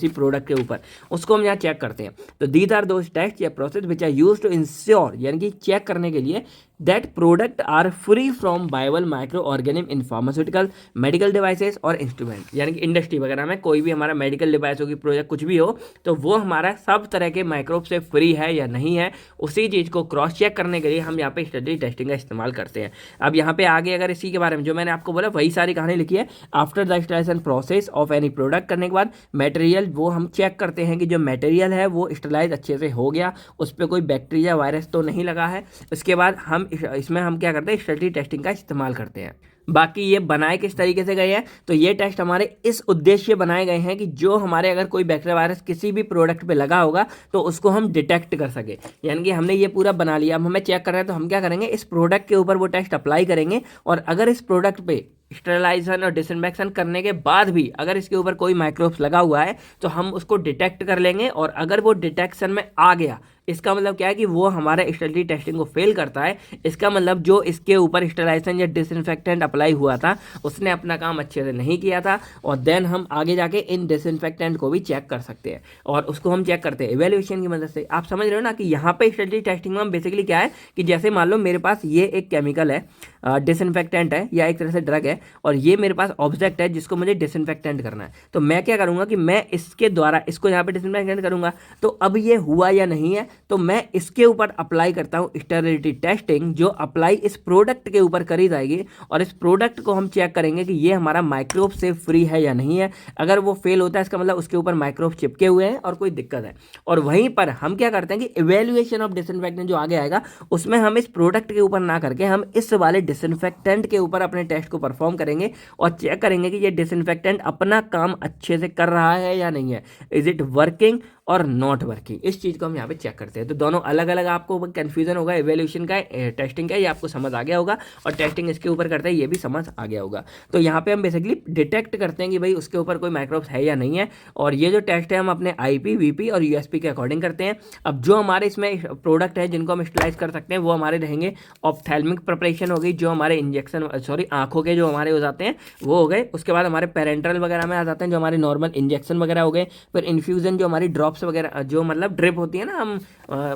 प्रोडक्ट के ऊपर, उसको हम यहाँ चेक करते हैं। तो दीज आर दोज टेस्ट या process which are use to ensure, यानी कि चेक करने के लिए that product are free from viable microorganism in pharmaceutical, medical devices और इंस्ट्रूमेंट, यानी कि इंडस्ट्री वगैरह में कोई भी हमारा मेडिकल डिवाइस हो की प्रोजेक्ट कुछ भी हो तो वो हमारा सब तरह के माइक्रोब से फ्री है या नहीं है, उसी चीज़ को क्रॉस चेक करने के लिए हम यहाँ पे स्टडी टेस्टिंग का इस्तेमाल करते हैं। अब यहाँ पे आगे अगर इसी के बारे में जो मैंने आपको बोला वही सारी कहानी लिखी है। After the sterilisation process of any product करने के बाद मटेरियल वो हम चेक करते हैं कि जो मटेरियल है वो स्टरलाइज अच्छे से हो गया, उस पर कोई बैक्टीरिया वायरस तो नहीं लगा है। इसके बाद हम इसमें हम क्या करते हैं स्टडी टेस्टिंग का इस्तेमाल करते हैं। बाकी ये बनाए किस तरीके से गए हैं, तो ये टेस्ट हमारे इस उद्देश्य बनाए गए हैं कि जो हमारे अगर कोई बैक्टीरिया वायरस किसी भी प्रोडक्ट पे लगा होगा तो उसको हम डिटेक्ट कर सके। यानी कि हमने ये पूरा बना लिया, अब हमें चेक कर रहे हैं तो हम क्या करेंगे इस प्रोडक्ट के ऊपर वो टेस्ट अप्लाई करेंगे, और अगर इस प्रोडक्ट पे स्टरलाइजेशन और डिसइंफेक्शन करने के बाद भी अगर इसके ऊपर कोई माइक्रोब्स लगा हुआ है तो हम उसको डिटेक्ट कर लेंगे, और अगर वो डिटेक्शन में आ गया इसका मतलब क्या है कि वो हमारे स्टडी टेस्टिंग को फेल करता है। इसका मतलब जो इसके ऊपर स्टरलाइजेशन या डिसइंफेक्टेंट अप्लाई हुआ था उसने अपना काम अच्छे से नहीं किया था, और देन हम आगे जाके इन डिसइंफेक्टेंट को भी चेक कर सकते हैं, और उसको हम चेक करते हैं इवेल्युएशन की मदद से। आप समझ रहे हो ना कि यहाँ पे स्टडी टेस्टिंग में बेसिकली क्या है कि जैसे मान लो मेरे पास ये एक केमिकल है, डिसइंफेक्टेंट है या एक तरह से ड्रग है, और ये मेरे पास ऑब्जेक्ट है जिसको मुझे डिसइंफेक्टेंट करना है। तो मैं क्या करूँगा कि मैं इसके द्वारा इसको यहाँ पे डिसइंफेक्टेंट करूँगा, तो अब ये हुआ या नहीं है तो मैं इसके ऊपर अप्लाई करता हूँ स्टेरिलिटी टेस्टिंग, जो अप्लाई इस प्रोडक्ट के ऊपर करी जाएगी, और इस प्रोडक्ट को हम चेक करेंगे कि ये हमारा माइक्रोब से फ्री है या नहीं है। अगर वो फेल होता है इसका मतलब उसके ऊपर माइक्रोब चिपके हुए हैं और कोई दिक्कत है। और वहीं पर हम क्या करते हैं कि इवेल्युएशन ऑफ डिसइंफेक्टेंट जो आगे आएगा उसमें हम इस प्रोडक्ट के ऊपर ना करके हम इस वाले डिसइंफेक्टेंट के ऊपर अपने टेस्ट को परफॉर्म करेंगे और चेक करेंगे कि ये डिसइंफेक्टेंट अपना काम अच्छे से कर रहा है या नहीं है, इज इट वर्किंग और नॉट वर्किंग। इस चीज़ को हम यहाँ पे चेक करते हैं। तो दोनों अलग अलग आपको कन्फ्यूजन होगा, इवेल्यूशन का टेस्टिंग का, ये आपको समझ आ गया होगा, और टेस्टिंग इसके ऊपर करते हैं ये भी समझ आ गया होगा। तो यहाँ पे हम बेसिकली डिटेक्ट करते हैं कि भाई उसके ऊपर कोई माइक्रोब्स है या नहीं है, और ये जो टेस्ट है हम अपने IP, VP और USP के अकॉर्डिंग करते हैं। अब जो हमारे इसमें प्रोडक्ट है जिनको हम स्टरलाइज कर सकते हैं वो हमारे रहेंगे ऑप्थेल्मिक प्रिपरेशन हो गई, जो हमारे इंजेक्शन आंखों के जो हमारे हो जाते हैं वो हो गए। उसके बाद हमारे पेरेंट्रल वगैरह में आ जाते हैं जो हमारे नॉर्मल इंजेक्शन वगैरह हो गए। फिर इन्फ्यूजन जो हमारी ड्रॉप्स वगैरह जो मतलब ड्रिप होती है ना, हम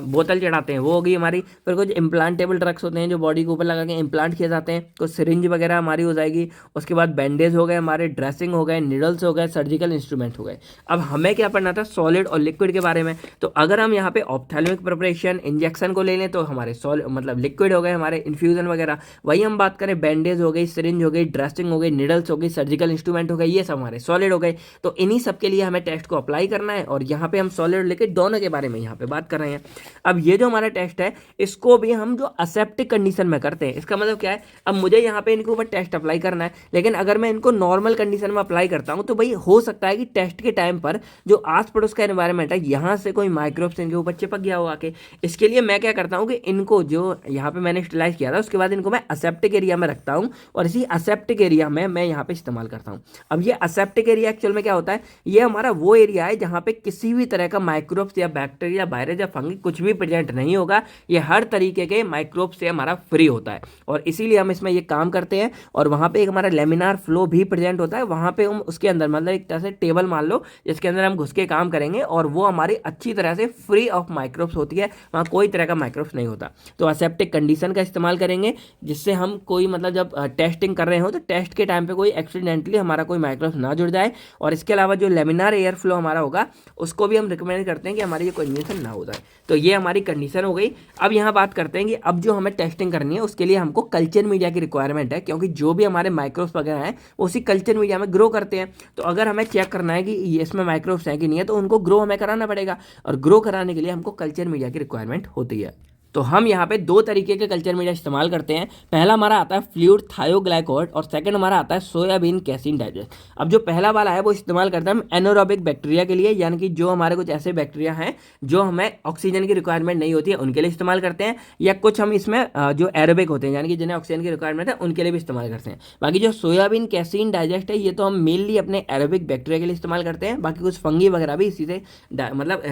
बोतल चढ़ाते हैं वो हो गई हमारी। फिर कुछ इम्प्लांटेबल ड्रग्स होते हैं जो बॉडी के ऊपर लगा के इम्प्लांट किए जाते हैं, कुछ सिरिंज वगैरह हमारी हो जाएगी। उसके बाद बैंडेज हो गए हमारे, ड्रेसिंग हो गए, निडल्स हो गए, सर्जिकल इंस्ट्रूमेंट हो गए। अब हमें क्या पढ़ना था सॉलिड और लिक्विड के बारे में। तो अगर हम यहाँ पे ऑप्थेल्मिक प्रिपरेशन इंजेक्शन को ले लें तो हमारे सॉलिड मतलब लिक्विड हो गए हमारे इन्फ्यूजन वगैरह। वही हम बात करें बैंडेज हो गई, सिरिंज हो गई, ड्रेसिंग हो गई, निडल्स हो गई, सर्जिकल इंस्ट्रूमेंट हो गए, ये सब हमारे सॉलिड हो गए। तो इन्हीं सब के लिए हमें टेस्ट को अप्लाई करना है, और यहाँ पे हम सॉलिड लिक्विड दोनों के बारे में यहाँ पे बात कर रहे हैं। अब ये जो हमारा टेस्ट है इसको भी हम जो असेप्टिक कंडीशन में करते हैं। इसका मतलब क्या है, अब मुझे यहाँ पे इनके ऊपर टेस्ट अप्लाई करना है, लेकिन अगर मैं इनको नॉर्मल कंडीशन में अप्लाई करता हूँ तो भाई हो सकता है कि टेस्ट के टाइम पर जो आस पड़ोस का एनवायरनमेंट है यहाँ से कोई माइक्रोब्स इनके ऊपर चिपक गया हो आके। इसके लिए मैं क्या करता हूँ कि इनको जो यहाँ पे मैंने स्टरलाइज किया था उसके बाद इनको मैं असेप्टिक एरिया में रखता हूँ, और इसी असेप्टिक एरिया में मैं यहाँ पे इस्तेमाल करता हूँ। अब ये असेप्टिक एरिया एक्चुअल में क्या होता है, ये हमारा वो एरिया है जहाँ पे किसी भी तरह का माइक्रोब्स या बैक्टीरिया, वायरस या फंगी कुछ भी प्रेजेंट नहीं होगा। ये हर तरीके के माइक्रोब से हमारा फ्री होता है, और इसीलिए हम इसमें ये काम करते हैं। और वहाँ पे एक हमारा लेमिनार फ्लो भी प्रेजेंट होता है, वहाँ पे हम उसके अंदर मतलब एक तरह से टेबल मान लो जिसके अंदर हम घुस के काम करेंगे, और वो हमारी अच्छी तरह से फ्री ऑफ माइक्रोब्स होती है, वहाँ कोई तरह का माइक्रोब्स नहीं होता। तो असेप्टिक कंडीशन का इस्तेमाल करेंगे जिससे हम कोई मतलब जब टेस्टिंग कर रहे हो तो टेस्ट के टाइम पे कोई एक्सीडेंटली हमारा कोई माइक्रोब्स ना जुड़ जाए। और इसके अलावा जो लेमिनार एयर फ्लो हमारा होगा उसको भी हम रिकमेंड करते हैं कि हमारी ये कंडीशन ना हो जाए। तो ये हमारी कंडीशन हो गई। अब यहाँ बात करते हैं कि अब जो हमें टेस्टिंग करनी है उसके लिए हमको कल्चर मीडिया की रिक्वायरमेंट है, क्योंकि जो भी हमारे माइक्रोब्स वगैरह हैं वो उसी कल्चर मीडिया में ग्रो करते हैं। तो अगर हमें चेक करना है कि इसमें माइक्रोब्स हैं कि नहीं है तो उनको ग्रो हमें कराना पड़ेगा, और ग्रो कराने के लिए हमको कल्चर मीडिया की रिक्वायरमेंट होती है। तो हम यहाँ पे दो तरीके के कल्चर मीडिया इस्तेमाल करते हैं। पहला हमारा आता है फ्लूइड थायोग्लाइकोइड और सेकंड हमारा आता है सोयाबीन कैसीन डाइजेस्ट। अब जो पहला वाला है वो इस्तेमाल करते हैं हम एनारोबिक बैक्टीरिया के लिए, यानी कि जो हमारे कुछ ऐसे बैक्टीरिया हैं जो हमें ऑक्सीजन की रिक्वायरमेंट नहीं होती है उनके लिए इस्तेमाल करते हैं, या कुछ हम इसमें जो एरोबिक होते हैं यानी कि जिन्हें ऑक्सीजन की रिक्वायरमेंट है उनके लिए भी इस्तेमाल करते हैं। बाकी जो सोयाबीन कैसीन डाइजेस्ट है ये तो हम मेनली अपने एरोबिक बैक्टीरिया के लिए इस्तेमाल करते हैं, बाकी कुछ फंगी वगैरह भी इसी से मतलब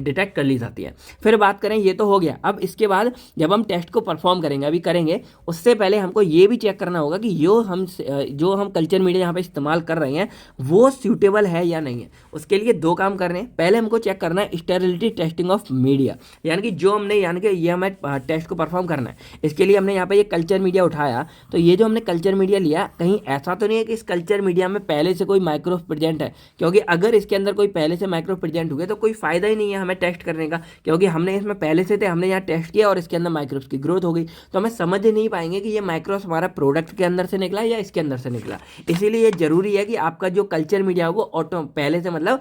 डिटेक्ट कर ली जाती है। फिर बात करें, ये तो हो गया। अब इसके बाद जब हम टेस्ट को परफॉर्म करेंगे, अभी करेंगे, उससे पहले हमको ये भी चेक करना होगा कि जो हम कल्चर मीडिया यहाँ पे इस्तेमाल कर रहे हैं वो सूटेबल है या नहीं है। उसके लिए दो काम करने हैं। पहले हमको चेक करना है स्टेरिलिटी टेस्टिंग ऑफ मीडिया, यानी कि जो हमने यानी कि ये हमें टेस्ट को परफॉर्म करना है। इसके लिए हमने यहाँ पे ये कल्चर मीडिया उठाया, तो ये जो हमने कल्चर मीडिया लिया, कहीं ऐसा तो नहीं है कि इस कल्चर मीडिया में पहले से कोई माइक्रोब प्रेजेंट है, क्योंकि अगर इसके अंदर कोई पहले से माइक्रोब प्रेजेंट हुए तो कोई फायदा ही नहीं है हमें टेस्ट करने का, क्योंकि हमने इसमें पहले से थे, हमने यहाँ टेस्ट किया और इसके अंदर माइक्रोब्स की ग्रोथ हो गई, तो हमें समझ ही नहीं पाएंगे कि ये माइक्रोब्स हमारा प्रोडक्ट के अंदर से निकला या इसके अंदर से निकला। इसीलिए ये जरूरी है कि आपका जो कल्चर मीडिया हो वो ऑटो पहले से मतलब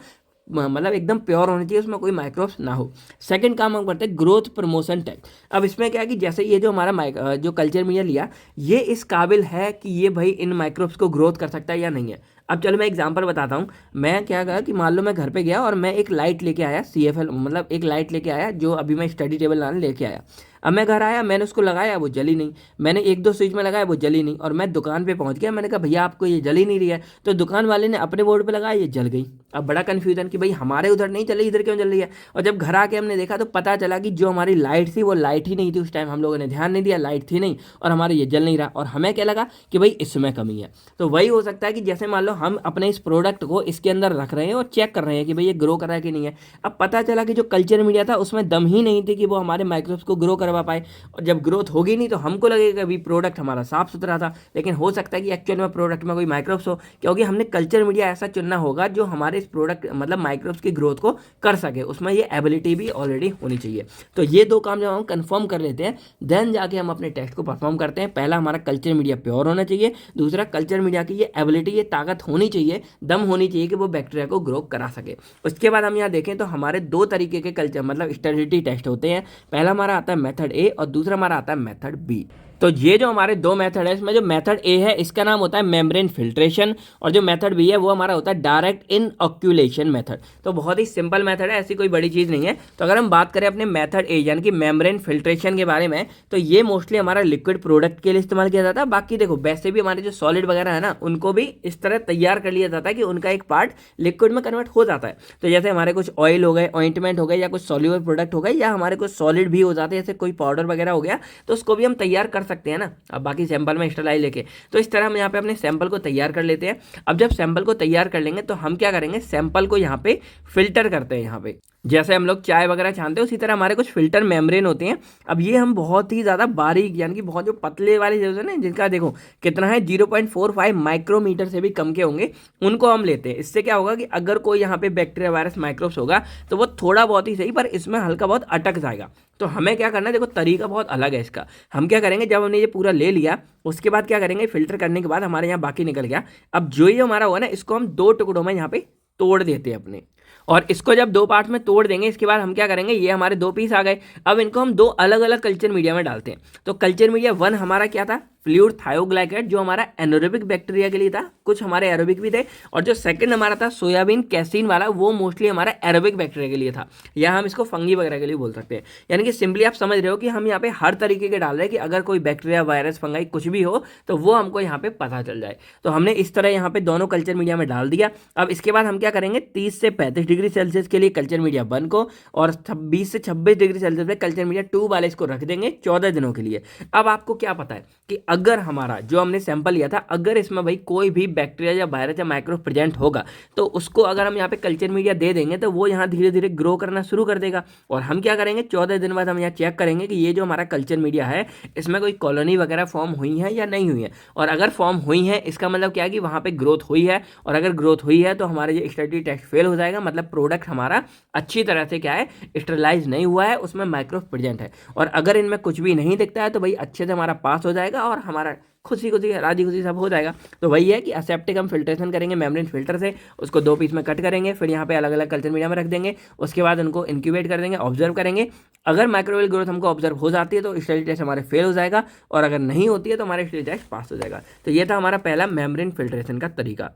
एकदम प्योर होना चाहिए, उसमें कोई माइक्रोब्स ना हो। सेकंड काम हम करते हैं ग्रोथ प्रमोशन टैग। अब इसमें क्या है कि जैसे ये जो हमारा जो कल्चर मीडिया लिया, ये इस काबिल है कि ये भाई इन माइक्रोब्स को ग्रोथ कर सकता है या नहीं है। अब चलो मैं एग्जांपल बताता हूँ। मैं क्या कहा कि मान लो मैं घर पे गया और मैं एक लाइट लेके आया, CFL मतलब एक लाइट लेके आया जो अभी मैं स्टडी टेबल लाने लेके आया। अब मैं घर आया, मैंने उसको लगाया, वो जली नहीं। मैंने एक दो स्विच में लगाया, वो जली नहीं। और मैं दुकान पे पहुंच गया, मैंने कहा भैया आपको ये जली नहीं रही है, तो दुकान वाले ने अपने बोर्ड पे लगाया, ये जल गई। अब बड़ा कन्फ्यूजन कि भाई हमारे उधर नहीं चली, इधर क्यों जल रही है। और जब घर आके हमने देखा तो पता चला कि जो हमारी लाइट थी वो लाइट ही नहीं थी, उस टाइम हम लोगों ने ध्यान नहीं दिया, लाइट थी नहीं और हमारे ये जल नहीं रहा। और हमें क्या लगा कि भाई इसमें कमी है। तो वही हो सकता है कि जैसे मान लो हम अपने इस प्रोडक्ट को इसके अंदर रख रहे हैं और चेक कर रहे हैं कि भाई ये ग्रो कर रहा है कि नहीं है। अब पता चला कि जो कल्चर मीडिया था उसमें दम ही नहीं थी कि वो हमारे माइक्रोब्स को ग्रो करवा पाए। और जब ग्रोथ होगी नहीं तो हमको लगेगा कि प्रोडक्ट हमारा साफ सुथरा था, लेकिन हो सकता है कि एक्चुअल में प्रोडक्ट में कोई माइक्रोब्स हो, क्योंकि हमने कल्चर मीडिया ऐसा चुनना होगा जो हमारे इस प्रोडक्ट मतलब माइक्रोब्स की ग्रोथ को कर सके, उसमें ये एबिलिटी भी ऑलरेडी होनी चाहिए। तो ये दो काम जब हम कंफर्म कर लेते हैं देन जाके हम अपने टेस्ट को परफॉर्म करते हैं। पहला हमारा कल्चर मीडिया प्योर होना चाहिए, दूसरा कल्चर मीडिया की ये एबिलिटी, ये ताकत होनी चाहिए, दम होनी चाहिए कि वो बैक्टीरिया को ग्रो करा सके। उसके बाद हम यहाँ देखें तो हमारे दो तरीके के कल्चर मतलब स्टेरिलिटी टेस्ट होते हैं। पहला हमारा आता है मेथड ए और दूसरा हमारा आता है मेथड बी। तो ये जो हमारे दो मेथड है, इसमें जो मेथड ए है इसका नाम होता है मेम्ब्रेन फिल्ट्रेशन और जो मेथड बी है वो हमारा होता है डायरेक्ट इनऑक्यूलेशन मेथड। तो बहुत ही सिंपल मेथड है, ऐसी कोई बड़ी चीज़ नहीं है। तो अगर हम बात करें अपने मेथड ए यानी कि मेम्ब्रेन फिल्ट्रेशन के बारे में, तो ये मोस्टली हमारा लिक्विड प्रोडक्ट के लिए इस्तेमाल किया जाता है। बाकी देखो वैसे भी हमारे जो सॉलिड वगैरह है ना, उनको भी इस तरह तैयार कर लिया जाता है कि उनका एक पार्ट लिक्विड में कन्वर्ट हो जाता है। तो जैसे हमारे कुछ ऑयल हो गए, ऑइंटमेंट हो गए या कुछ सॉल्युबल प्रोडक्ट हो गए, या हमारे कुछ सॉलिड भी हो जाते हैं जैसे कोई पाउडर वगैरह हो गया, तो उसको भी हम तैयार कर सकते हैं ना। अब बाकी सैंपल में स्टरलाइज लेके, तो इस तरह हम यहाँ पे अपने सैंपल को तैयार कर लेते हैं। अब जब सैंपल को तैयार कर लेंगे तो हम क्या करेंगे, सैंपल को यहाँ पे फिल्टर करते हैं। यहाँ पे जैसे हम लोग चाय वगैरह छानते हैं उसी तरह हमारे कुछ फिल्टर मेम्ब्रेन होते हैं। अब ये हम बहुत ही ज़्यादा बारीक यानी कि बहुत जो पतले वाले जो है ना, जिनका देखो कितना है 0.45 माइक्रोमीटर से भी कम के होंगे, उनको हम लेते हैं। इससे क्या होगा कि अगर कोई यहाँ पे बैक्टीरिया वायरस माइक्रोब्स होगा तो वो थोड़ा बहुत ही सही पर इसमें हल्का बहुत अटक जाएगा। तो हमें क्या करना है, देखो तरीका बहुत अलग है इसका। हम क्या करेंगे, जब हमने ये पूरा ले लिया उसके बाद क्या करेंगे, फिल्टर करने के बाद हमारे यहाँ बाकी निकल गया। अब जो ये हमारा हुआ ना, इसको हम दो टुकड़ों में यहाँ पे तोड़ देते हैं अपने, और इसको जब दो पार्ट में तोड़ देंगे इसके बाद हम क्या करेंगे, ये हमारे दो पीस आ गए। अब इनको हम दो अलग अलग कल्चर मीडिया में डालते हैं। तो कल्चर मीडिया 1 हमारा क्या था, फ्लूइड थायोग्लाइकोइड जो हमारा एनारोबिक बैक्टीरिया के लिए था, कुछ हमारे एरोबिक भी थे। और जो सेकंड हमारा था सोयाबीन कैसीन वाला, वो मोस्टली हमारा एरोबिक बैक्टीरिया के लिए था, या हम इसको फंगी वगैरह के लिए बोल सकते हैं। यानी कि सिंपली आप समझ रहे हो कि हम यहाँ पे हर तरीके के डाल रहे हैं कि अगर कोई बैक्टीरिया वायरस फंगाई कुछ भी हो तो वो हमको यहाँ पे पता चल जाए। तो हमने इस तरह यहाँ पे दोनों कल्चर मीडिया में डाल दिया। अब इसके बाद हम क्या करेंगे, 30 से 35 डिग्री सेल्सियस के लिए कल्चर मीडिया 1 को और 20 से 26 डिग्री सेल्सियस पे कल्चर मीडिया 2 वाले इसको रख देंगे 14 दिनों के लिए। अब आपको क्या पता है कि अगर हमारा जो हमने सैंपल लिया था, अगर इसमें भाई कोई भी बैक्टीरिया या वायरस या माइक्रोब प्रेजेंट होगा तो उसको अगर हम यहाँ पे कल्चर मीडिया दे देंगे तो वो यहाँ धीरे धीरे ग्रो करना शुरू कर देगा। और हम क्या करेंगे, 14 दिन बाद हम यहाँ चेक करेंगे कि ये जो हमारा कल्चर मीडिया है इसमें कोई कॉलोनी वगैरह फॉर्म हुई है या नहीं हुई है। और अगर फॉर्म हुई है इसका मतलब क्या है कि वहाँ पे ग्रोथ हुई है, और अगर ग्रोथ हुई है तो हमारा ये स्टडी टेस्ट फेल हो जाएगा, मतलब प्रोडक्ट हमारा अच्छी तरह से क्या है, स्टरलाइज नहीं हुआ है, उसमें माइक्रोब प्रेजेंट है। और अगर इनमें कुछ भी नहीं दिखता है तो भाई अच्छे से हमारा पास हो जाएगा और हमारा खुशी खुशी राजी खुशी सब हो जाएगा। तो वही है कि एसेप्टिक हम फिल्ट्रेशन करेंगे मेम्ब्रेन फिल्टर से, उसको 2 पीस में कट करेंगे, फिर यहाँ पे अलग अलग कल्चर मीडिया में रख देंगे, उसके बाद उनको इंक्यूबेट कर देंगे, ऑब्जर्व करेंगे। अगर माइक्रोवेल ग्रोथ हमको ऑब्जर्व हो जाती है तो स्टडी टेस्ट हमारे फेल हो जाएगा, और अगर नहीं होती है तो हमारे स्टडी टेस्ट पास हो जाएगा। तो ये था हमारा पहला मेम्ब्रेन फिल्ट्रेशन का तरीका।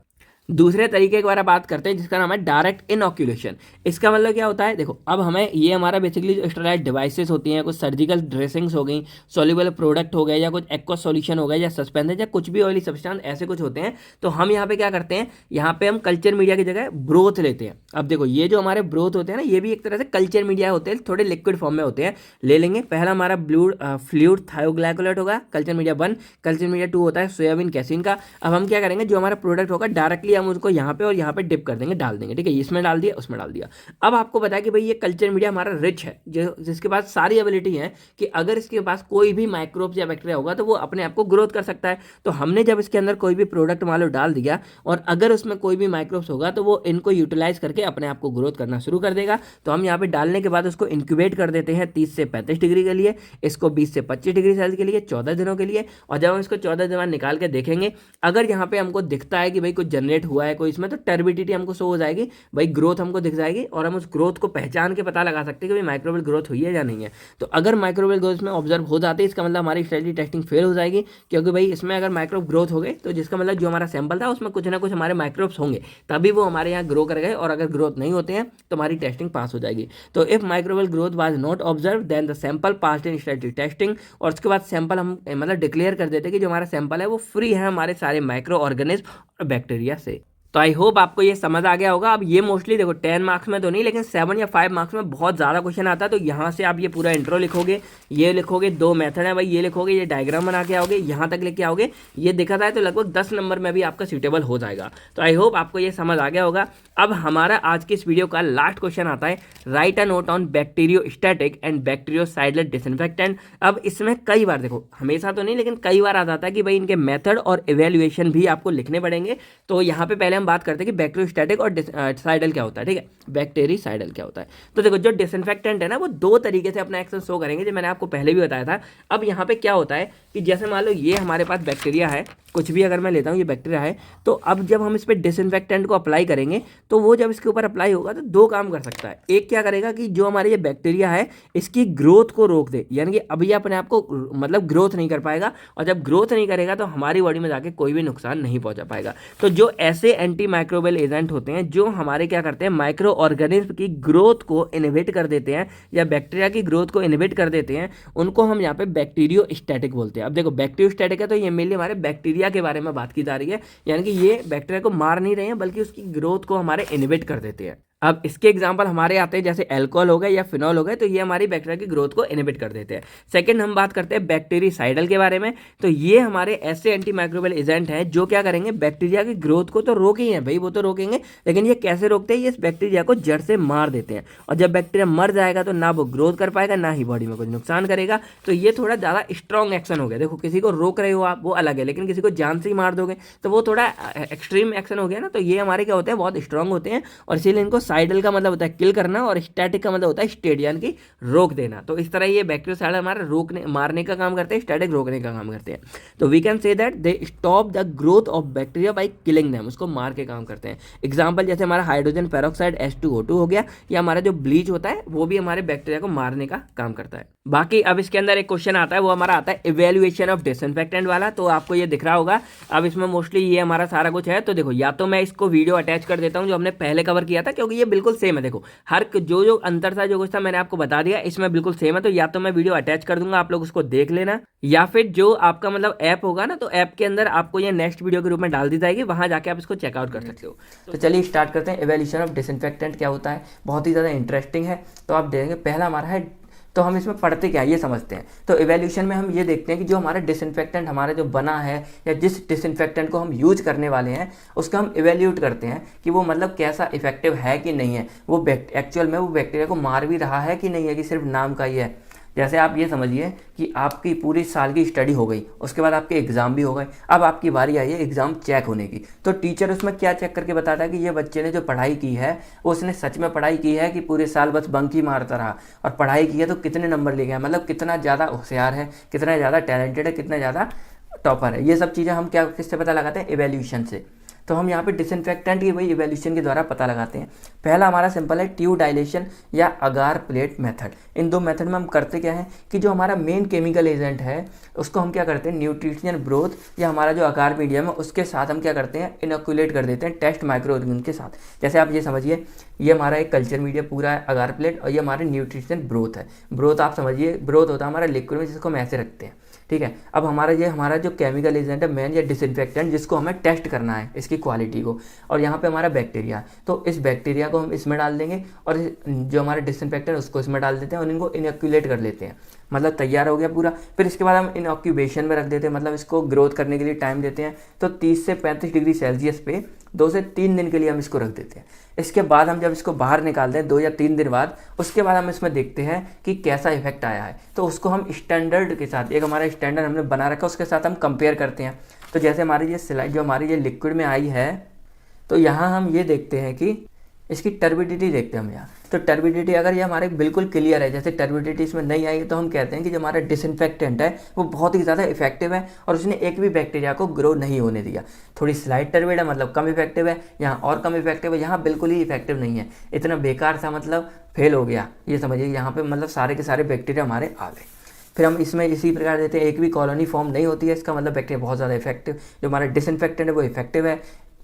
दूसरे तरीके के बारे में बात करते हैं जिसका नाम है डायरेक्ट इनॉक्यूलेशन। इसका मतलब क्या होता है, देखो अब हमें ये हमारा बेसिकली जो स्टेरलाइट डिवाइसेस होती हैं, कुछ सर्जिकल ड्रेसिंग्स हो गई, सॉल्युबल प्रोडक्ट हो गए, या कुछ एक्वा सॉल्यूशन हो गया, या सस्पेंशन, या कुछ भी ऑयली सब्सटेंस ऐसे कुछ होते हैं। तो हम यहाँ पे क्या करते हैं, यहाँ पे हम कल्चर मीडिया की जगह ब्रोथ लेते हैं। अब देखो ये जो हमारे ब्रोथ होते हैं ना, ये भी एक तरह से कल्चर मीडिया होते हैं, थोड़े लिक्विड फॉर्म में होते हैं। ले लेंगे, पहला हमारा फ्लूइड थायोग्लाइकोलेट होगा, कल्चर मीडिया 1। कल्चर मीडिया 2 होता है सोयाबीन कैसीन का। अब हम क्या करेंगे, जो हमारा प्रोडक्ट होगा डायरेक्टली हम उसको यहाँ पे और यहाँ पे डिप कर देंगे, डाल देंगे, ठीक है। इसमें डाल दिया, उसमें डाल दिया। अब आपको पता है कि भाई ये कल्चर मीडिया हमारा रिच है, जिसके पास सारी एबिलिटी है कि अगर इसके पास कोई भी माइक्रोब्स या बैक्टीरिया होगा तो वो अपने आप को ग्रोथ कर सकता है। तो हमने जब इसके अंदर कोई भी प्रोडक्ट मान लो डाल दिया, और अगर उसमें कोई भी माइक्रोब्स होगा तो वो इनको यूटिलाइज करके अपने आप को ग्रोथ करना शुरू कर देगा। तो हम यहाँ पे डालने के बाद उसको इंक्यूबेट कर देते हैं 30 से 35 डिग्री के लिए, इसको 20 से 25 डिग्री सेल्सियस के लिए 14 दिनों के लिए। और जब हम इसको 14 दिन बाद निकाल के देखेंगे, अगर यहाँ पे हमको दिखता है कि भाई कुछ जनरेट हुआ है कोई इसमें, तो टर्बिडिटी हमको शो हो जाएगी, भाई ग्रोथ हमको दिख जाएगी, और हम उस ग्रोथ को पहचान के पता लगा सकते हैं कि भाई माइक्रोवेल ग्रोथ हुई है या नहीं है। तो अगर माइक्रोवेल ग्रोथ में ऑब्जर्व हो जाती है, इसका मतलब हमारी स्टडी टेस्टिंग फेल हो जाएगी, क्योंकि भाई इसमें अगर माइक्रोब ग्रोथ हो गए तो जिसका मतलब जो हमारा सैंपल था उसमें कुछ ना कुछ हमारे माइक्रोब्स होंगे, तभी वो हमारे यहाँ ग्रो कर गए। और अगर ग्रोथ नहीं होते हैं तो हमारी टेस्टिंग पास हो जाएगी। तो if microbial growth was not observe then the sample passed in study testing. और उसके बाद सैंपल हम मतलब डिक्लेयर कर देते हैं कि जो हमारा सैंपल है वो फ्री है हमारे सारे माइक्रो ऑर्गेनिज्म और बैक्टीरिया से। तो आई होप आपको ये समझ आ गया होगा। अब ये मोस्टली देखो 10 मार्क्स में तो नहीं, लेकिन 7 या 5 मार्क्स में बहुत ज़्यादा क्वेश्चन आता है। तो यहाँ से आप ये पूरा इंट्रो लिखोगे, ये लिखोगे, 2 मेथड है भाई, ये लिखोगे, ये डायग्राम बना के आओगे, यहाँ तक लेके आओगे, ये देखा था तो लगभग 10 नंबर में भी आपका सूटेबल हो जाएगा। तो आई होप आपको ये समझ आ गया होगा। अब हमारा आज की इस वीडियो का लास्ट क्वेश्चन आता है, right a note on bacteriostatic and bacteriocidal disinfectant. अब इसमें कई बार देखो, हमेशा तो नहीं लेकिन कई बार आ जाता है कि भाई इनके मेथड और इवेल्युएशन भी आपको लिखने पड़ेंगे। तो यहाँ पे पहले हम बात करते हैं कि बैक्टीरियोस्टैटिक और साइडल क्या होता है, ठीक है, बैक्टीरियोसाइडल क्या होता है। तो देखो जो डिसइंफेक्टेंट है ना, वो 2 तरीके से अपना एक्शन शो करेंगे, जो मैंने आपको पहले भी बताया था। अब यहाँ पे क्या होता है कि जैसे मान लो ये हमारे पास बैक्टीरिया है, कुछ भी अगर मैं लेता हूँ, ये बैक्टीरिया है, तो अब जब हम इस पर डिसइंफेक्टेंट को अप्लाई करेंगे तो वो जब इसके ऊपर अप्लाई होगा तो 2 काम कर सकता है। एक क्या करेगा कि जो हमारे ये बैक्टीरिया है इसकी ग्रोथ को रोक दे, यानी कि अब ये अपने आप को मतलब ग्रोथ नहीं कर पाएगा, और जब ग्रोथ नहीं करेगा तो हमारी बॉडी में जाके कोई भी नुकसान नहीं पहुंचा पाएगा। तो जो ऐसे एंटी माइक्रोबियल एजेंट होते हैं जो हमारे क्या करते हैं, माइक्रो ऑर्गेनिज्म की ग्रोथ को इनहिबिट कर देते हैं या बैक्टीरिया की ग्रोथ को इनहिबिट कर देते हैं, उनको हम यहाँ पे बैक्टीरियोस्टैटिक बोलते हैं। अब देखो बैक्टीरियोस्टैटिक है तो ये मेनली हमारे बैक्टीरिया के बारे में बात की जा रही है, यानी कि ये बैक्टीरिया को मार नहीं रहे हैं बल्कि उसकी ग्रोथ को हमारे इनहिबिट कर देते हैं। अब इसके एग्जांपल हमारे आते हैं जैसे अल्कोहल हो गए या फिनॉल हो गए, तो ये हमारी बैक्टीरिया की ग्रोथ को इनहिबिट कर देते हैं। सेकंड हम बात करते हैं बैक्टीरियोसाइडल के बारे में। तो ये हमारे ऐसे एंटी माइक्रोबियल एजेंट हैं जो क्या करेंगे, बैक्टीरिया की ग्रोथ को तो रोके ही हैं भाई, वो तो रोकेंगे, लेकिन ये कैसे रोकते हैं, ये इस बैक्टीरिया को जड़ से मार देते हैं। और जब बैक्टीरिया मर जाएगा तो ना वो ग्रोथ कर पाएगा, ना ही बॉडी में कुछ नुकसान करेगा। तो ये थोड़ा ज़्यादा स्ट्रॉन्ग एक्शन हो गया। देखो किसी को रोक रहे हो आप वो अलग है, लेकिन किसी को जान से ही मार दोगे तो वो थोड़ा एक्सट्रीम एक्शन हो गया ना। तो ये हमारे क्या होते हैं, बहुत स्ट्रॉन्ग होते हैं, और इसीलिए इनको साइडल का मतलब होता है किल करना, और स्टैटिक का मतलब होता है स्टेट यानी कि रोक देना। तो इस तरह ये बैक्टीरियोसाइड हमारा रोकने मारने का काम करते हैं, स्टैटिक रोकने का काम करते हैं। तो we can say that they stop the growth of bacteria by killing them, उसको मार के काम करते हैं। एग्जांपल जैसे हमारा हाइड्रोजन पेरोक्साइड H2O2 हो गया, या हमारा जो ब्लीच होता है वो भी हमारे बैक्टीरिया को मारने का काम करता है। बाकी अब इसके अंदर एक क्वेश्चन आता है, वो हमारा आता है इवेल्युएशन ऑफ डिसइंफेक्टेंट वाला। तो आपको ये दिख रहा होगा, अब इसमें मोस्टली ये हमारा सारा कुछ है। तो देखो या तो मैं इसको वीडियो अटैच कर देता हूँ जो हमने पहले कवर किया था, क्योंकि ये बिल्कुल सेम है। देखो हर जो अंतर था, जो कुछ था मैंने आपको बता दिया, इसमें बिल्कुल सेम है। तो या तो मैं वीडियो अटैच कर दूंगा, आप लोग उसको देख लेना, या फिर जो आपका मतलब ऐप होगा ना, तो ऐप के अंदर आपको ये नेक्स्ट वीडियो के रूप में डाल दी जाएगी, वहां जाके आप इसको चेकआउट कर सकते हो। तो चलिए स्टार्ट करते हैं। इवेल्यूशन ऑफ डिसइंफेक्टेंट क्या होता है, बहुत ही ज़्यादा इंटरेस्टिंग है। तो आप देखेंगे पहला हमारा है, तो हम इसमें पढ़ते क्या है ये समझते हैं। तो इवैल्यूएशन में हम ये देखते हैं कि जो हमारा डिसइंफेक्टेंट हमारा जो बना है, या जिस डिसइंफेक्टेंट को हम यूज करने वाले हैं उसका हम इवैल्यूएट करते हैं कि वो मतलब कैसा इफेक्टिव है कि नहीं है, वो एक्चुअल में वो बैक्टीरिया को मार भी रहा है कि नहीं है, कि सिर्फ नाम का ही है। जैसे आप ये समझिए कि आपकी पूरी साल की स्टडी हो गई, उसके बाद आपके एग्ज़ाम भी हो गए, अब आपकी बारी आई है एग्ज़ाम चेक होने की। तो टीचर उसमें क्या चेक करके बताता है कि ये बच्चे ने जो पढ़ाई की है उसने सच में पढ़ाई की है कि पूरे साल बस बंक ही मारता रहा, और पढ़ाई की है तो कितने नंबर ले गया, मतलब कितना ज़्यादा होशियार है, कितना ज़्यादा टैलेंटेड है, कितना ज़्यादा टॉपर है। ये सब चीज़ें हम क्या किससे पता लगाते हैं, इवैल्यूएशन से। तो हम यहाँ पे डिसइंफेक्टेंट की वही इवैल्यूएशन के द्वारा पता लगाते हैं। पहला हमारा सिंपल है ट्यूब डाइलेशन या अगार प्लेट मेथड। इन दो मेथड में हम करते क्या है कि जो हमारा मेन केमिकल एजेंट है उसको हम क्या करते हैं, न्यूट्रिशन ब्रोथ या हमारा जो अगार मीडियम है उसके साथ हम क्या करते हैं, इनोकुलेट कर देते हैं टेस्ट माइक्रो ऑर्गेनिज्म के साथ। जैसे आप ये समझिए, ये हमारा एक कल्चर मीडिया पूरा है अगार प्लेट, और ये हमारे न्यूट्रिशन ब्रोथ है। ब्रोथ आप समझिए, ब्रोथ होता है हमारा लिक्विड में जिसको हम ऐसे रखते हैं, ठीक है। अब हमारा जो केमिकल एजेंट है मेन या डिसइंफेक्टेंट, जिसको हमें टेस्ट करना है इसकी क्वालिटी को, और यहाँ पे हमारा बैक्टीरिया, तो इस बैक्टीरिया को हम इसमें डाल देंगे और जो हमारा डिसइंफेक्टेंट उसको इसमें डाल देते हैं और इनको इनोक्यूलेट कर लेते हैं, मतलब तैयार हो गया पूरा। फिर इसके बाद हम इनऑक्यूबेशन में रख देते हैं, मतलब इसको ग्रोथ करने के लिए टाइम देते हैं। तो 30 से 35 डिग्री सेल्सियस पे 2 से 3 दिन के लिए हम इसको रख देते हैं। इसके बाद हम जब इसको बाहर निकालते हैं 2 या 3 दिन बाद, उसके बाद हम इसमें देखते हैं कि कैसा इफेक्ट आया है। तो उसको हम स्टैंडर्ड के साथ, एक हमारा स्टैंडर्ड हमने बना रखा है, उसके साथ हम कंपेयर करते हैं। तो जैसे हमारी ये स्लाइड जो हमारी ये लिक्विड में आई है, तो यहाँ हम ये देखते हैं कि इसकी टर्बिडिटी देखते हैं हम यहाँ। तो टर्बिडिटी अगर ये हमारे बिल्कुल क्लियर है, जैसे टर्बिडिटी इसमें नहीं आई, तो हम कहते हैं कि जो हमारा डिसइंफेक्टेंट है वो बहुत ही ज़्यादा इफेक्टिव है और उसने एक भी बैक्टीरिया को ग्रो नहीं होने दिया। थोड़ी स्लाइड टर्बिड है, मतलब कम इफेक्टिव है, यहाँ और कम इफेक्टिव है, यहाँ बिल्कुल ही इफेक्टिव नहीं है, इतना बेकार सा, मतलब फेल हो गया, ये समझिए। यहाँ पर मतलब सारे के सारे बैक्टीरिया हमारे आ गए। फिर हम इसमें इसी प्रकार देते हैं, एक भी कॉलोनी फॉर्म नहीं होती है, इसका मतलब बैक्टीरिया बहुत ज़्यादा इफेक्टिव। जो हमारा डिसइंफेक्टेंट है वो इफेक्टिव है,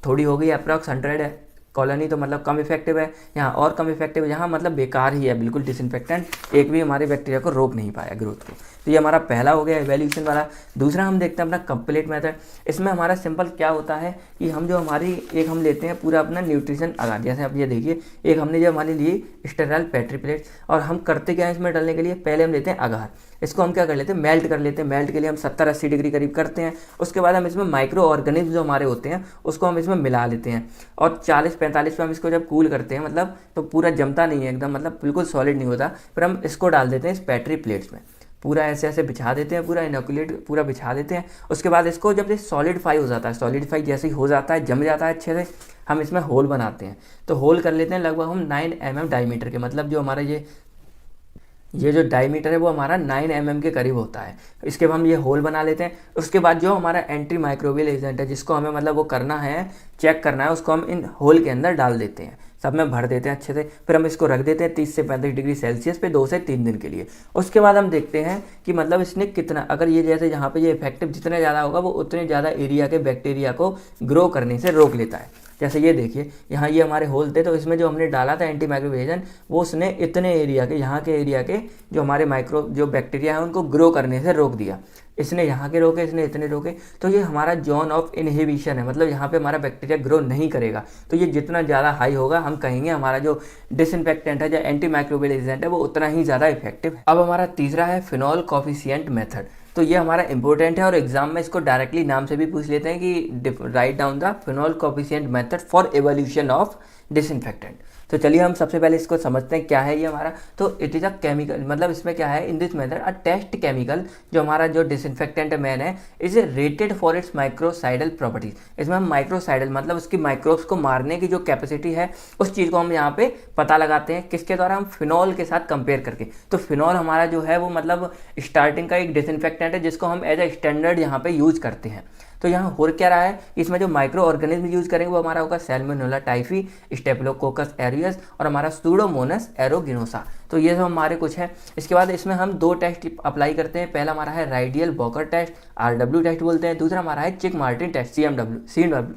थोड़ी हो गई अप्रॉक्स 100 है कॉलोनी, तो मतलब कम इफेक्टिव है, यहाँ और कम इफेक्टिव है, यहाँ मतलब बेकार ही है बिल्कुल डिसइंफेक्टेंट, एक भी हमारे बैक्टीरिया को रोक नहीं पाया ग्रोथ को। तो ये हमारा पहला हो गया इवैल्यूएशन वाला। दूसरा हम देखते हैं अपना कंप्लीट मेथड। इसमें हमारा सिंपल क्या होता है कि हम जो हमारी एक हम लेते हैं पूरा अपना न्यूट्रिशन अगार, जैसे आप ये देखिए, एक हमने जो हमारे लिए स्टेराइल पेट्री प्लेट, और हम करते क्या है इसमें डालने के लिए, पहले हम लेते हैं अगार, इसको हम क्या कर लेते हैं, मेल्ट कर लेते हैं। मेल्ट के लिए हम 70-80 डिग्री करीब करते हैं। उसके बाद हम इसमें माइक्रो ऑर्गेनिज्म जो हमारे होते हैं उसको हम इसमें मिला लेते हैं, और 40-45 पे हम इसको जब कूल करते हैं, मतलब तो पूरा जमता नहीं है एकदम, मतलब बिल्कुल सॉलिड नहीं होता, फिर हम इसको डाल देते हैं इस पेट्री प्लेट्स में, पूरा ऐसे ऐसे बिछा देते हैं, पूरा इनोकुलेट पूरा बिछा देते हैं। उसके बाद इसको जब ये सॉलिडिफाई हो जाता है, सॉलिडिफाई जैसे ही हो जाता है, जम जाता है अच्छे से, हम इसमें होल बनाते हैं। तो होल कर लेते हैं लगभग हम 9 mm डायमीटर के, मतलब जो हमारा ये जो डायमीटर है वो हमारा 9 mm के करीब होता है। इसके बाद हम ये होल बना लेते हैं। उसके बाद जो हमारा एंटी माइक्रोबियल एजेंट है, जिसको हमें मतलब वो करना है, चेक करना है, उसको हम इन होल के अंदर डाल देते हैं, सब में भर देते हैं अच्छे से। फिर हम इसको रख देते हैं 30 से 35 डिग्री सेल्सियस पे 2 से 3 दिन के लिए। उसके बाद हम देखते हैं कि मतलब इसने कितना, अगर ये जैसे यहाँ पे ये इफेक्टिव जितना ज़्यादा होगा वो उतने ज़्यादा एरिया के बैक्टीरिया को ग्रो करने से रोक लेता है। जैसे ये देखिए, यहाँ ये हमारे होल थे, तो इसमें जो हमने डाला था एंटी माइक्रोबियल एजेंट, वो उसने इतने एरिया के, यहाँ के एरिया के जो हमारे माइक्रो जो बैक्टीरिया है उनको ग्रो करने से रोक दिया। इसने यहाँ के रोके, इसने इतने रोके, तो ये हमारा जोन ऑफ इनहिबिशन है, मतलब यहाँ पे हमारा बैक्टीरिया ग्रो नहीं करेगा। तो ये जितना ज़्यादा हाई होगा, हम कहेंगे हमारा जो डिसइंफेक्टेंट है, जो एंटी माइक्रोबियल एजेंट है, वो उतना ही ज़्यादा इफेक्टिव है। अब हमारा तीसरा है फिनॉल कॉफिशिएंट मेथड। तो ये हमारा इंपॉर्टेंट है और एग्जाम में इसको डायरेक्टली नाम से भी पूछ लेते हैं कि write down the phenol coefficient method for evolution of disinfectant. तो चलिए हम सबसे पहले इसको समझते हैं क्या है ये हमारा। तो इट इज़ अ केमिकल, मतलब इसमें क्या है, in this method a test chemical, जो हमारा जो डिसइंफेक्टेंट मैन है, is rated for its microcidal properties. इसमें हम माइक्रोसाइडल मतलब उसकी माइक्रोब्स को मारने की जो कैपेसिटी है, उस चीज़ को हम यहाँ पे पता लगाते हैं, किसके द्वारा, हम फिनॉल के साथ कंपेयर करके। तो फिनॉल हमारा जो है वो मतलब स्टार्टिंग का एक डिसइंफेक्टेंट है, जिसको हम एज ए स्टैंडर्ड यहाँ पे यूज करते हैं। तो यहाँ हो क्या रहा है, इसमें जो माइक्रो ऑर्गेनिज्म यूज करेंगे वो हमारा होगा सैल्मोनेला टाइफी, स्टेफिलोकोकस एरियस और हमारा सूडोमोनास एरोगिनोसा। तो ये सब हमारे कुछ है। इसके बाद इसमें हम 2 टेस्ट अप्लाई करते हैं। पहला हमारा है राइडियल वॉकर टेस्ट, RW टेस्ट बोलते हैं। दूसरा हमारा है चिक मार्टिन टेस्ट,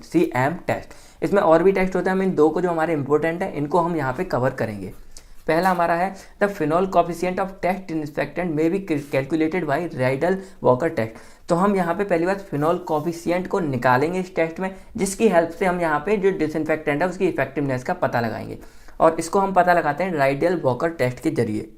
CM टेस्ट। इसमें और भी टेस्ट होते हैं, हम इन 2 को जो हमारे इंपॉर्टेंट है इनको हम यहाँ पे कवर करेंगे। पहला हमारा है the phenol coefficient of test disinfectant may be calculated by Rideal Walker test. तो हम यहाँ पे पहली बात फिनॉल कॉफिशिएंट को निकालेंगे इस टेस्ट में, जिसकी हेल्प से हम यहाँ पे जो डिसइंफेक्टेंट है उसकी इफेक्टिवनेस का पता लगाएंगे, और इसको हम पता लगाते हैं राइडियल वॉकर टेस्ट के जरिए।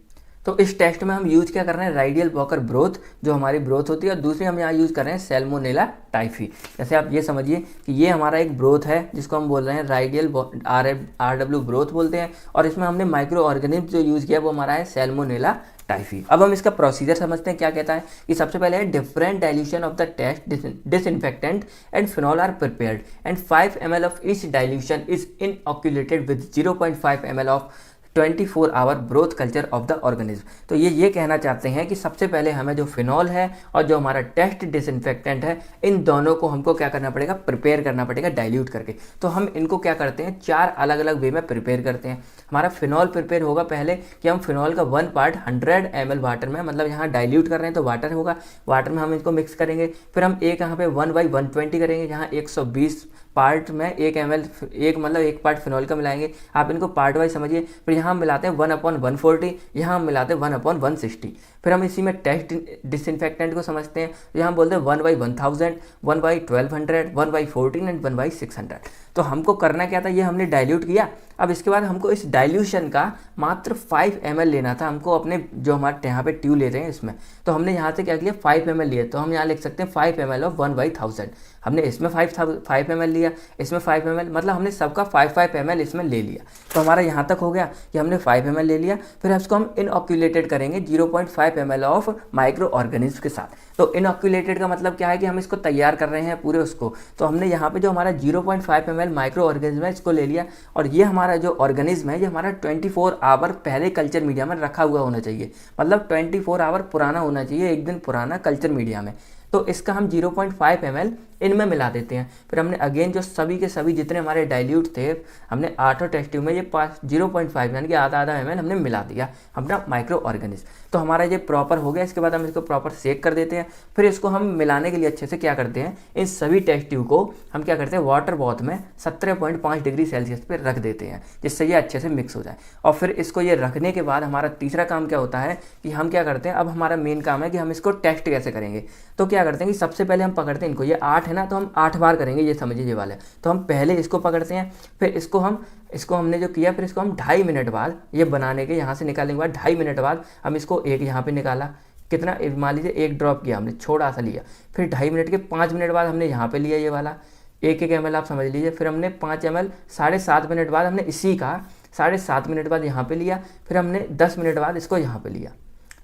तो इस टेस्ट में हम यूज़ क्या कर रहे हैं, राइडियल वॉकर ब्रोथ, जो हमारी ब्रोथ होती है, और दूसरी हम यहाँ यूज़ कर रहे हैं सैल्मोनेला टाइफी। जैसे आप ये समझिए कि ये हमारा एक ब्रोथ है जिसको हम बोल रहे हैं राइडियल RW ब्रोथ बोलते हैं, और इसमें हमने माइक्रो ऑर्गेनिज्म जो यूज़ किया वो हमारा है सैल्मोनेला टाइफी। अब हम इसका प्रोसीजर समझते हैं क्या कहता है कि सबसे पहले है different dilution of the test disinfectant and phenol are prepared and 5 ml of each dilution is inoculated with 0.5 ml of 24 hour growth culture of the organism. तो ये कहना चाहते हैं कि सबसे पहले हमें जो फिनॉल है और जो हमारा टेस्ट डिसइंफेक्टेंट है, इन दोनों को हमको क्या करना पड़ेगा, प्रिपेयर करना पड़ेगा डाइल्यूट करके। तो हम इनको क्या करते हैं, 4 अलग अलग वे में प्रिपेयर करते हैं। हमारा फिनॉल प्रिपेयर होगा पहले कि हम फिनॉल का 1 पार्ट 100 ml वाटर में, मतलब यहाँ डाइल्यूट कर रहे हैं तो वाटर होगा, वाटर में हम इसको मिक्स करेंगे। फिर हम एक यहाँ पे 1/120 करेंगे, जहाँ 120 पार्ट में 1 ml, मतलब 1 पार्ट फिनॉल का मिलाएंगे। आप इनको पार्ट वाइज समझिए। फिर यहाँ हम मिलाते हैं 1/140, यहाँ हम मिलाते हैं 1/160। फिर हम इसी में टेस्ट डिसइंफेक्टेंट को समझते हैं, यहाँ बोलते हैं 1/1000, 1/1200, 1/14 एंड 1/600। तो हमको करना क्या था, ये हमने डाइल्यूट किया। अब इसके बाद हमको इस डाइल्यूशन का मात्र 5 ml लेना था हमको, अपने जो हमारे यहाँ पे ट्यूब लेते हैं इसमें। तो हमने यहाँ से क्या किया, 5 ml लिया। तो हम यहाँ लिख सकते हैं 5 ml ऑफ 1/1000। हमने इसमें 5 ml लिया, इसमें 5 ml, मतलब हमने सबका 5 ml इसमें ले लिया। तो हमारा यहाँ तक हो गया कि हमने 5 ml ले लिया। फिर इसको हम इनऑक्यूलेटेड करेंगे 0.5 ml ऑफ माइक्रो ऑर्गेनिज्म के साथ। तो इनऑक्यूलेटेड का मतलब क्या है कि हम इसको तैयार कर रहे हैं पूरे उसको। तो हमने यहाँ पे जो हमारा 0.5 ml माइक्रो ऑर्गेनिज्म है इसको ले लिया, और ये हमारा जो ऑर्गेनिज्म है ये हमारा 24 आवर पहले कल्चर मीडिया में रखा हुआ होना चाहिए, मतलब 24 आवर पुराना होना चाहिए, एक दिन पुराना कल्चर मीडिया में। तो इसका हम 0.5 ml इनमें मिला देते हैं। फिर हमने अगेन जो सभी के सभी जितने हमारे डाइल्यूट थे, हमने 8 टेस्ट ट्यूब में ये 0.5 यानी कि आधा ml हमने मिला दिया अपना माइक्रो ऑर्गेनिज्म। तो हमारा ये प्रॉपर हो गया। इसके बाद हम इसको प्रॉपर सेक कर देते हैं। फिर इसको हम मिलाने के लिए अच्छे से क्या करते हैं, इन सभी टेस्ट ट्यूब को हम क्या करते हैं, वाटर बॉथ में 17.5 डिग्री सेल्सियस पर रख देते हैं, जिससे ये अच्छे से मिक्स हो जाए। और फिर इसको ये रखने के बाद हमारा तीसरा काम क्या होता है कि हम क्या करते हैं, अब हमारा मेन काम है कि हम इसको टेस्ट कैसे करेंगे। तो क्या करते हैं कि सबसे पहले हम पकड़ते हैं इनको, ये 8 है ना, तो हम 8 बार करेंगे, ये समझिए ये वाला। तो हम पहले इसको पकड़ते हैं, फिर इसको हमने जो किया, फिर इसको हम 2.5 मिनट बाद, ये बनाने के यहाँ से निकालने के बाद 2.5 मिनट बाद हम इसको एक यहाँ पे निकाला, कितना, मान लीजिए 1 ड्रॉप किया हमने, छोटा सा लिया। फिर 2.5 मिनट के 5 मिनट बाद हमने यहाँ पे लिया ये वाला 1 ml, आप समझ लीजिए। फिर हमने 5 ml 7.5 मिनट बाद हमने इसी का 7.5 मिनट बाद यहाँ पे लिया। फिर हमने 10 मिनट बाद इसको यहाँ पे लिया।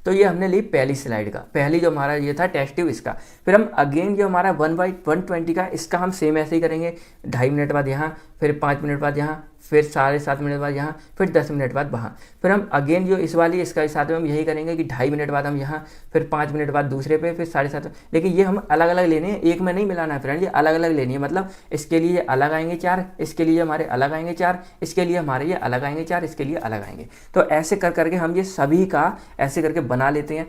तो ये हमने ली पहली स्लाइड का, पहली जो हमारा ये था टेस्ट ट्यूब इसका। फिर हम अगेन जो हमारा 1/120 का, इसका हम सेम ऐसे ही करेंगे, 2.5 मिनट बाद यहाँ, फिर 5 मिनट बाद यहाँ, फिर 7.5 मिनट बाद यहाँ, फिर 10 मिनट बाद वहाँ। फिर हम अगेन जो इस वाली इसका साथ में हम यही करेंगे कि 2.5 मिनट बाद हम यहाँ, फिर 5 मिनट बाद दूसरे पे, फिर 7.5। लेकिन ये हम अलग अलग लेने हैं, एक में नहीं मिलाना है फ्रेंड, ये अलग अलग लेनी है। मतलब इसके लिए अलग आएंगे 4, इसके लिए हमारे अलग आएंगे 4, इसके लिए हमारे ये अलग आएंगे 4, इसके लिए अलग आएंगे। तो ऐसे कर करके हम ये सभी का ऐसे करके बना लेते हैं।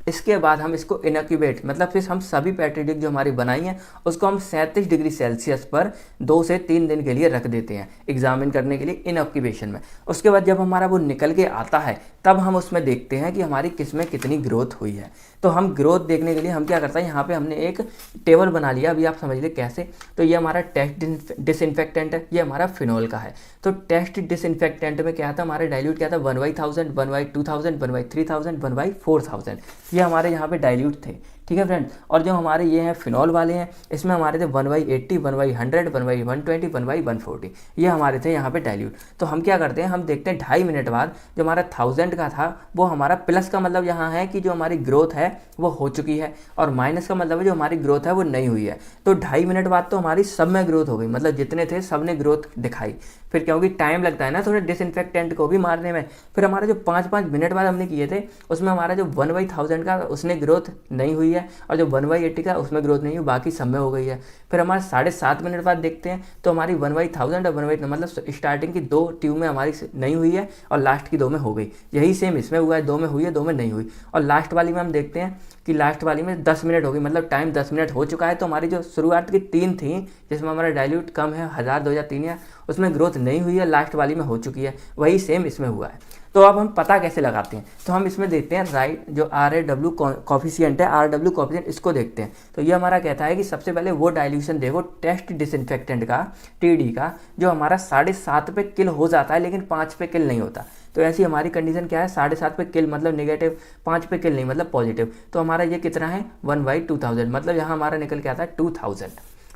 इसके बाद हम इसको इनक्यूबेट, मतलब फिर हम सभी पेट्री डिश जो हमारी बनाई है उसको हम 37 डिग्री सेल्सियस पर 2 से 3 दिन के लिए रख देते हैं एग्जामिन करने के लिए इनक्यूबेशन में। उसके बाद जब हमारा वो निकल के आता है तब हम उसमें देखते हैं कि हमारी किस में कितनी ग्रोथ हुई है। तो हम ग्रोथ देखने के लिए हम क्या करते हैं, यहाँ पे हमने एक टेबल बना लिया, अभी आप समझ लीजिए कैसे। तो ये हमारा टेस्ट डिसइंफेक्टेंट है, ये हमारा फिनॉल का है। तो टेस्ट डिसइंफेक्टेंट में क्या था, हमारे डाइल्यूट क्या था, 1/1000, 1/2000, 1/3000, 1/4000, ये हमारे यहाँ पे डाइल्यूट थे। ठीक है फ्रेंड्स। और जो हमारे ये हैं फिनॉल वाले हैं, इसमें हमारे थे 1/80, 1/100, 1/120, 1/140, ये हमारे थे यहाँ पे डाइल्यूट। तो हम क्या करते हैं, हम देखते हैं 2.5 मिनट बाद जो हमारा 1000 का था वो हमारा प्लस का मतलब यहाँ है कि जो हमारी ग्रोथ है वो हो चुकी है, और माइनस का मतलब है जो हमारी ग्रोथ है वो नहीं हुई है। तो 2.5 मिनट बाद तो हमारी सब में ग्रोथ हो गई, मतलब जितने थे सब ने ग्रोथ दिखाई। फिर क्योंकि टाइम लगता है ना थोड़े डिसइंफेक्टेंट को भी मारने में, फिर हमारा जो 5-5 मिनट बाद हमने किए थे उसमें हमारा जो 1/1000 का उसने ग्रोथ नहीं हुई है, और जो 1/80 का उसमें ग्रोथ नहीं हुई, बाकी सब में हो गई है। फिर हमारे 7.5 मिनट बाद देखते हैं तो हमारी 1/1000 और 1/, मतलब स्टार्टिंग की 2 ट्यूब में हमारी नहीं हुई है और लास्ट की 2 में हो गई। यही सेम इसमें हुआ है, 2 में हुई है, 2 में नहीं हुई। और लास्ट वाली में हम देखते हैं कि लास्ट वाली में 10 मिनट हो गई, मतलब टाइम 10 मिनट हो चुका है। तो हमारी जो शुरुआत की 3 थी जिसमें हमारा डाइल्यूट कम है 1000, 2000, 3000, उसमें ग्रोथ नहीं हुई है, लास्ट वाली में हो चुकी है। वही सेम इसमें हुआ है। तो अब हम पता कैसे लगाते हैं, तो हम इसमें देखते हैं राइट जो RAW कॉफिशिएंट है, RW कॉफिशिएंट, इसको देखते हैं। तो ये हमारा कहता है कि सबसे पहले वो डाइल्यूशन देखो टेस्ट डिसइंफेक्टेंट का, TD का, जो हमारा 7.5 पे किल हो जाता है लेकिन 5 पे किल नहीं होता। तो ऐसी हमारी कंडीशन क्या है, 7.5 पे किल मतलब नेगेटिव, 5 पे किल नहीं मतलब पॉजिटिव। तो हमारा ये कितना है 1/2000, मतलब यहाँ हमारा निकल के आता है 2000।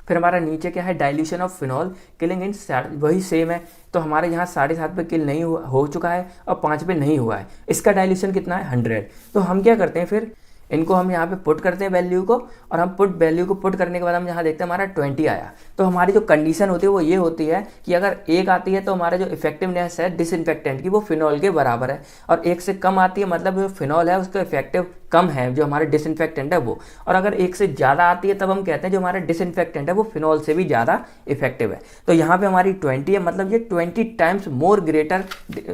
फिर हमारा नीचे क्या है, डाइल्यूशन ऑफ फिनॉल किलिंग इन, वही सेम है। तो हमारे यहाँ 7.5 पे किल नहीं हो चुका है और 5 पे नहीं हुआ है। इसका डाइल्यूशन कितना है 100। तो हम क्या करते हैं, फिर इनको हम यहाँ पे पुट करते हैं वैल्यू को, और हम वैल्यू को पुट करने के बाद हम यहाँ देखते हैं हमारा 20 आया। तो हमारी जो कंडीशन होती है वो ये होती है कि अगर 1 आती है तो हमारा जो इफेक्टिवनेस है डिसइंफेक्टेंट की वो फिनॉल के बराबर है, और 1 से कम आती है मतलब जो फिनॉल है उसका इफेक्टिव कम है जो हमारा डिसइंफेक्टेंट है वो, और अगर 1 से ज़्यादा आती है तब हम कहते हैं जो हमारा डिसइंफेक्टेंट है वो फिनॉल से भी ज़्यादा इफेक्टिव है। तो यहाँ पे हमारी 20 है, मतलब ये 20 टाइम्स मोर ग्रेटर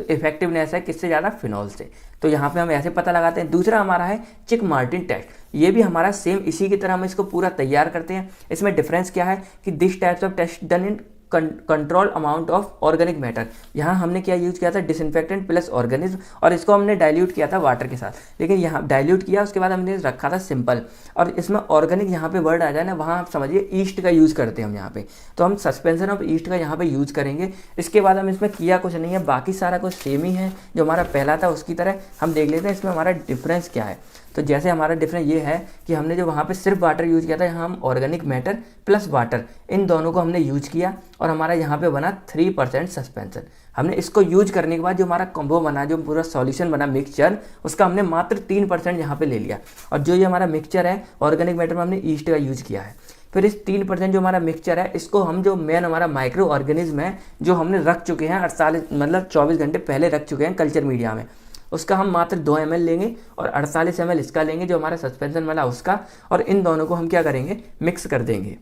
इफेक्टिवनेस है किससे ज़्यादा, फिनॉल से। तो यहाँ पे हम ऐसे पता लगाते हैं। दूसरा हमारा है चिक मार्टिन टेस्ट, ये भी हमारा सेम इसी की तरह हम इसको पूरा तैयार करते हैं। इसमें डिफरेंस क्या है कि this types of test done in control amount of organic matter. यहाँ हमने क्या यूज किया था, डिसइंफेक्टेंट प्लस ऑर्गेनिज्म, और इसको हमने डाइल्यूट किया था वाटर के साथ, लेकिन यहाँ डाइल्यूट किया उसके बाद हमने रखा था सिंपल, और इसमें ऑर्गेनिक यहाँ पे वर्ड आ जाए ना, वहाँ आप समझिए ईस्ट का यूज़ करते हैं हम यहाँ पे, तो हम सस्पेंशन ऑफ ईस्ट का यहाँ पे यूज़ करेंगे। इसके बाद हम इसमें किया कुछ नहीं है, बाकी सारा कुछ सेम ही है जो हमारा पहला था उसकी तरह। हम देख लेते हैं इसमें हमारा डिफरेंस क्या है। तो जैसे हमारा डिफरेंस ये है कि हमने जो वहाँ पे सिर्फ वाटर यूज़ किया था, यहाँ हम organic matter plus water in दोनों को हमने यूज किया, और हमारा यहाँ पे बना 3% सस्पेंशन। हमने इसको यूज करने के बाद जो हमारा कॉम्बो बना, जो पूरा सॉल्यूशन बना मिक्सचर, उसका हमने मात्र 3% यहाँ पे ले लिया, और जो ये हमारा मिक्सचर है ऑर्गेनिक मैटर में हमने ईस्ट का यूज किया है। फिर इस 3% जो हमारा मिक्सचर है इसको हम जो मेन हमारा माइक्रो ऑर्गेनिज्म है जो हमने रख चुके हैं 48 मतलब 24 घंटे पहले रख चुके हैं कल्चर मीडिया में, उसका हम मात्र 2 ml लेंगे, और 48 ml इसका लेंगे जो हमारा सस्पेंशन वाला उसका, और इन दोनों को हम क्या करेंगे, मिक्स कर देंगे।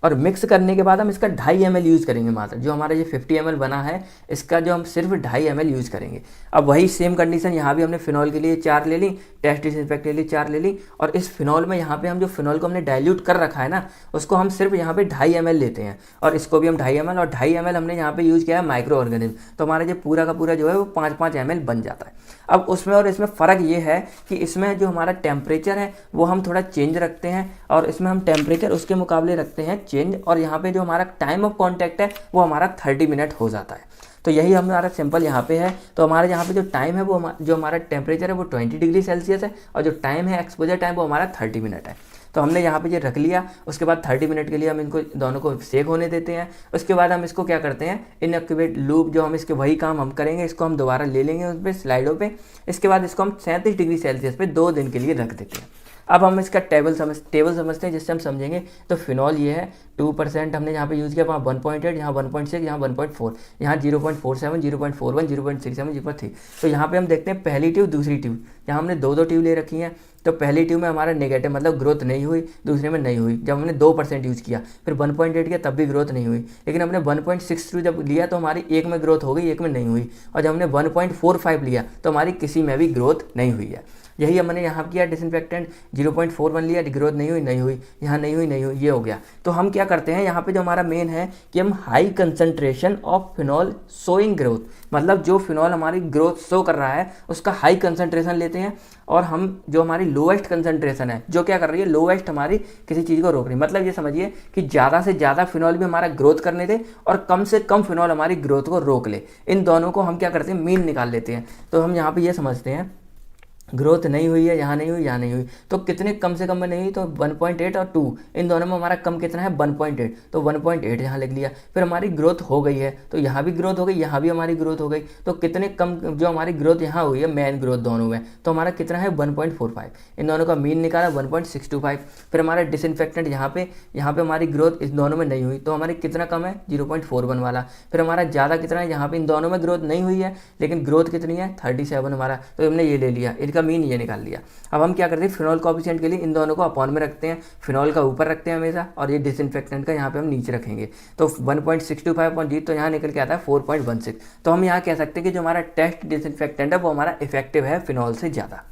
और मिक्स करने के बाद हम इसका 2.5 ml यूज़ करेंगे मात्र, जो हमारा ये 50 ml बना है इसका जो हम सिर्फ 2.5 ml यूज़ करेंगे। अब वही सेम कंडीशन यहाँ भी हमने फिनॉल के लिए 4 ले ली, टेस्ट डिसइंफेक्ट के लिए 4 ले ली, और इस फिनॉल में यहाँ पे हम जो फिनॉल को हमने डाइल्यूट कर रखा है ना, उसको हम सिर्फ यहाँ पे 2.5 ml लेते हैं, और इसको भी हम 2.5 ml, और 2.5 ml हमने यहाँ पे यूज़ किया है माइक्रो ऑर्गेनिज्म, तो हमारा जो पूरा का पूरा जो है वो 5-5 ml बन जाता है। अब उसमें और इसमें फ़र्क ये है कि इसमें जो हमारा टेम्परेचर है वो हम थोड़ा चेंज रखते हैं, और इसमें हम टेम्परेचर उसके मुकाबले रखते हैं चेंज, और यहाँ पे जो हमारा टाइम ऑफ कांटेक्ट है वो हमारा 30 मिनट हो जाता है। तो यही हमारा सिंपल यहाँ पे है। तो हमारे यहाँ पे जो टाइम है वो जो हमारा टेम्परेचर है वो 20 डिग्री सेल्सियस है, और जो टाइम है एक्सपोजर टाइम वो हमारा 30 मिनट है। तो हमने यहाँ पे ये रख लिया, उसके बाद 30 मिनट के लिए हम इनको दोनों को सेक होने देते हैं। उसके बाद हम इसको क्या करते हैं, इनएक्टिवेट लूप जो हम इसके वही काम हम करेंगे, इसको हम दोबारा ले लेंगे उस पर स्लाइडों पे। इसके बाद इसको हम 37 डिग्री सेल्सियस पे 2 दिन के लिए रख देते हैं। अब हम इसका टेबल समझते हैं जिससे हम समझेंगे। तो फिनॉल ये है 2% हमने यहाँ पे यूज़ किया, वहाँ 1.8, यहाँ 1.6, यहाँ 1.4, यहाँ 0.47, 0.41, 0.67, 0.3। तो यहाँ पे हम देखते हैं पहली ट्यूब दूसरी ट्यूब, यहाँ हमने 2 ट्यूब ले रखी हैं। तो पहली ट्यूब में हमारा नेगेटिव मतलब ग्रोथ नहीं हुई, दूसरे में नहीं हुई। जब हमने 2% यूज़ किया, फिर 1.8 किया तब भी ग्रोथ नहीं हुई, लेकिन हमने 1.62 जब लिया तो हमारी एक में ग्रोथ हो गई, एक में नहीं हुई। और जब हमने 1.45 लिया तो हमारी किसी में भी ग्रोथ नहीं हुई है। यही हमने यहाँ किया, डिसइंफेक्टेंट 0.41 लिया, ग्रोथ नहीं हुई, यहाँ नहीं हुई, ये हो गया। तो हम क्या करते हैं यहाँ पे जो हमारा मेन है कि हम high concentration of phenol showing growth, मतलब जो फिनॉल हमारी ग्रोथ शो कर रहा है उसका हाई कंसंट्रेशन लेते हैं, और हम जो हमारी लोएस्ट कंसंट्रेशन है जो क्या कर रही है, लोएस्ट हमारी किसी चीज़ को रोक रही है। मतलब ये समझिए कि ज़्यादा से ज़्यादा फिनॉल भी हमारा ग्रोथ करने दे, और कम से कम फिनॉल हमारी ग्रोथ को रोक ले। इन दोनों को हम क्या करते हैं, मीन निकाल लेते हैं। तो हम यहाँ पर ये समझते हैं ग्रोथ नहीं हुई है, यहाँ नहीं हुई, यहाँ नहीं हुई, तो कितने कम से कम में नहीं हुई, तो 1.8 और 2 इन दोनों में हमारा कम कितना है, 1.8, तो 1.8 यहाँ लिख लिया। फिर हमारी ग्रोथ हो गई है, तो यहाँ भी ग्रोथ हो गई, यहाँ भी हमारी ग्रोथ हो गई, तो कितने कम जो हमारी ग्रोथ यहाँ हुई है मेन ग्रोथ दोनों में, तो हमारा कितना है 1.45। इन दोनों का मीन निकाला 1.625। फिर हमारा डिसइंफेक्टेंट यहाँ पे हमारी ग्रोथ इस दोनों में नहीं हुई, तो हमारी कितना कम है 0.41 वाला। फिर हमारा ज़्यादा कितना है, यहाँ पे इन दोनों में ग्रोथ नहीं हुई है लेकिन ग्रोथ कितनी है 37 हमारा, तो हमने ये ले लिया, इनका मीन ये निकाल लिया। अब हम क्या करते हैं, फिनॉल कोएफिशिएंट के लिए इन दोनों को अपॉन में रखते हैं, फिनॉल का ऊपर रखते हैं हमेशा, और ये डिसइंफेक्टेंट का यहाँ पे हम नीचे रखेंगे। तो 1.625 तो यहाँ निकल के आता है 4.16। तो हम यहाँ कह सकते हैं कि जो हमारा टेस्ट डिसइंफेक्टेंट है वो हमारा इफेक्टिव है फिनॉल से ज़्यादा।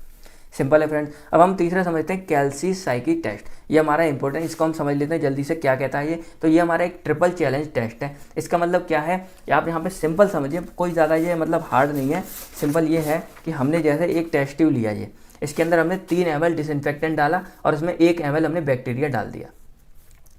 सिंपल है फ्रेंड्स। अब हम तीसरा समझते हैं कैल्सीसाइकिक टेस्ट। ये हमारा इंपॉर्टेंट, इसको हम समझ लेते हैं जल्दी से क्या कहता है ये। तो ये हमारा एक ट्रिपल चैलेंज टेस्ट है। इसका मतलब क्या है, आप यहाँ पे सिंपल समझिए, कोई ज़्यादा ये मतलब हार्ड नहीं है। सिंपल ये है कि हमने जैसे एक टेस्ट ट्यूब लिया, ये इसके अंदर हमने 3 ml डिसइंफेक्टेंट डाला और इसमें 1 ml हमने बैक्टीरिया डाल दिया।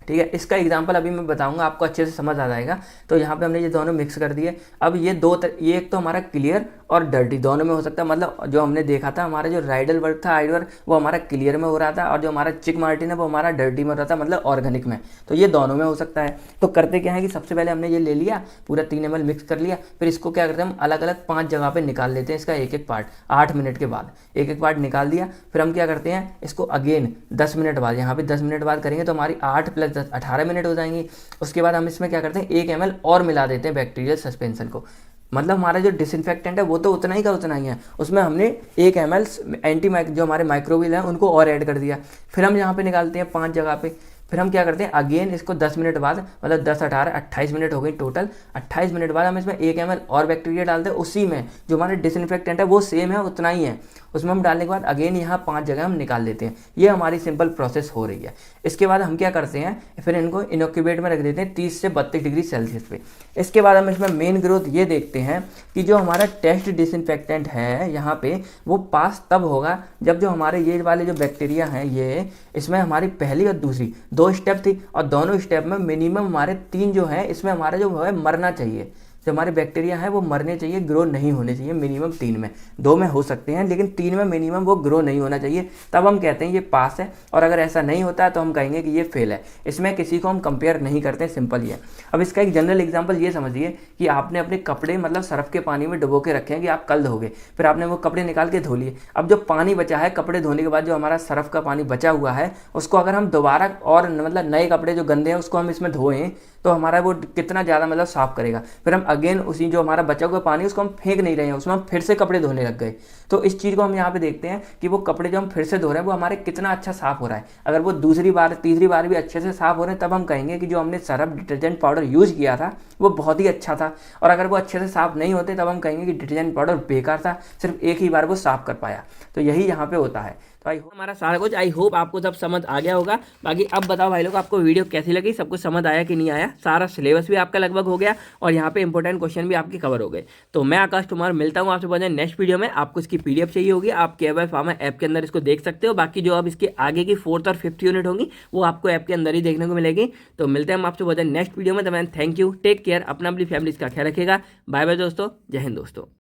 ठीक है। इसका एग्जांपल अभी मैं बताऊंगा, आपको अच्छे से समझ आ जाएगा। तो यहाँ पे हमने ये दोनों मिक्स कर दिए। अब ये ये एक तो हमारा क्लियर और डर्टी दोनों में हो सकता है। मतलब जो हमने देखा था, हमारा जो राइडल वर्क था आइडवर, वो हमारा क्लियर में हो रहा था, और जो हमारा चिक मार्टिन है वो हमारा डर्टी में हो रहा था, मतलब ऑर्गेनिक में। तो ये दोनों में हो सकता है। तो करते क्या है कि सबसे पहले हमने ये ले लिया, पूरा 3 ml मिक्स कर लिया। फिर इसको क्या करते हैं, हम अलग अलग 5 जगह पे निकाल लेते हैं इसका एक एक पार्ट। 8 मिनट के बाद एक एक पार्ट निकाल दिया। फिर हम क्या करते हैं, इसको अगेन 10 मिनट बाद, यहाँ पे 10 मिनट बाद करेंगे तो हमारी 8 + 10 18 मिनट हो जाएंगी। उसके बाद हम इसमें क्या करते हैं, 1 ml और मिला देते हैं बैक्टीरियल सस्पेंशन को। मतलब हमारा जो डिसइंफेक्टेंट है वो तो उतना ही का उतना ही है, उसमें हमने 1 ml जो हमारे माइक्रोबियल हैं उनको और ऐड कर दिया। फिर हम यहाँ पे निकालते हैं 5 जगह पे। फिर हम क्या करते हैं, अगेन इसको 10 मिनट बाद, मतलब 10 18 28 मिनट हो गई टोटल। 28 मिनट बाद हम इसमें 1 ml और बैक्टीरिया डालते हैं। उसी में जो हमारे डिसइंफेक्टेंट है वो सेम है, उतना ही है। उसमें हम डालने के बाद अगेन यहाँ 5 जगह हम निकाल देते हैं। ये हमारी सिंपल प्रोसेस हो रही है। इसके बाद हम क्या करते हैं, फिर इनको इनोक्यूबेट में रख देते हैं 30 से 32 डिग्री सेल्सियस पे। इसके बाद हम इसमें मेन ग्रोथ ये देखते हैं कि जो हमारा टेस्ट डिसइंफेक्टेंट है यहाँ पे, वो पास तब होगा जब जो हमारे ये वाले जो बैक्टीरिया हैं, ये इसमें हमारी पहली और दूसरी 2 स्टेप थी, और दोनों स्टेप में मिनिमम हमारे 3 जो है, इसमें हमारा जो है मरना चाहिए। जो हमारे बैक्टीरिया हैं वो मरने चाहिए, ग्रो नहीं होने चाहिए। मिनिमम 3 में, 2 में हो सकते हैं लेकिन 3 में मिनिमम वो ग्रो नहीं होना चाहिए। तब हम कहते हैं ये पास है, और अगर ऐसा नहीं होता है तो हम कहेंगे कि ये फेल है। इसमें किसी को हम कंपेयर नहीं करते, सिंपल ये। अब इसका एक जनरल एग्जाम्पल ये समझिए कि आपने अपने कपड़े मतलब सर्फ के पानी में डुबो के रखे हैं कि आप कल धोगे, फिर आपने वो कपड़े निकाल के धो लिए। अब जो पानी बचा है कपड़े धोने के बाद, जो हमारा सर्फ का पानी बचा हुआ है, उसको अगर हम दोबारा और मतलब नए कपड़े जो गंदे हैं उसको हम इसमें धोएं तो हमारा वो कितना ज़्यादा मतलब साफ करेगा। फिर हम अगेन उसी जो हमारा बचा हुआ पानी उसको हम फेंक नहीं रहे हैं, उसमें हम फिर से कपड़े धोने लग गए। तो इस चीज़ को हम यहाँ पे देखते हैं कि वो कपड़े जो हम फिर से धो रहे हैं वो हमारे कितना अच्छा साफ हो रहा है। अगर वो दूसरी बार तीसरी बार भी अच्छे से साफ हो रहे हैं, तब हम कहेंगे कि जो हमने सर्फ डिटर्जेंट पाउडर यूज़ किया था वो बहुत ही अच्छा था। और अगर वो अच्छे से साफ नहीं होते, तब हम कहेंगे कि डिटर्जेंट पाउडर बेकार था, सिर्फ एक ही बार वो साफ कर पाया। तो यही यहाँ पे होता है। तो आई होप हमारा सारा कुछ, आई होप आपको सब समझ आ गया होगा। बाकी अब बताओ भाई लोग, आपको वीडियो कैसी लगी, सब कुछ समझ आया कि नहीं आया? सारा सिलेबस भी आपका लगभग हो गया, और यहाँ पे इंपॉर्टेंट क्वेश्चन भी आपके कवर हो गए। तो मैं आकाश कुमार मिलता हूँ आपसे बहुत नेक्स्ट वीडियो में। आपको इसकी PDF चाहिए होगी, आप केवाई फार्मा ऐप के अंदर इसको देख सकते हो। बाकी जो अब इसके आगे की 4th और 5th यूनिट होंगी वो आपको ऐप के अंदर ही देखने को मिलेगी। तो मिलते हैं हम आपसे बहुत नेक्स्ट वीडियो में। तो man thank you, take care, अपना अपनी फैमिली का ख्याल रखिएगा। बाय बाय दोस्तों, जय हिंद दोस्तों।